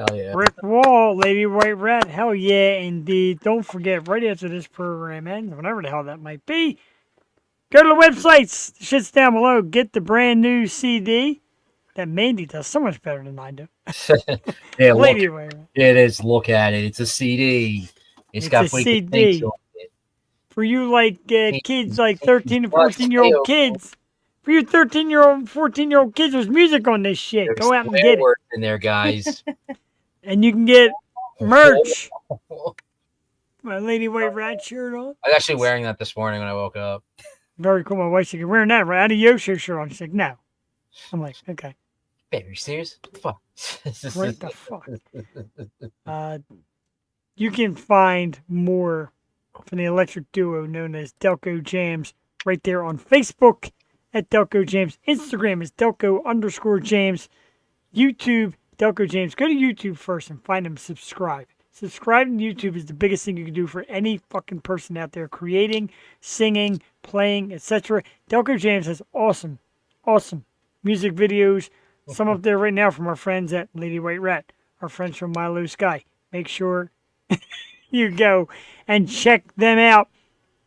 Hell yeah. Brick Wall, Lady White Rat. Hell yeah, indeed. Don't forget, right after this program ends, whenever the hell that might be, go to the websites. The shit's down below. Get the brand new CD that Mandy does so much better than I do. Yeah, look, Lady White Rat. it is. Look at it. It's a CD. It's got a freaking CD. things on it. For you, like, kids, like 13 and 14-year-old kids. For you 13-year-old, 14-year-old kids, there's music on this shit. There's Go out and swear get it. words in there, guys. And you can get merch. My Lady White Rat shirt on. I was actually wearing that this morning when I woke up. Very cool. My wife's like, you're wearing that, right? I had a Yoshi shirt on. She's like, no. I'm like, okay. Babe, are you serious? Fuck. What the fuck? You can find more from the electric duo known as Delco Jams right there on Facebook at Delco Jams. Instagram is Delco_Jams. YouTube, Delco Jams. Go to YouTube first and find them. Subscribe. Subscribing to YouTube is the biggest thing you can do for any fucking person out there creating, singing, playing, etc. Delco Jams has awesome music videos. Some up there right now from our friends at Lady White Rat, our friends from Milo Sky. Make sure you go and check them out.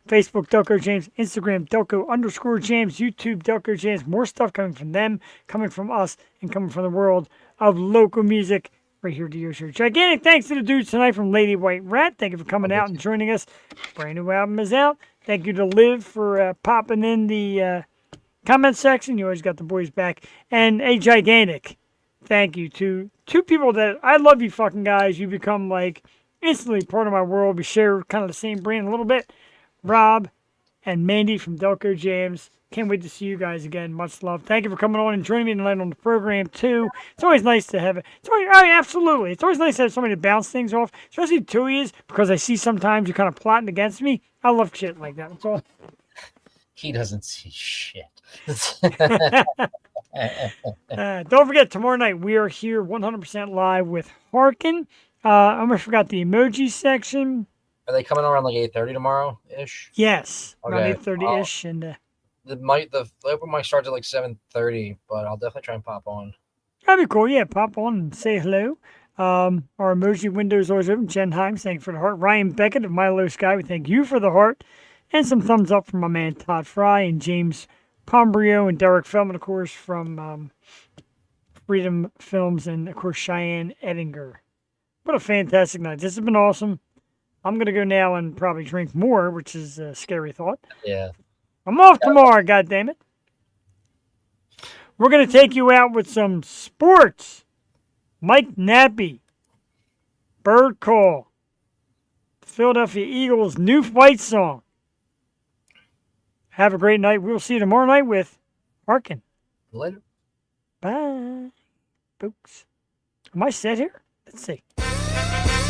Facebook, Delco Jams. Instagram, Delco_Jams. YouTube, Delco Jams. More stuff coming from them, coming from us, and coming from the world of local music right here to your show. Gigantic thanks to the dudes tonight from Lady White Rat. Thank you for coming out and joining us. Brand new album is out. Thank you to Liv for popping in the comment section. You always got the boys back. And a gigantic thank you to two people that I love you fucking guys. You become like instantly part of my world. We share kind of the same brain a little bit. Rob and Mandy from Delco Jams. Can't wait to see you guys again. Much love. Thank you for coming on and joining me tonight on the program, too. It's always nice to have it. Absolutely. It's always nice to have somebody to bounce things off, especially two of you, because I see sometimes you're kind of plotting against me. I love shit like that. That's all. He doesn't see shit. Don't forget, tomorrow night we are here 100% live with Harkin. I almost forgot the emoji section. Are they coming around like 8:30 tomorrow ish? Yes, Okay. around 8:30 ish, and The open mic starts at like 7:30, but I'll definitely try and pop on. that'd be cool. Yeah, pop on and say hello. Our emoji window is always open. Jen Himes, thank you for the heart. Ryan Beckett of Milo Sky, we thank you for the heart. And some thumbs up from my man Todd Fry and James Pombrio and Derek Feldman, of course, from Freedom Films, and of course Cheyenne Ettinger. What a fantastic night. This has been awesome. I'm going to go now and probably drink more, which is a scary thought. Yeah. I'm off tomorrow, goddammit. We're going to take you out with some sports. Mike Nappy, Bird Call, Philadelphia Eagles' new fight song. Have a great night. We'll see you tomorrow night with Harkin. Later. Bye, folks. Am I set here? Let's see.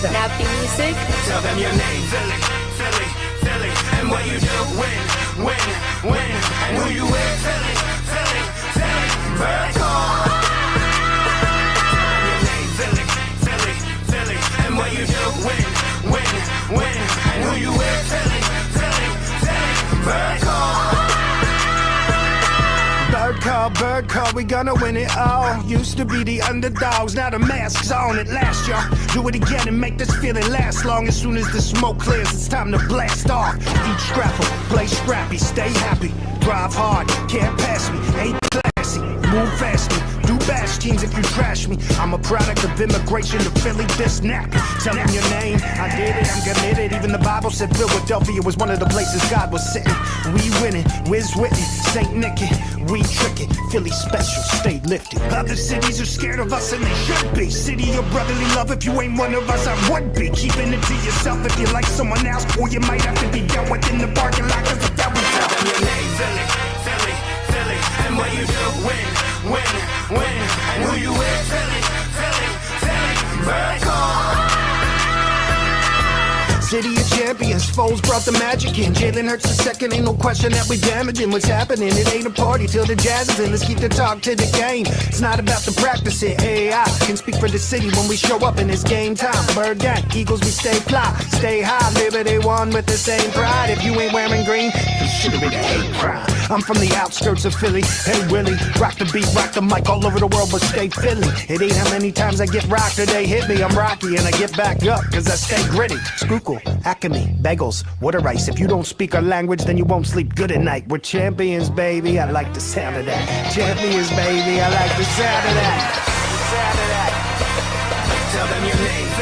Nappy music. Tell them your name, Philly, Philly, Philly, and what you do, when, and who you with, Philly, Philly, Philly, Bird Call. Tell them your name, Philly, Philly, Philly, and what you do, when, and who you with, Philly, Philly, Philly, Bird Call. Bird call, we gonna win it all. Used to be the underdogs, now the mask's on at last, y'all. Do it again and make this feeling last long. As soon as the smoke clears, it's time to blast off. Eat scrapple, play scrappy, stay happy. Drive hard, can't pass me, ain't classy. Move faster, do bash teams if you trash me. I'm a product of immigration to Philly, this knack. Tell them your name, I did it, I'm committed. Even the Bible said Philadelphia was one of the places God was sitting. We winning, Wiz Whitney, St. Nicky, we tricking. Philly special, stay lifted. Other cities are scared of us and they should be. City of brotherly love, if you ain't one of us, I would be. Keeping it to yourself if you like someone else, or you might have to be dealt with in the parking lot, cause the devil's out. Tell them your name, Philly, Philly, Philly, and what you do, when, and who you with, Philly, Philly, Philly, Bird Call. City of champions, foes brought the magic in. Jalen Hurts the second, ain't no question that we damaging. What's happening? It ain't a party till the jazz is in. Let's keep the talk to the game. It's not about the practice it. AI can speak for the city when we show up and it's game time. Bird gang, Eagles, we stay fly, stay high. Liberty one with the same pride. If you ain't wearing green, you should have been a hate crime. I'm from the outskirts of Philly. Hey Willie, rock the beat, rock the mic all over the world, but stay Philly. It ain't how many times I get rocked or they hit me. I'm Rocky and I get back up cause I stay gritty. Schuylkill, Acme, bagels, water ice. If you don't speak our language, then you won't sleep good at night. We're champions, baby. I like the sound of that. Champions, baby. I like the sound of that. Tell them your name.